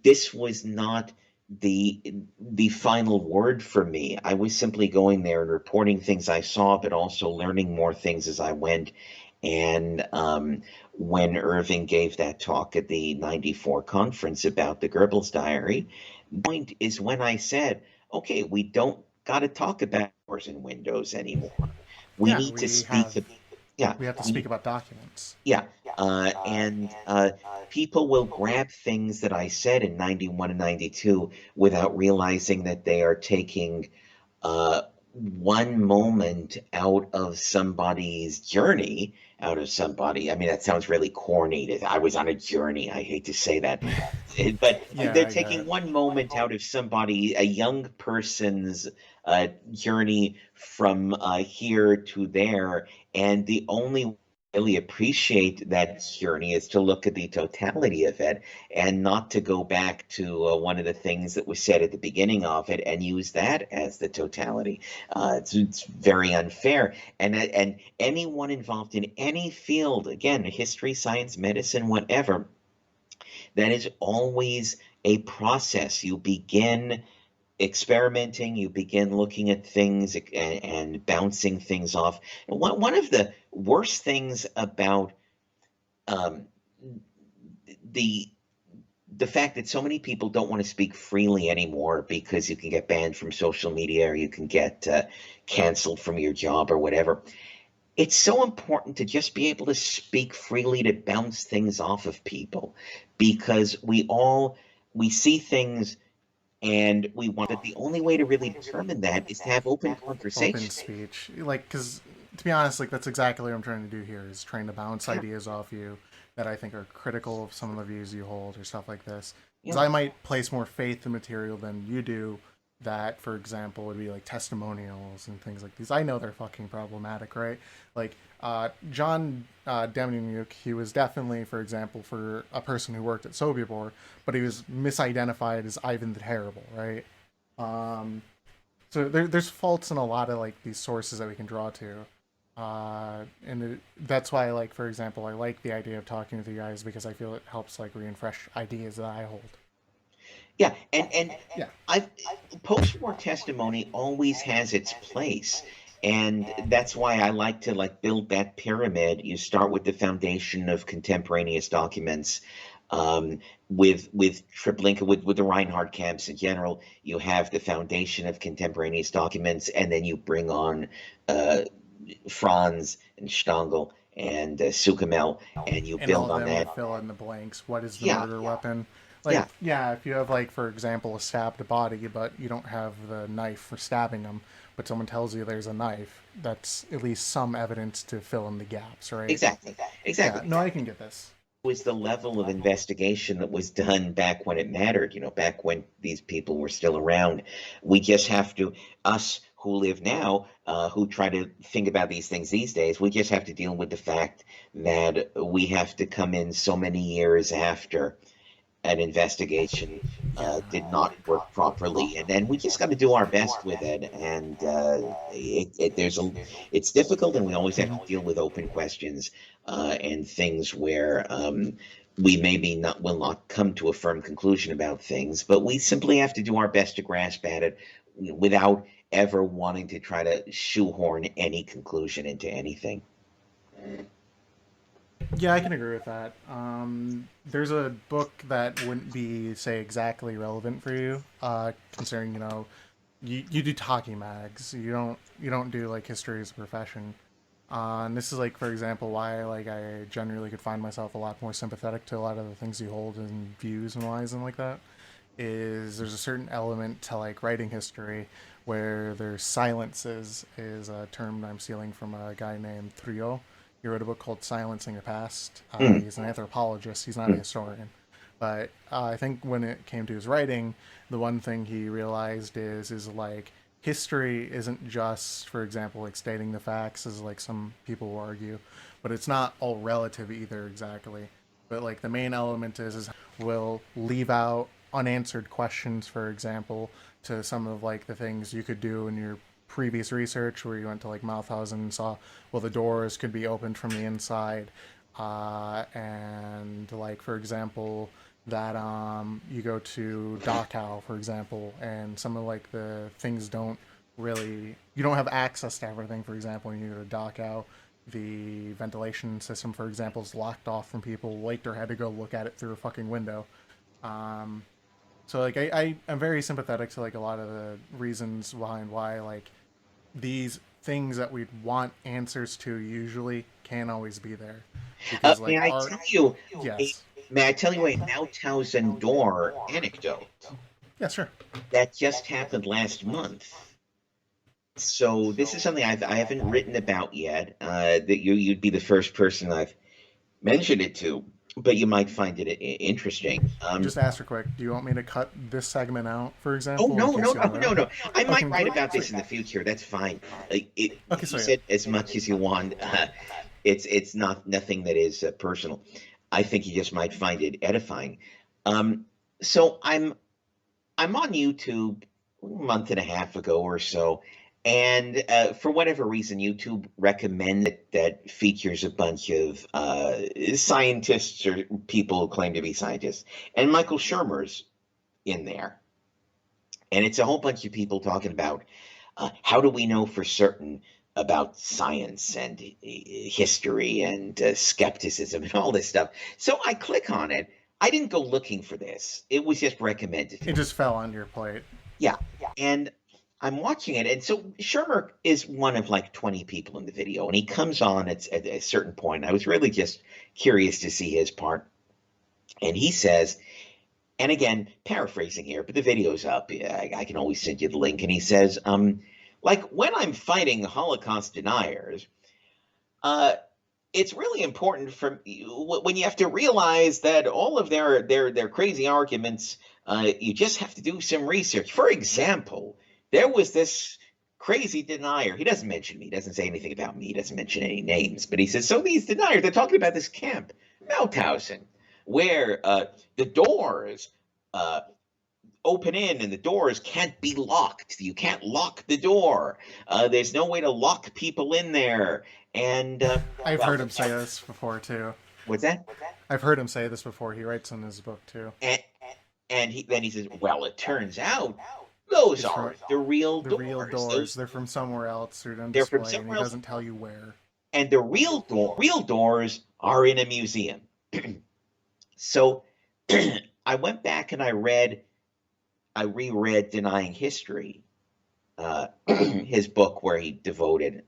This was not the the final word for me. I was simply going there and reporting things I saw, but also learning more things as I went. And when Irving gave that talk at the '94 conference about the Goebbels diary, the point is when I said, okay, we don't got to talk about doors and windows anymore. We Yeah, need to speak. Yeah, we have to speak we about documents. yeah, and people will grab things that I said in '91 and '92 without realizing that they are taking one moment out of somebody's journey, out of somebody. I mean, that sounds really corny. I was on a journey. I hate to say that, but Yeah, they're I get taking it. one moment out of somebody, a young person's journey from here to there, and the only really appreciate that journey is to look at the totality of it, and not to go back to one of the things that was said at the beginning of it and use that as the totality. It's very unfair, and anyone involved in any field, again, history, science, medicine, whatever, that is always a process. You begin experimenting, you begin looking at things and bouncing things off. And one of the worst things about um, the the fact that so many people don't want to speak freely anymore because you can get banned from social media or you can get canceled from your job or whatever. It's so important to just be able to speak freely, to bounce things off of people, because we see things and we want that. The only way to really determine that is to have open Open conversation. speech, like, because to be honest, like that's exactly what I'm trying to do here is trying to bounce Yeah, ideas off you that I think are critical of some of the views you hold or stuff like this. Because yeah, I might place more faith in material than you do. That, for example, would be like testimonials and things like these. I know they're fucking problematic, right? Like John Demjanjuk, he was definitely, for example, for a person who worked at Sobibor, but he was misidentified as Ivan the Terrible, right? Um, so there's faults in a lot of like these sources that we can draw to, that's why, like for example, I like the idea of talking with you guys because I feel it helps like reinforce ideas that I hold. yeah. And Yeah, I've post-war testimony always has its place. And that's why I like to like build that pyramid. You start with the foundation of contemporaneous documents, um, with Treblinka, with the Reinhardt camps in general. You have the foundation of contemporaneous documents, and then you bring on uh, Franz and Stangl and Sukamel, and you and all build of on them to that. fill in the blanks. What is the Yeah, murder weapon? Like, yeah, yeah, if you have like for example a stabbed body, but you don't have the knife for stabbing them, but someone tells you there's a knife, that's at least some evidence to fill in the gaps, right? exactly, Yeah, exactly. no, I can get this. Was the level of investigation that was done back when it mattered, back when these people were still around. We just have to, us who live now, who try to think about these things these days, we just have to deal with the fact that we have to come in so many years after an investigation Yeah, did not work properly, and then we just got to do our best with it. And it's difficult, and we always have to deal with open questions and things where we maybe not will not come to a firm conclusion about things, but we simply have to do our best to grasp at it without ever wanting to try to shoehorn any conclusion into anything. yeah, I can agree with that. There's a book that wouldn't be, say, exactly relevant for you, considering you do talking mags. You don't do like history as a profession. And this is like, for example, why like I generally could find myself a lot more sympathetic to a lot of the things you hold and views and whys and like that. Is there's a certain element to like writing history where there's silences is a term I'm stealing from a guy named Trio. He wrote a book called Silencing the Past. Mm, He's an anthropologist. He's not a mm. historian, but I think when it came to his writing, the one thing he realized is like history isn't just, for example, like stating the facts, as like some people will argue, but it's not all relative either exactly. But like the main element is will leave out unanswered questions, for example, to some of like the things you could do in your previous research where you went to like Mauthausen and saw, well, the doors could be opened from the inside, and like for example that you go to Dachau, for example, and some of like the things don't really, you don't have access to everything. For example, when you go to Dachau, the ventilation system, for example, is locked off from people. Later had to go look at it through a fucking window. Um, so like I'm very sympathetic to like a lot of the reasons behind why like these things that we'd want answers to usually can't always be there because May like I art. tell you a Yes. may I tell you a Mauthausen door anecdote Yeah, sure. that just happened last month? So this is something I haven't written about yet. That you'd be the first person I've mentioned it to, but you might find it interesting. Just ask her quick. Do you want me to cut this segment out, for Oh example, in no, case no, you no, want no, no! I to? Okay, might write about sweet. this in the future. That's fine. Okay, so You yeah. said as much as you want. It's not nothing that is personal. I think you just might find it edifying. Um, so I'm on YouTube a month and a half ago or so, and for whatever reason, YouTube recommended that features a bunch of scientists or people who claim to be scientists, and Michael Shermer's in there. And it's a whole bunch of people talking about how do we know for certain about science and history and skepticism and all this stuff. So I click on it. I didn't go looking for this. It was just recommended to It me. just fell on your plate. Yeah. And I'm watching it. And so Shermer is one of like 20 people in the video. And he comes on at a certain point. I was really just curious to see his part. And he says, and again, paraphrasing here, but the video's up. Yeah, I can always send you the link. And he says, like when I'm fighting Holocaust deniers, uh, it's really important for when you have to realize that all of their crazy arguments, you just have to do some research. For example, there was this crazy denier. He doesn't mention me. He doesn't say anything about me. He doesn't mention any names. But he says, so these deniers, they're talking about this camp, Mauthausen, where the doors uh, open in and the doors can't be locked. You can't lock the door. There's no way to lock people in there. And I've well, heard him say this before too. what's that? I've heard him say this before. He writes in his book too. And then he says, well, it turns out those It's aren't from the real the doors. real doors. They're from somewhere else. They're on They're from display, and he somewhere else. doesn't tell you where. And the real doors are in a museum. So I went back and I reread Denying History, his book where he devoted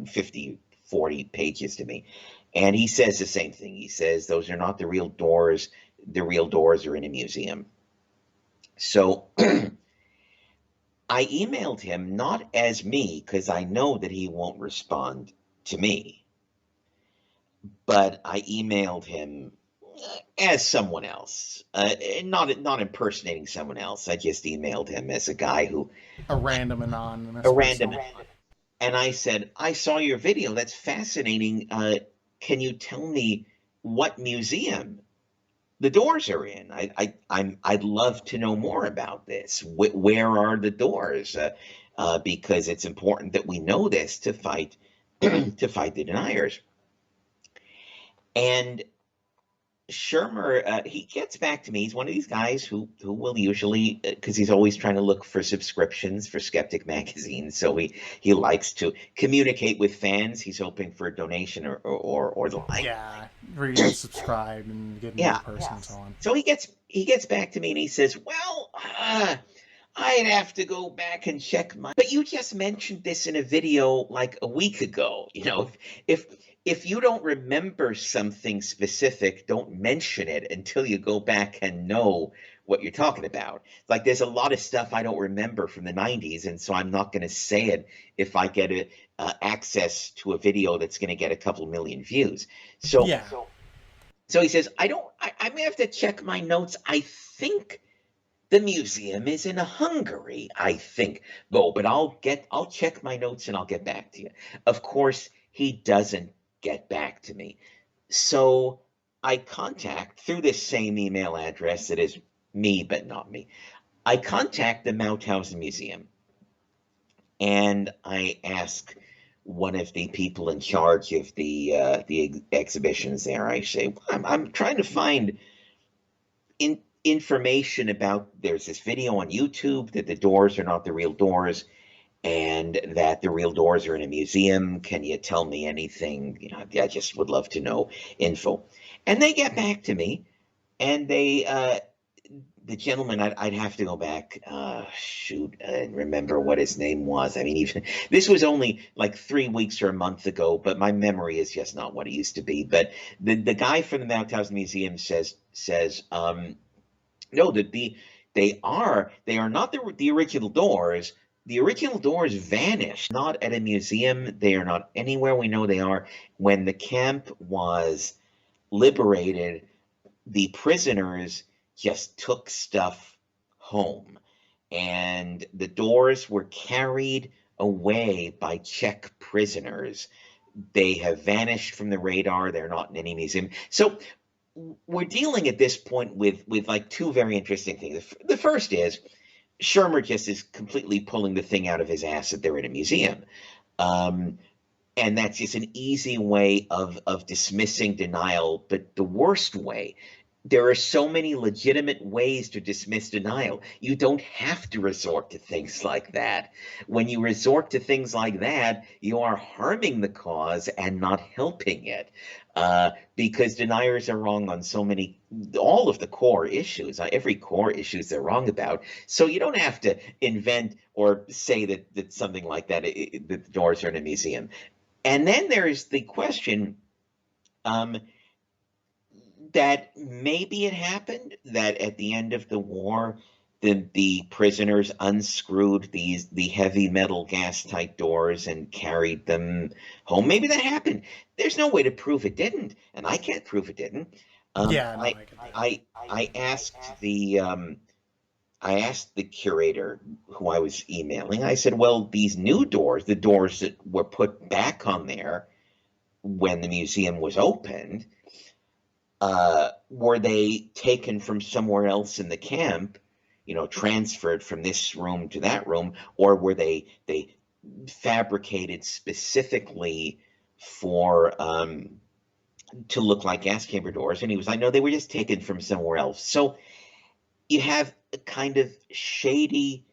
50, 40 pages to me. And he says the same thing. He says, those are not the real doors. The real doors are in a museum. So I emailed him not as me, because I know that he won't respond to me, but I emailed him as someone else, not impersonating someone else. I just emailed him as a guy who, A random anonymous. a person. random, and I said, I saw your video. That's fascinating. Can you tell me what museum the doors are in? I'd love to know more about this. Where are the doors? Because it's important that we know this to fight to fight the deniers. And Shermer, he gets back to me. He's one of these guys who will usually, because he's always trying to look for subscriptions for Skeptic magazine. So he likes to communicate with fans. He's hoping for a donation or the like. Yeah, where you can subscribe and get a Yeah. new person and so on. So he gets back to me and he says, "Well, I'd have to go back and check my. But you just mentioned this in a video like a week ago. You know, if you don't remember something specific, don't mention it until you go back and know what you're talking about. Like there's a lot of stuff I don't remember from the 90s, and so I'm not going to say it if I get access to a video that's going to get a couple million views. So Yeah. so he says, I may have to check my notes. I think the museum is in Hungary, I think. Go, but I'll check my notes and I'll get back to you. Of course, he doesn't get back to me. So I contact through this same email address that is me, but not me. I contact the Mauthausen Museum and I ask one of the people in charge of the exhibitions there. I say, I'm trying to find information about. There's this video on YouTube that the doors are not the real doors, and that the real doors are in a museum. Can you tell me anything? You know, I just would love to know info. And they get back to me, and the gentleman, I'd have to go back, and remember what his name was. I mean, even this was only like 3 weeks or a month ago, but my memory is just not what it used to be. But the guy from the Mauthausen Museum says, no, that they are not the original doors. The original doors vanished, not at a museum. They are not anywhere we know they are. When the camp was liberated, the prisoners just took stuff home, and the doors were carried away by Czech prisoners. They have vanished from the radar. They're not in any museum. So we're dealing at this point with like two very interesting things. The first is Shermer just is completely pulling the thing out of his ass that they're in a museum. And that's just an easy way of dismissing denial. But the worst way there are so many legitimate ways to dismiss denial. You don't have to resort to things like that. When you resort to things like that, you are harming the cause and not helping it. Because deniers are wrong on so many, all of the core issues, every core issues they're wrong about. So you don't have to invent or say that something like that, that the doors are in a museum. And then there's the question, um, that maybe it happened that at the end of the war, the prisoners unscrewed the heavy metal gas tight doors and carried them home. Maybe that happened. There's no way to prove it didn't, and I can't prove it didn't. Yeah, no, I I get that. I asked the curator who I was emailing. I said, "Well, these new doors, the doors that were put back on there when the museum was opened, were they taken from somewhere else in the camp, transferred from this room to that room, or were they fabricated specifically for to look like gas chamber doors?" And he was like, "No, they were just taken from somewhere else." So you have a kind of shady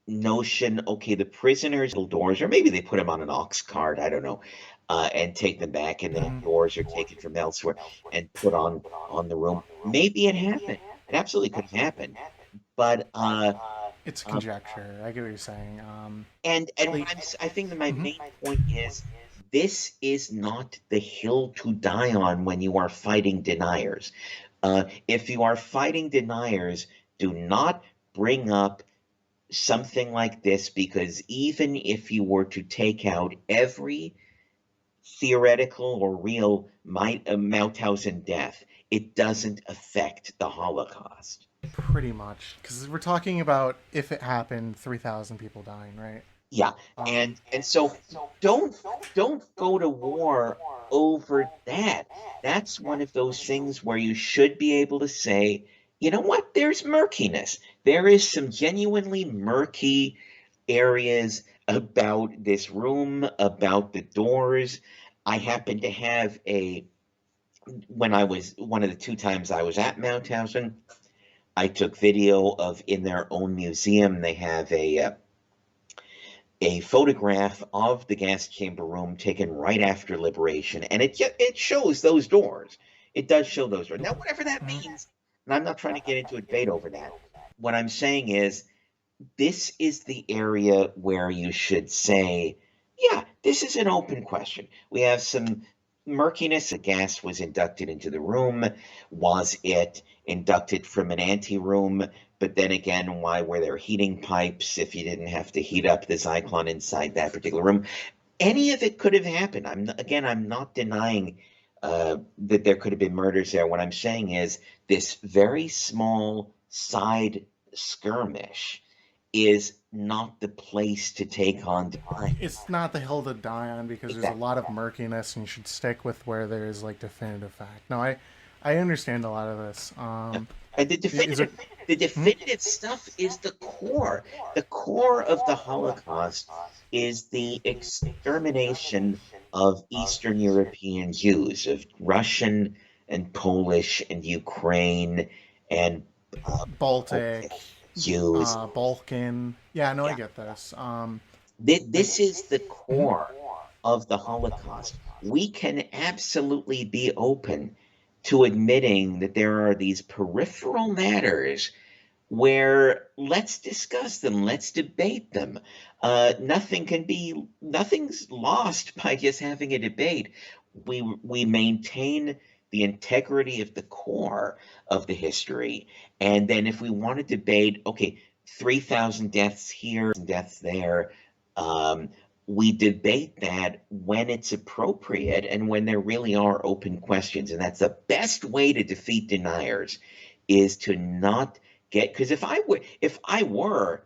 notion. Okay, the prisoners' doors, or maybe they put them on an ox cart, I don't know, and take them back, and then Mhm. doors are taken from elsewhere and put on the room. Maybe it happened. It absolutely could have happened. But It's um, conjecture. I get what you're saying. and Like, I think that my mhm. main point is, this is not the hill to die on when you are fighting deniers. If you are fighting deniers, do not bring up something like this, because even if you were to take out every theoretical or real Mauthausen death, it doesn't affect the Holocaust. Pretty much, because we're talking about if it happened, 3,000 people dying, right? Yeah, Um, and so don't don't go to war over that. That's one of those things where you should be able to say, you know what, there's murkiness. There is some genuinely murky areas about this room, about the doors. I happen to have when I was, one of the two times I was at Mauthausen, I took video of, in their own museum, they have a photograph of the gas chamber room taken right after liberation, and it shows those doors. It does show those doors. Now, whatever that mhm. means, and I'm not trying to get into a debate over that. What I'm saying is, this is the area where you should say, yeah, this is an open question. We have some murkiness. The gas was inducted into the room. Was it inducted from an anteroom? But then again, why were there heating pipes if you didn't have to heat up the Zyklon inside that particular room? Any of it could have happened. I'm not denying that there could have been murders there. What I'm saying is, this very small side skirmish is not the place to take on It's not the hill to die on because there's a exactly. lot of murkiness, and you should stick with where there's like definitive fact. No, I understand a lot of this. And Is there? the Hmm? definitive stuff is the core. The core of the Holocaust is the extermination of Eastern European Jews, of Russian and Polish and Ukraine and Baltic, Jews. Balkan. Yeah, no, I Yeah, get this. Like, this is the mhm. core of the Holocaust. We can absolutely be open to admitting that there are these peripheral matters where, let's discuss them, let's debate them. Nothing's lost by just having a debate. We maintain the integrity of the core of the history, and then if we want to debate, okay, 3,000 deaths here, deaths there, um, we debate that when it's appropriate and when there really are open questions, and that's the best way to defeat deniers, is to not get, because if I were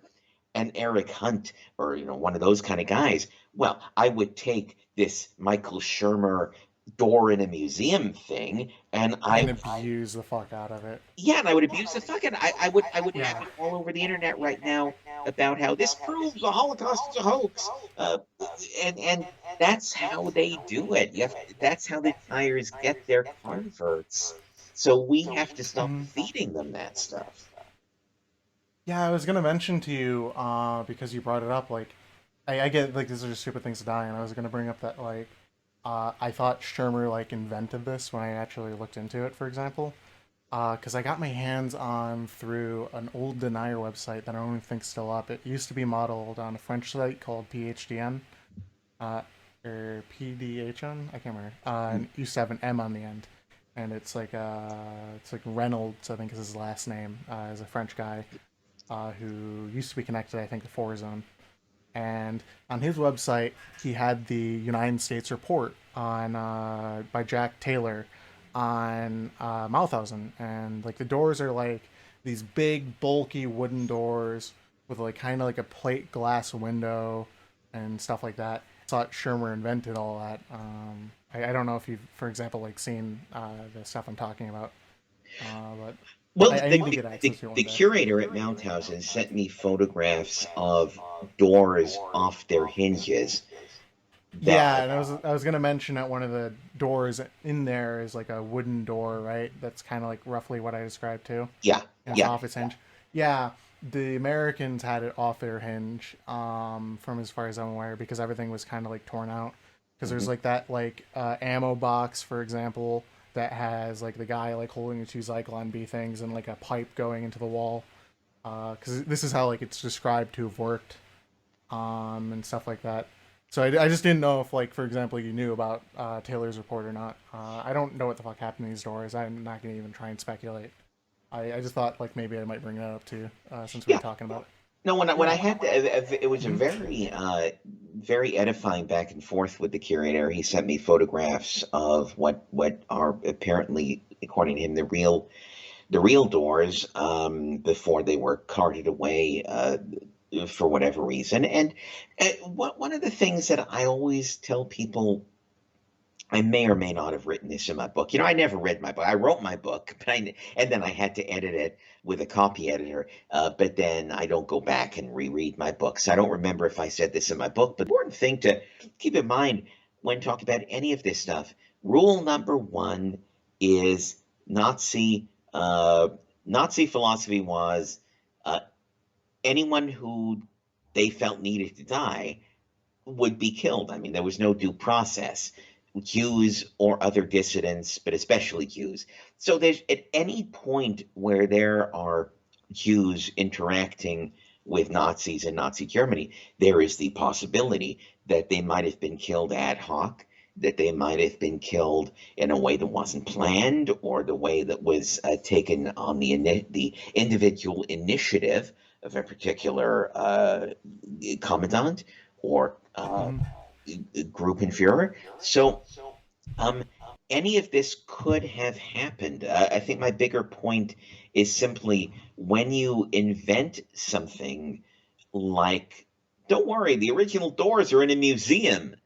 an Eric Hunt, or one of those kind of guys, well, I would take this Michael Shermer door in a museum thing, and And abuse the fuck out of it. I would abuse the fucking, I would have Yeah. it all over the internet right now about how this proves the Holocaust is a hoax, and that's how they do it. That's how the deniers get their converts. So we have to stop Mhm. feeding them that stuff. Yeah, I was gonna mention to you, because you brought it up. Like, I get like these are just stupid things to die, and I was gonna bring up that like, I thought Shermer like invented this when I actually looked into it. For example, because I got my hands on through an old Denier website that I don't even think's still up. It used to be modeled on a French site called PHDN, uh, or PDHN. I can't remember. And it used to have an M on the end, and it's like Reynolds, I think is his last name, is a French guy who used to be connected, I think, to Forzone. And on his website, he had the United States report on by Jack Taylor on Mauthausen, and like the doors are like these big, bulky wooden doors with like kind of like a plate glass window and stuff like that. I thought Shermer invented all that. I don't know if you've, for example, like seen the stuff I'm talking about, but Well, I need to get access to it the one day. curator at Mounthausen sent me photographs of doors off their hinges Yeah, that, and I was gonna mention that one of the doors in there is like a wooden door, right? That's kind of like roughly what I described too. yeah, And it's yeah. off its hinge. Yeah, the Americans had it off their hinge, from as far as I'm aware, because everything was kind of like torn out. Because there's Mhm. like that like ammo box, for example, that has like the guy like holding the two Zyklon B things and like a pipe going into the wall. Because this is how like it's described to have worked, and stuff like that. So I just didn't know if, like, for example, you knew about Taylor's report or not. I don't know what the fuck happened to these doors. I'm not gonna even try and speculate. I just thought like maybe I might bring that up too, since we were Yeah. talking about it. No, when I Yeah. had it was a Mhm. very edifying back and forth with the curator. He sent me photographs of what are apparently, according to him, the real doors before they were carted away for whatever reason. And one of the things that I always tell people, I may or may not have written this in my book. I never read my book. I wrote my book, and then I had to edit it with a copy editor. But then I don't go back and reread my books. I don't remember if I said this in my book. But the important thing to keep in mind when talking about any of this stuff, rule number one is Nazi. Nazi philosophy was uh, anyone who they felt needed to die would be killed. I mean, there was no due process. Jews or other dissidents, but especially Jews. So there's at any point where there are Jews interacting with Nazis in Nazi Germany, there is the possibility that they might have been killed ad hoc, that they might have been killed in a way that wasn't planned, or the way that was taken on the individual initiative of a particular commandant or Mhm. Gruppenführer. So um, any of this could have happened. I think my bigger point is simply when you invent something like, don't worry, the original doors are in a museum.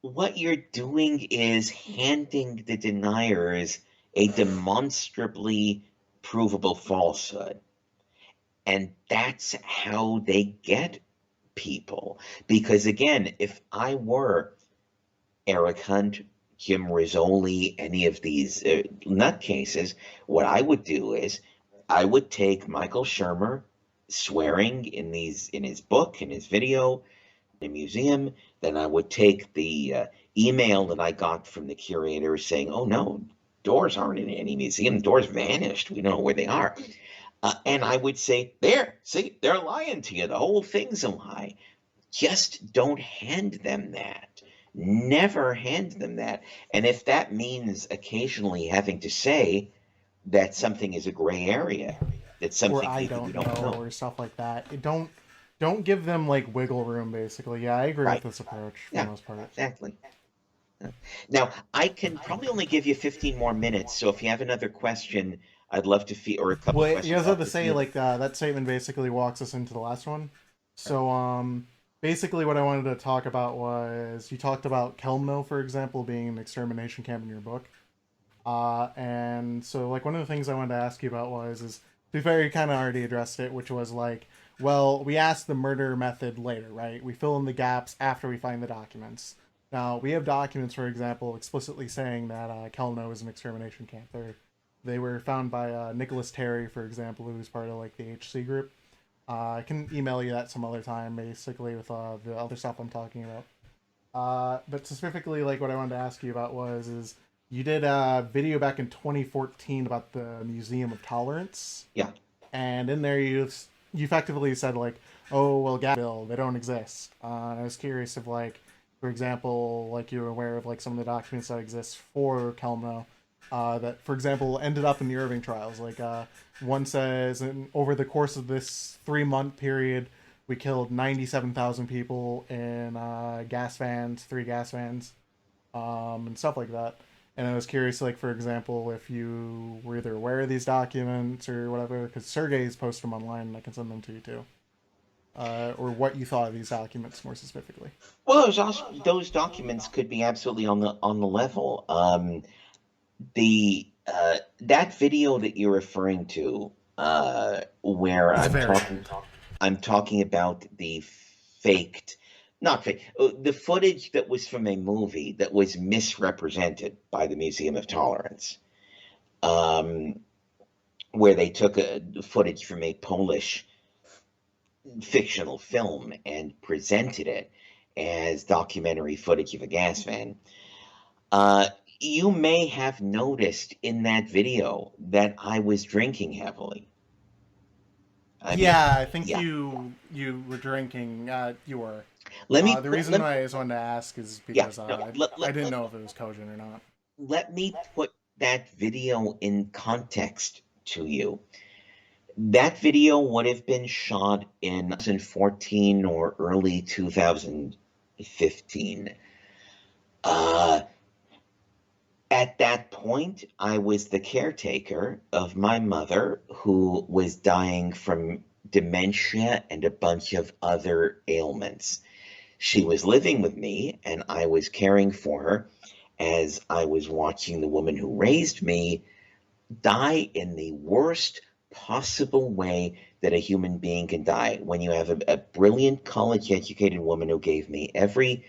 What you're doing is handing the deniers a demonstrably provable falsehood. And that's how they get people. Because again, if I were Eric Hunt, Jim Rizzoli, any of these nutcases, what I would do is I would take Michael Shermer swearing in his book, in his video, in a museum. Then I would take the email that I got from the curator saying, "Oh no, doors aren't in any museum. Doors vanished. We don't know where they are." And I would say, "There, see, they're lying to you. The whole thing's a lie." Just don't hand them that. Never hand them that. And if that means occasionally having to say that something is a gray area, that Or something I maybe we don't don't know, know. or stuff like that. Don't give them like wiggle room. Basically, yeah, I agree with Right. this approach for the Yeah, most part. exactly. Now, I can probably only give you 15 more minutes, so if you have another question, I'd love to feel, or a couple Well, you questions, guys I'll have to to say field. like that statement basically walks us into the last one. So basically what I wanted to talk about was you talked about Kelmno, for example, being an extermination camp in your book. And so like one of the things I wanted to ask you about was is to be fair, you kind of already addressed it, which was like, well, we asked the murder method later, right? We fill in the gaps after we find the documents. Now, we have documents, for example, explicitly saying that Kelno is an extermination camp. They were found by Nicholas Terry, for example, who's part of like the HC group. I can email you that some other time, basically, with the other stuff I'm talking about. But specifically, like what I wanted to ask you about is you did a video back in 2014 about the Museum of Tolerance, Yeah. and in there you effectively said like, oh well, Bill, they don't exist. I was curious if like, for example, like you were aware of like some of the documents that exist for Kelmno, that for example ended up in the Irving trials. Like one says, over the course of this 3 month period, we killed 97,000 people in gas vans, 3 gas vans, and stuff like that. And I was curious, like for example, if you were either aware of these documents or whatever, because Sergey's posted them online, and I can send them to you too, or what you thought of these documents more specifically. Well, those documents could be absolutely on the level. The That video that you're referring to, where It's very I'm talking about the faked, not fake, the footage that was from a movie that was misrepresented by the Museum of Tolerance, um, where they took footage from a Polish fictional film and presented it as documentary footage of a gas van. Uh, you may have noticed in that video that I was drinking heavily. I mean, Yeah, I think yeah. you were drinking. You were. Let me The put reason let why I just wanted to ask is Yeah, because no, I didn't know if it was cogent or not. let me put that video in context to you. That video would have been shot in 2014 or early 2015. Uh, at that point, I was the caretaker of my mother, who was dying from dementia and a bunch of other ailments. She was living with me, and I was caring for her as I was watching the woman who raised me die in the worst possible way that a human being can die. When you have a brilliant college educated woman who gave me every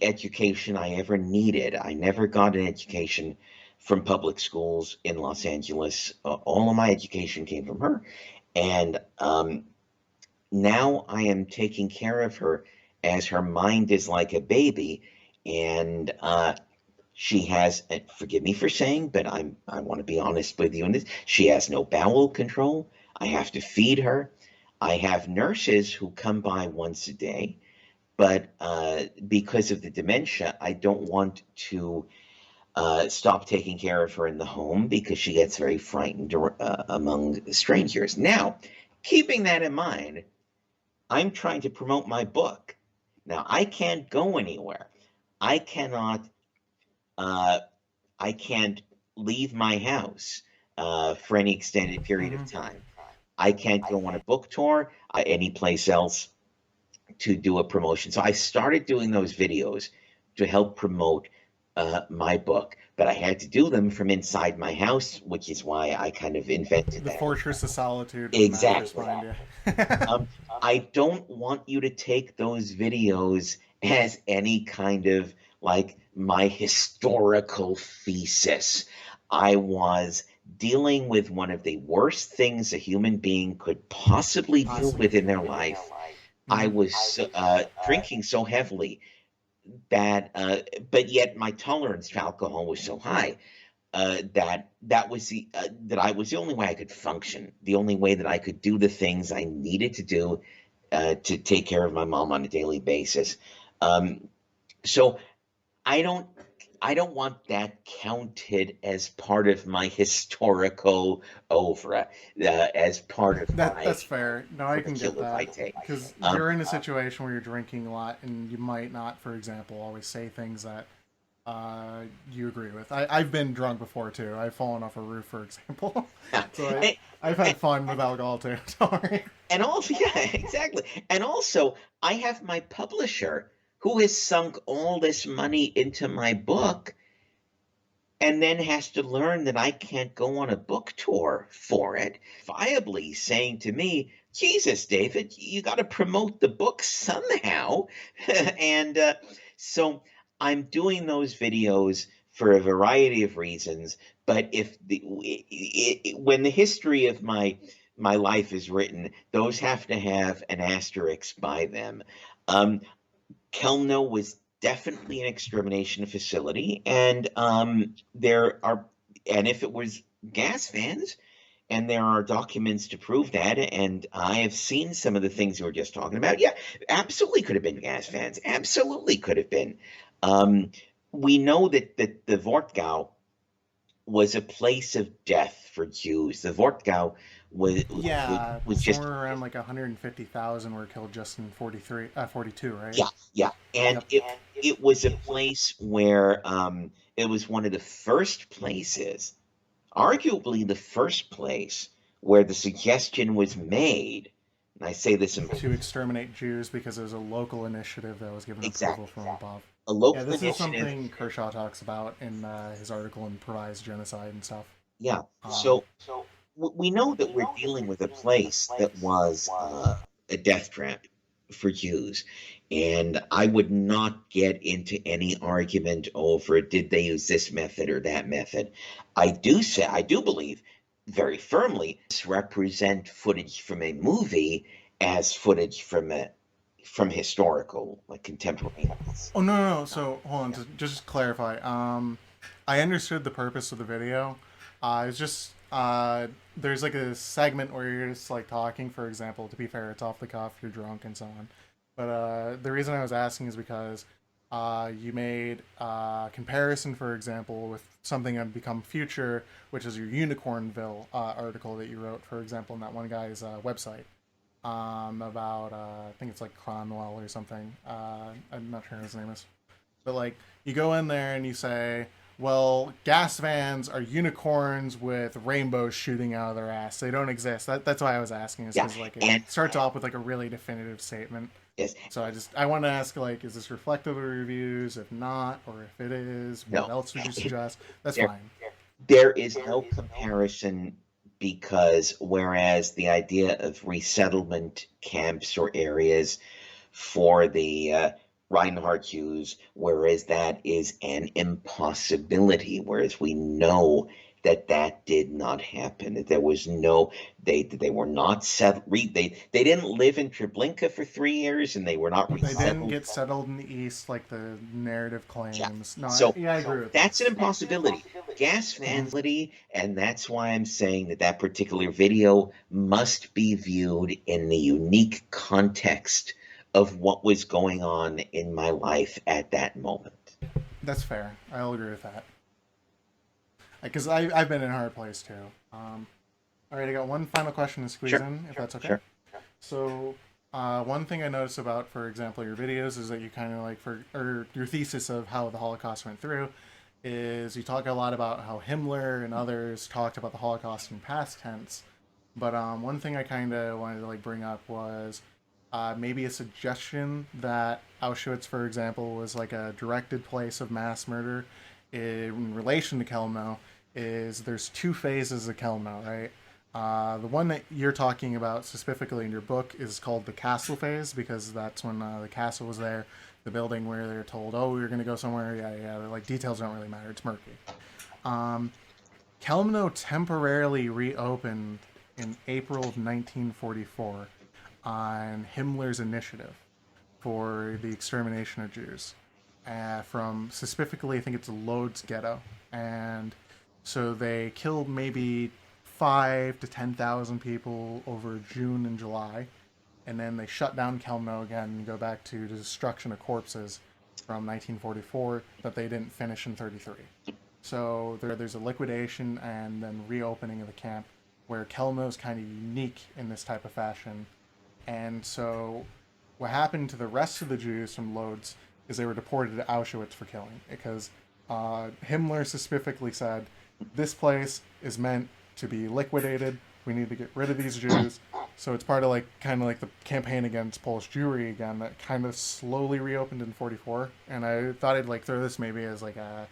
education I ever needed. I never got an education from public schools in Los Angeles. All of my education came from her. And now I am taking care of her as her mind is like a baby. And she has, and forgive me for saying, but I want to be honest with you on this. She has no bowel control. I have to feed her. I have nurses who come by once a day, but because of the dementia, I don't want to stop taking care of her in the home because she gets very frightened among strangers. Now, keeping that in mind, I'm trying to promote my book. Now, I can't go anywhere. I cannot. Uh, I can't leave my house for any extended period of Mm-hmm. time. I can't go on a book tour any place else to do a promotion. So I started doing those videos to help promote my book, but I had to do them from inside my house, which is why I kind of invented The that. fortress of solitude with the mattress Exactly. behind you. Um, I don't want you to take those videos as any kind of like my historical thesis. I was dealing with one of the worst things a human being could possibly deal with in their life. I Mm-hmm. was drinking so heavily that, but yet my tolerance to alcohol was so high that I was the only way I could function, the only way that I could do the things I needed to do to take care of my mom on a daily basis. Um, so I don't I don't want that counted as part of my historical oeuvre, as part of my That's fair. No, I can get curriculum I that take. because Um, you're in a situation where you're drinking a lot, and you might not, for example, always say things that you agree with. I've been drunk before too. I've fallen off a roof, for example. So and, I've had fun with alcohol too. Sorry. and also, yeah, exactly. And also, I have my publisher who has sunk all this money into my book and then has to learn that I can't go on a book tour for it, viably saying to me, Jesus, David, you got to promote the book somehow. and So I'm doing those videos for a variety of reasons, but if when the history of my life is written, those have to have an asterisk by them. Um, Chelmno was definitely an extermination facility, and and if it was gas fans, and there are documents to prove that, and I have seen some of the things you were just talking about. Yeah, absolutely could have been gas fans. Absolutely could have been. Um, we know that the Wortgau was a place of death for Jews. The Wortgau Yeah, was just somewhere around like 150,000 were killed just in 42, right? yeah, yeah, and Yep. it was a place where it was one of the first places, arguably the first place, where the suggestion was made, and I say this in To exterminate Jews because it was a local initiative that was given approval exactly from above. a Yeah, local this is initiative. something Kershaw talks about in his article in Prize Genocide and stuff. Yeah, Um, so we know that we're dealing with a place that was a death trap for Jews, and I would not get into any argument over did they use this method or that method. I do believe very firmly this represent footage from a movie as footage from historical, like contemporary events. oh, no, no, no. So, hold on, to just clarify. I understood the purpose of the video. It's just, there's like a segment where you're just like talking, for example. To be fair, it's off the cuff, you're drunk, and so on. But the reason I was asking is because you made a comparison, for example, with something that become future, which is your Unicornville article that you wrote, for example, in that one guy's website about I think it's like Cronwell or something. I'm not sure what his name is, but like you go in there and you say, well, gas vans are unicorns with rainbows shooting out of their ass. They don't exist. That's why I was asking, is Yeah, because like it and starts off with like a really definitive statement. yes, So I want to ask, like, is this reflective of reviews? If not, or if it is, what no, else would you suggest? That's there fine. there is no comparison because whereas the idea of resettlement camps or areas for the Reinhardt Jews, whereas that is an impossibility, whereas we know that that did not happen. That there was no, they were not settled. They didn't live in Treblinka for 3 years, and they were not They didn't resettled. get settled in the East like the narrative Yeah. claims. No, So yeah, I agree with that. that's an impossibility. Gas vanity, and that's why I'm saying that that particular video must be viewed in the unique context of what was going on in my life at that moment. That's fair. I'll agree with that. Because I've been in a hard place too. All right, I got one final question to squeeze Sure, in, if that's okay. sure. So, one thing I noticed about, for example, your videos is that you kind of like or your thesis of how the Holocaust went through is you talk a lot about how Himmler and others talked about the Holocaust in past tense. But one thing I kind of wanted to like bring up was maybe a suggestion that Auschwitz, for example, was like a directed place of mass murder in relation to Chelmno. Is there's two phases of Chelmno, right? The one that you're talking about specifically in your book is called the castle phase because that's when the castle was there, the building where they're told, "Oh, you're going to go somewhere." Yeah, yeah. Like details don't really matter. It's murky. Um, Chelmno temporarily reopened in April of 1944 on Himmler's initiative for the extermination of Jews from specifically, I think it's Lodz ghetto, and so they killed maybe 5 to 10,000 people over June and July, and then they shut down Chelmno again and go back to the destruction of corpses from 1944 that they didn't finish in 33. So there's a liquidation and then reopening of the camp where Chelmno is kind of unique in this type of fashion. And so what happened to the rest of the Jews from Lodz is they were deported to Auschwitz for killing because Himmler specifically said this place is meant to be liquidated. We need to get rid of these Jews. So it's part of like kind of like the campaign against Polish Jewry again that kind of slowly reopened in 44. And I thought I'd like throw this maybe as like a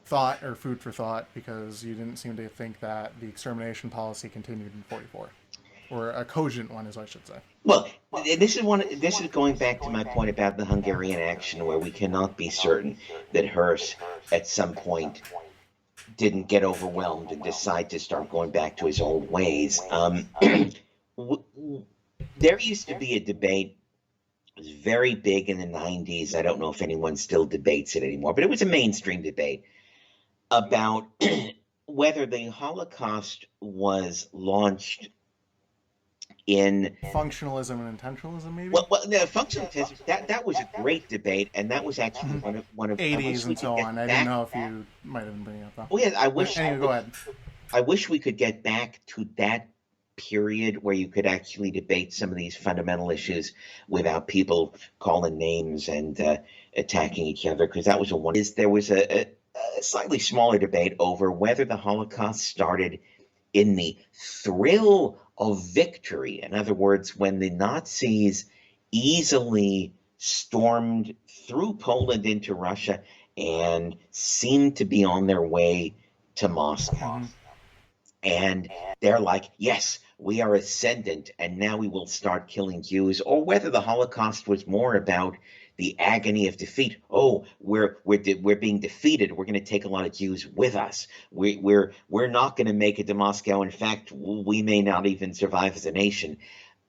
thought or food for thought because you didn't seem to think that the extermination policy continued in 44. or a cogent one, as I should say. Well, this is one. This is going back to my point about the Hungarian action, where we cannot be certain that Hearst at some point didn't get overwhelmed and decide to start going back to his old ways. There used to be a debate. It was very big in the 90s. I don't know if anyone still debates it anymore, but it was a mainstream debate about whether the Holocaust was launched in Functionalism and intentionalism, maybe. the functionalism, that was a great debate, and that was actually one of 80s and so on. I didn't know if you might have been bringing up that. Oh yeah, Anyway, go ahead. I wish we could get back to that period where you could actually debate some of these fundamental issues without people calling names and attacking each other, because that was there was a slightly smaller debate over whether the Holocaust started in the thrill of victory. In other words, when the Nazis easily stormed through Poland into Russia and seemed to be on their way to Moscow. And they're like, yes, we are ascendant, and now we will start killing Jews, or whether the Holocaust was more about the agony of defeat. Oh, we're being defeated. We're going to take a lot of Jews with us. We're not going to make it to Moscow. In fact, we may not even survive as a nation.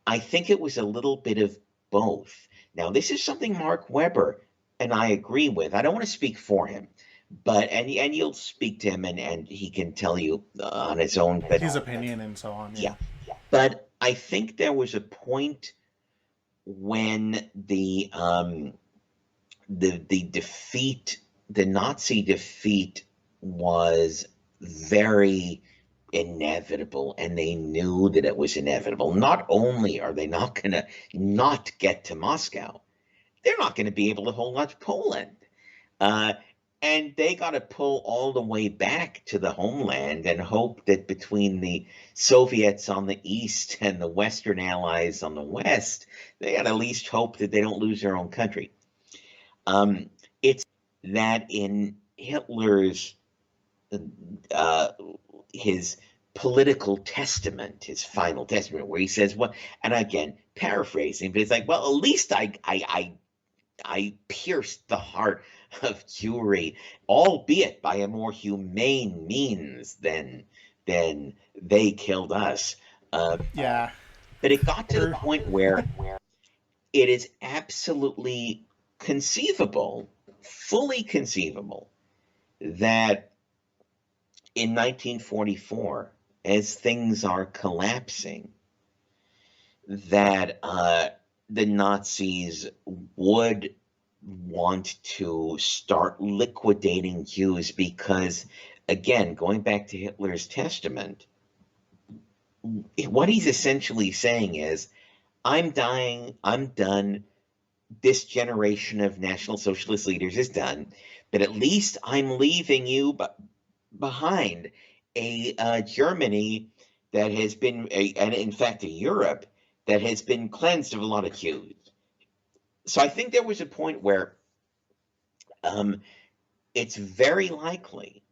I think it was a little bit of both. Now, this is something Mark Weber and I agree with. I don't want to speak for him, but and you'll speak to him and he can tell you on his own. But his opinion and so on. Yeah. But I think there was a point when the defeat, the Nazi defeat, was very inevitable, and they knew that it was inevitable. Not only are they not going to not get to Moscow, they're not going to be able to hold on to Poland. And they got to pull all the way back to the homeland and hope that between the Soviets on the east and the Western allies on the west, they got to at least hope that they don't lose their own country. It's that in Hitler's his political testament, his final testament, where he says, "Well," and again paraphrasing, but it's like, "Well, at least I pierced the heart of Jewry, albeit by a more humane means than they killed us." Yeah. But it got to the point where it is absolutely conceivable, fully conceivable, that in 1944, as things are collapsing, that the Nazis would want to start liquidating Jews because, again, going back to Hitler's testament, what he's essentially saying is, I'm dying, I'm done, this generation of National Socialist leaders is done, but at least I'm leaving you behind a Germany that has been, and in fact a Europe that has been cleansed of a lot of Jews. So I think there was a point where it's very likely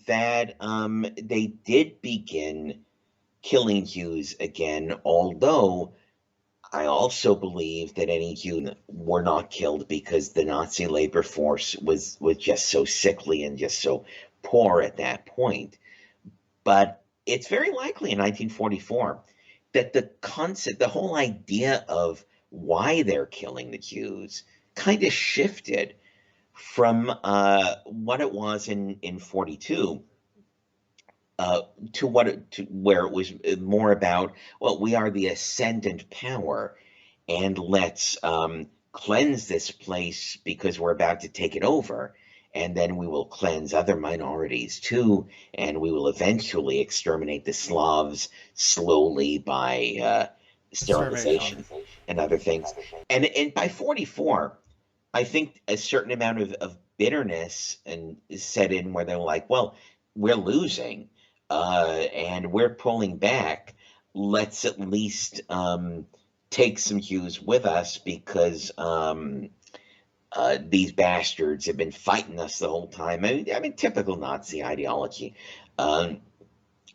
that they did begin killing Jews again, although I also believe that any Jews were not killed because the Nazi labor force was just so sickly and just so poor at that point. But it's very likely in 1944 that the concept, the whole idea of why they're killing the Jews kind of shifted from what it was in 42 to where it was more about, well, we are the ascendant power, and let's cleanse this place because we're about to take it over, and then we will cleanse other minorities too, and we will eventually exterminate the Slavs slowly by sterilization and other things. And by 44, I think a certain amount of bitterness and set in where they're like, well, we're losing and we're pulling back. Let's at least take some Jews with us because these bastards have been fighting us the whole time. I mean, typical Nazi ideology.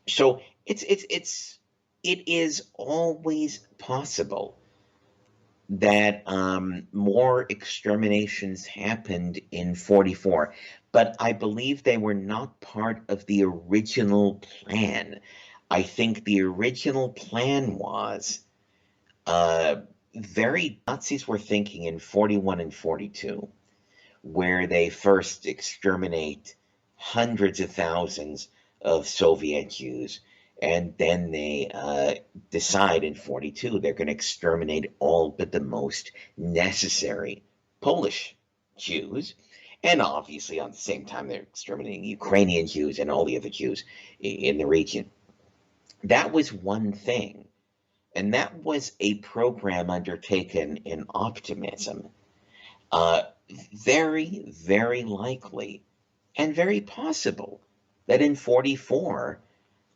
So it's it is always possible that more exterminations happened in 44, but I believe they were not part of the original plan. I think the original plan was uh, very Nazis were thinking in 41 and 42, where they first exterminate hundreds of thousands of Soviet Jews, and then they decide in 42 they're going to exterminate all but the most necessary Polish Jews. And obviously, at the same time, they're exterminating Ukrainian Jews and all the other Jews in the region. That was one thing. And that was a program undertaken in optimism. Uh, Very, very likely and very possible that in 44,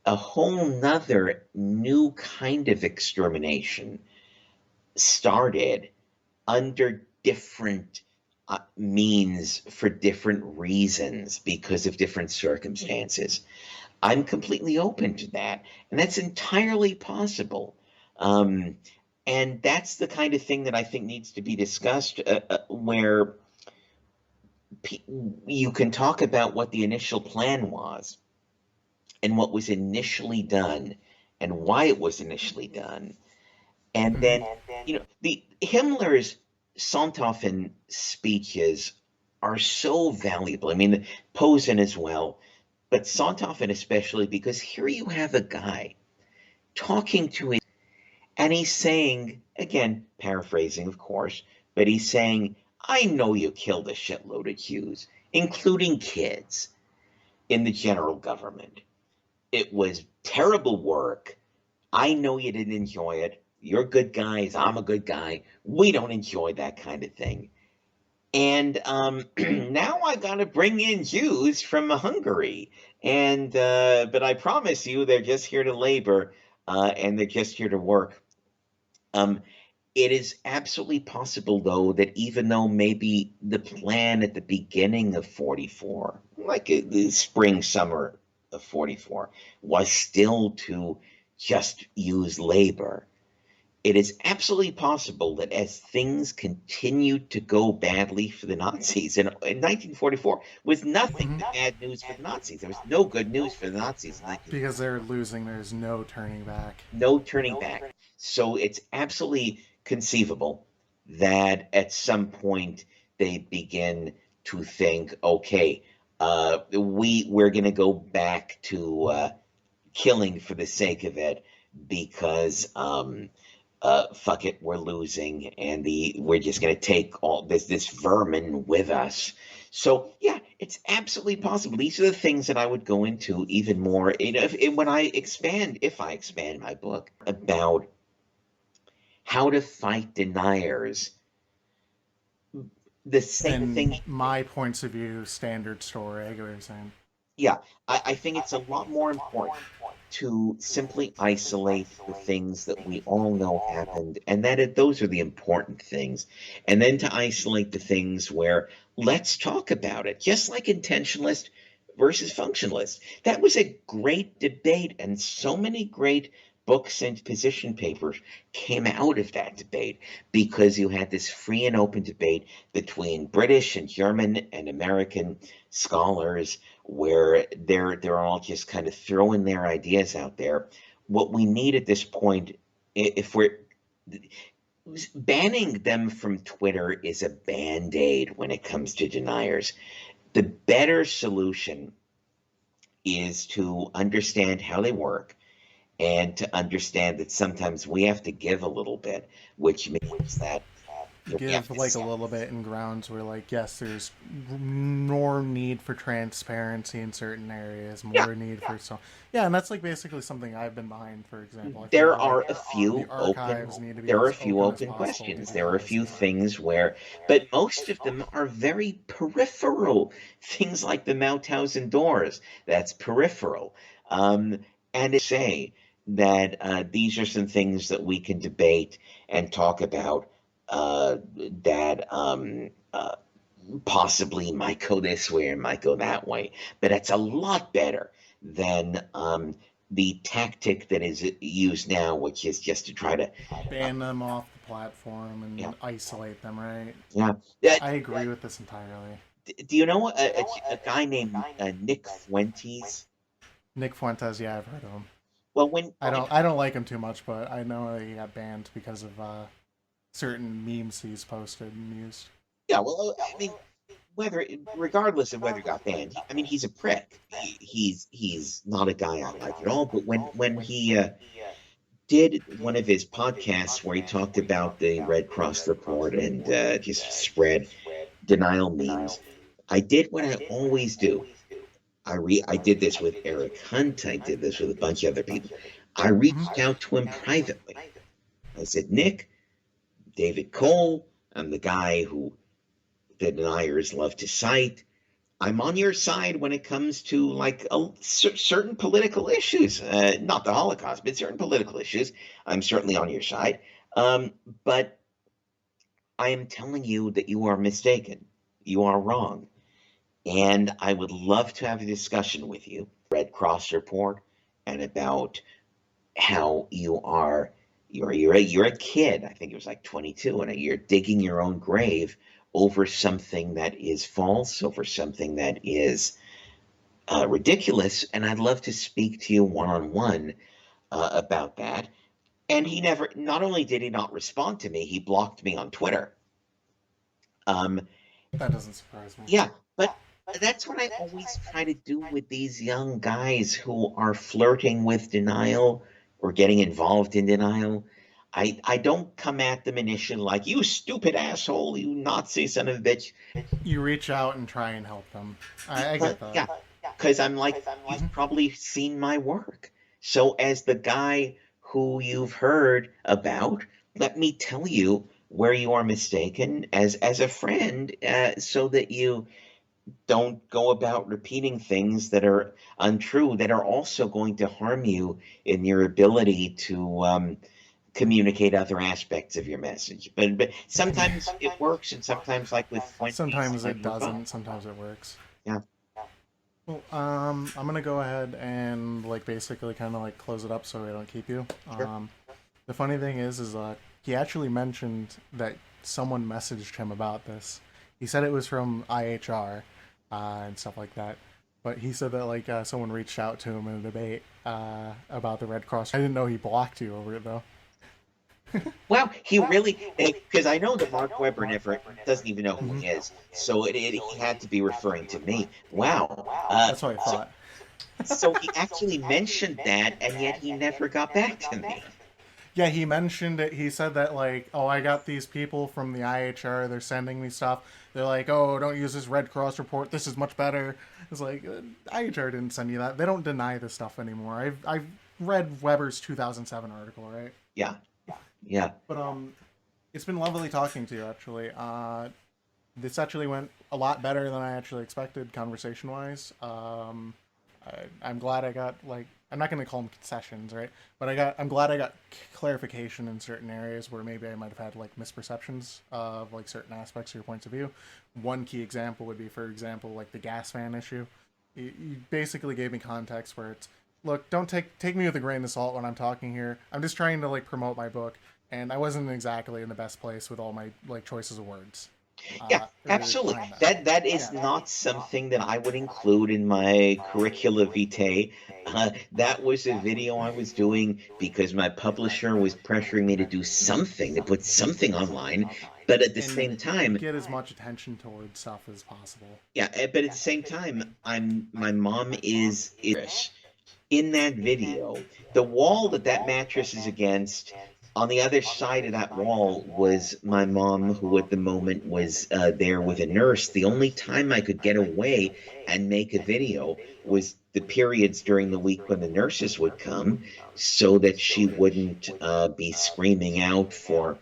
a whole nother new kind of extermination started under different means for different reasons because of different circumstances. I'm completely open to that, and that's entirely possible. Um, and that's the kind of thing that I think needs to be discussed, where you can talk about what the initial plan was and what was initially done and why it was initially done. And Mhm. then, the Himmler's Sonthofen speeches are so valuable. I mean, Posen as well, but Sonthofen especially, because here you have a guy talking to his, and he's saying, again, paraphrasing, of course, but he's saying, I know you killed a shitload of Jews, including kids, in the general government. It was terrible work. I know you didn't enjoy it. You're good guys. I'm a good guy. We don't enjoy that kind of thing. And now I got to bring in Jews from Hungary. And but I promise you, they're just here to labor, and they're just here to work. Um, it is absolutely possible, though, that even though maybe the plan at the beginning of 44, like the spring, summer of 44, was still to just use labor, it is absolutely possible that as things continued to go badly for the Nazis, and in 1944 was nothing Mhm. but bad news for the Nazis. There was no good news for the Nazis in Because 1944. they're losing, there's no turning back. No turning back. So it's absolutely conceivable that at some point they begin to think, okay, we're going to go back to killing for the sake of it because fuck it, we're losing, and we're just going to take all this vermin with us. So yeah, it's absolutely possible. These are the things that I would go into even more. When if I expand my book about how to fight deniers, the same In thing. my points of view, standard story, I get what you're saying. Yeah, I think it's a lot more important to simply isolate the things that we all know happened, and those are the important things. And then to isolate the things where let's talk about it, just like intentionalist versus functionalist. That was a great debate, and so many great books and position papers came out of that debate because you had this free and open debate between British and German and American scholars where they're all just kind of throwing their ideas out there. What we need at this point, if we're banning them from Twitter, is a band-aid when it comes to deniers. The better solution is to understand how they work and to understand that sometimes we have to give a little bit, which means that we have Give to like a little bit in grounds where, like, yes, there's more need for transparency in certain areas, yeah. more need for so yeah, and that's like basically something I've been behind. For example, I think There like are a the few open archives need to be there are a as few open as open possible to questions. the There are a eyes. few things where, but most of them are very peripheral. Things like the Mauthausen doors, that's peripheral. Um, and say that these are some things that we can debate and talk about that possibly might go this way or might go that way. But it's a lot better than the tactic that is used now, which is just to try to, ban them off the platform yeah, and isolate them, right? yeah. Uh, I agree with this entirely. do you know a guy named Nick Fuentes? Nick Fuentes, yeah, I've heard of him. Well, when I don't like him too much, but I know that he got banned because of certain memes he's posted and used. yeah, well, I mean, whether regardless of whether he got banned, I mean, he's a prick. He's not a guy I like at all. But when he did one of his podcasts where he talked about the Red Cross report and just spread denial memes, I did what I always do. I did this with Eric Hunt. I did this with a bunch of other people. I Mm-hmm. reached out to him privately. I said, Nick, David Cole, I'm the guy who the deniers love to cite. I'm on your side when it comes to like certain political issues, not the Holocaust, but certain political issues. I'm certainly on your side. But I am telling you that you are mistaken. You are wrong. And I would love to have a discussion with you, Red Cross report, and about how you're a kid. I think it was like 22, and you're digging your own grave over something that is false, over something that is ridiculous. And I'd love to speak to you one on one about that. And he never. Not only did he not respond to me, he blocked me on Twitter. Um, That doesn't surprise me. yeah, but that's what I always try to do with these young guys who are flirting with denial or getting involved in denial. I don't come at them initially like, you stupid asshole, you Nazi son of a bitch. You reach out and try and help them. I But get that. yeah, because I'm like, you've Hmm. probably seen my work. So, as the guy who you've heard about, let me tell you where you are mistaken as a friend, so that you don't go about repeating things that are untrue, that are also going to harm you in your ability to communicate other aspects of your message. But sometimes it works, and sometimes, like with Fuentes, it Sometimes might it work well. doesn't. Sometimes it works. Yeah, Well, I'm gonna go ahead and like basically kind of like close it up so we don't keep you. sure. The funny thing is he actually mentioned that someone messaged him about this. He said it was from IHR and stuff like that. But he said that like someone reached out to him in a debate about the Red Cross. I didn't know he blocked you over it though. Well, he really, because I know that Mark Webber never doesn't even know who Hmm. he is, so he had to be referring to me. Wow. That's what I So, thought. so he actually mentioned that, and yet he never got back to me. Yeah, he mentioned it. He said that like, oh, I got these people from the IHR. They're sending me stuff. They're like, oh, don't use this Red Cross report. This is much better. It's like IHR didn't send you that. They don't deny this stuff anymore. I've read Weber's 2007 article, right? Yeah, yeah. But it's been lovely talking to you. Actually, this actually went a lot better than I actually expected, conversation wise. I'm glad I got like I'm not going to call them concessions, right? But I'm glad I got clarification in certain areas where maybe I might have had like misperceptions of like certain aspects of your points of view. One key example would be, for example, like the gas fan issue. You basically gave me context where it's look, don't take me with a grain of salt when I'm talking here. I'm just trying to like promote my book, and I wasn't exactly in the best place with all my like choices of words. Yeah, Or absolutely. behind that. That is Yeah. not something that I would include in my curricula vitae. That was a video I was doing because my publisher was pressuring me to do something, to put something online. But at the same And time, get as much attention towards stuff as possible. yeah, but at the same time, my mom is Irish. In that video, the wall that mattress is against, on the other side of that wall was my mom, who at the moment was there with a nurse. The only time I could get away and make a video was the periods during the week when the nurses would come, so that she wouldn't be screaming out for.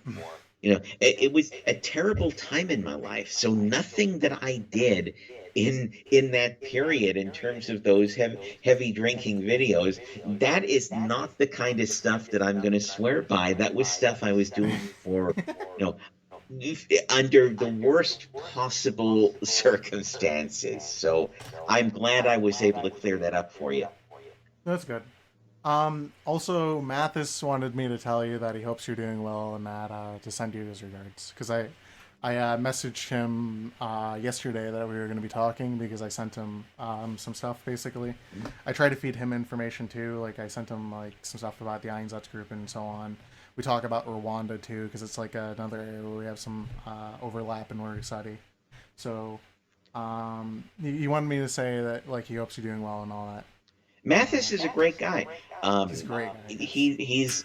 It was a terrible time in my life. So nothing that I did in that period, in terms of those heavy drinking videos, that is not the kind of stuff that I'm going to swear by. That was stuff I was doing for, you know, under the worst possible circumstances. So I'm glad I was able to clear that up for you. That's good. Also, Mathis wanted me to tell you that he hopes you're doing well and that to send you his regards because I messaged him yesterday that we were going to be talking because I sent him some stuff basically. I try to feed him information too. Like I sent him like some stuff about the Einsatz group and so on. We talk about Rwanda too because it's like another area where we have some overlap in where we study. So he wanted me to say that like he hopes you're doing well and all that. Mathis is a great guy. He's a great guy, yes. He's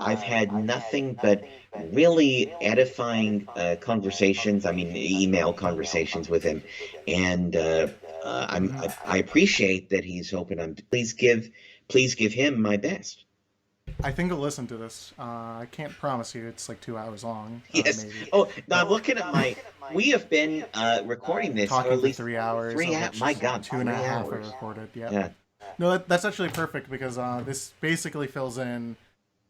I've had nothing but really edifying conversations. I mean, email conversations with him, and I appreciate that he's hoping I'm. Please give him my best. I think I'll listen to this. I can't promise you it's like 2 hours long, Yes. maybe. Oh, now I'm looking at my. We have been recording this for at Talking for least 3 hours, of which My God, two and a three half are hours. recorded. Yep. Yeah. No, that's actually perfect because this basically fills in.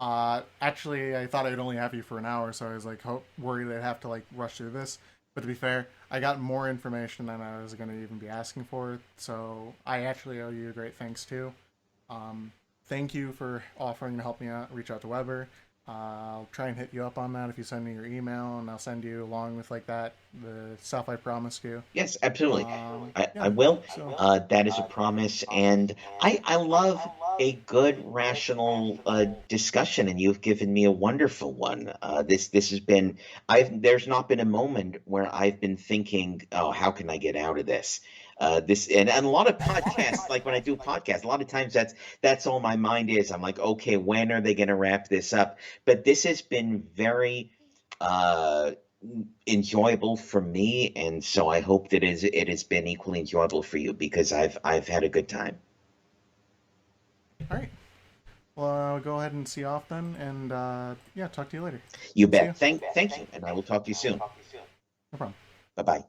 Actually, I thought I'd only have you for an hour, so I was like worried I'd have to like rush through this. But to be fair, I got more information than I was going to even be asking for, so I actually owe you a great thanks too. Um, Thank you for offering to help me out. Reach out to Weber. I'll try and hit you up on that if you send me your email, and I'll send you along with like that the stuff I promised you. Yes, absolutely. I Yeah. will. So That is a promise, and I love a good, rational discussion, and you've given me a wonderful one. This has been. I've There's not been a moment where I've been thinking, oh, how can I get out of this? This and a lot of podcasts, like when I do podcasts, a lot of times that's all my mind is. I'm like, okay, when are they going to wrap this up? But this has been very uh, enjoyable for me, and so I hope that it has been equally enjoyable for you because I've had a good time. all right. Well, I'll go ahead and see you off then, and yeah, talk to you later. You See you. bet. Thank you, and I will talk to you soon. No problem. Bye bye.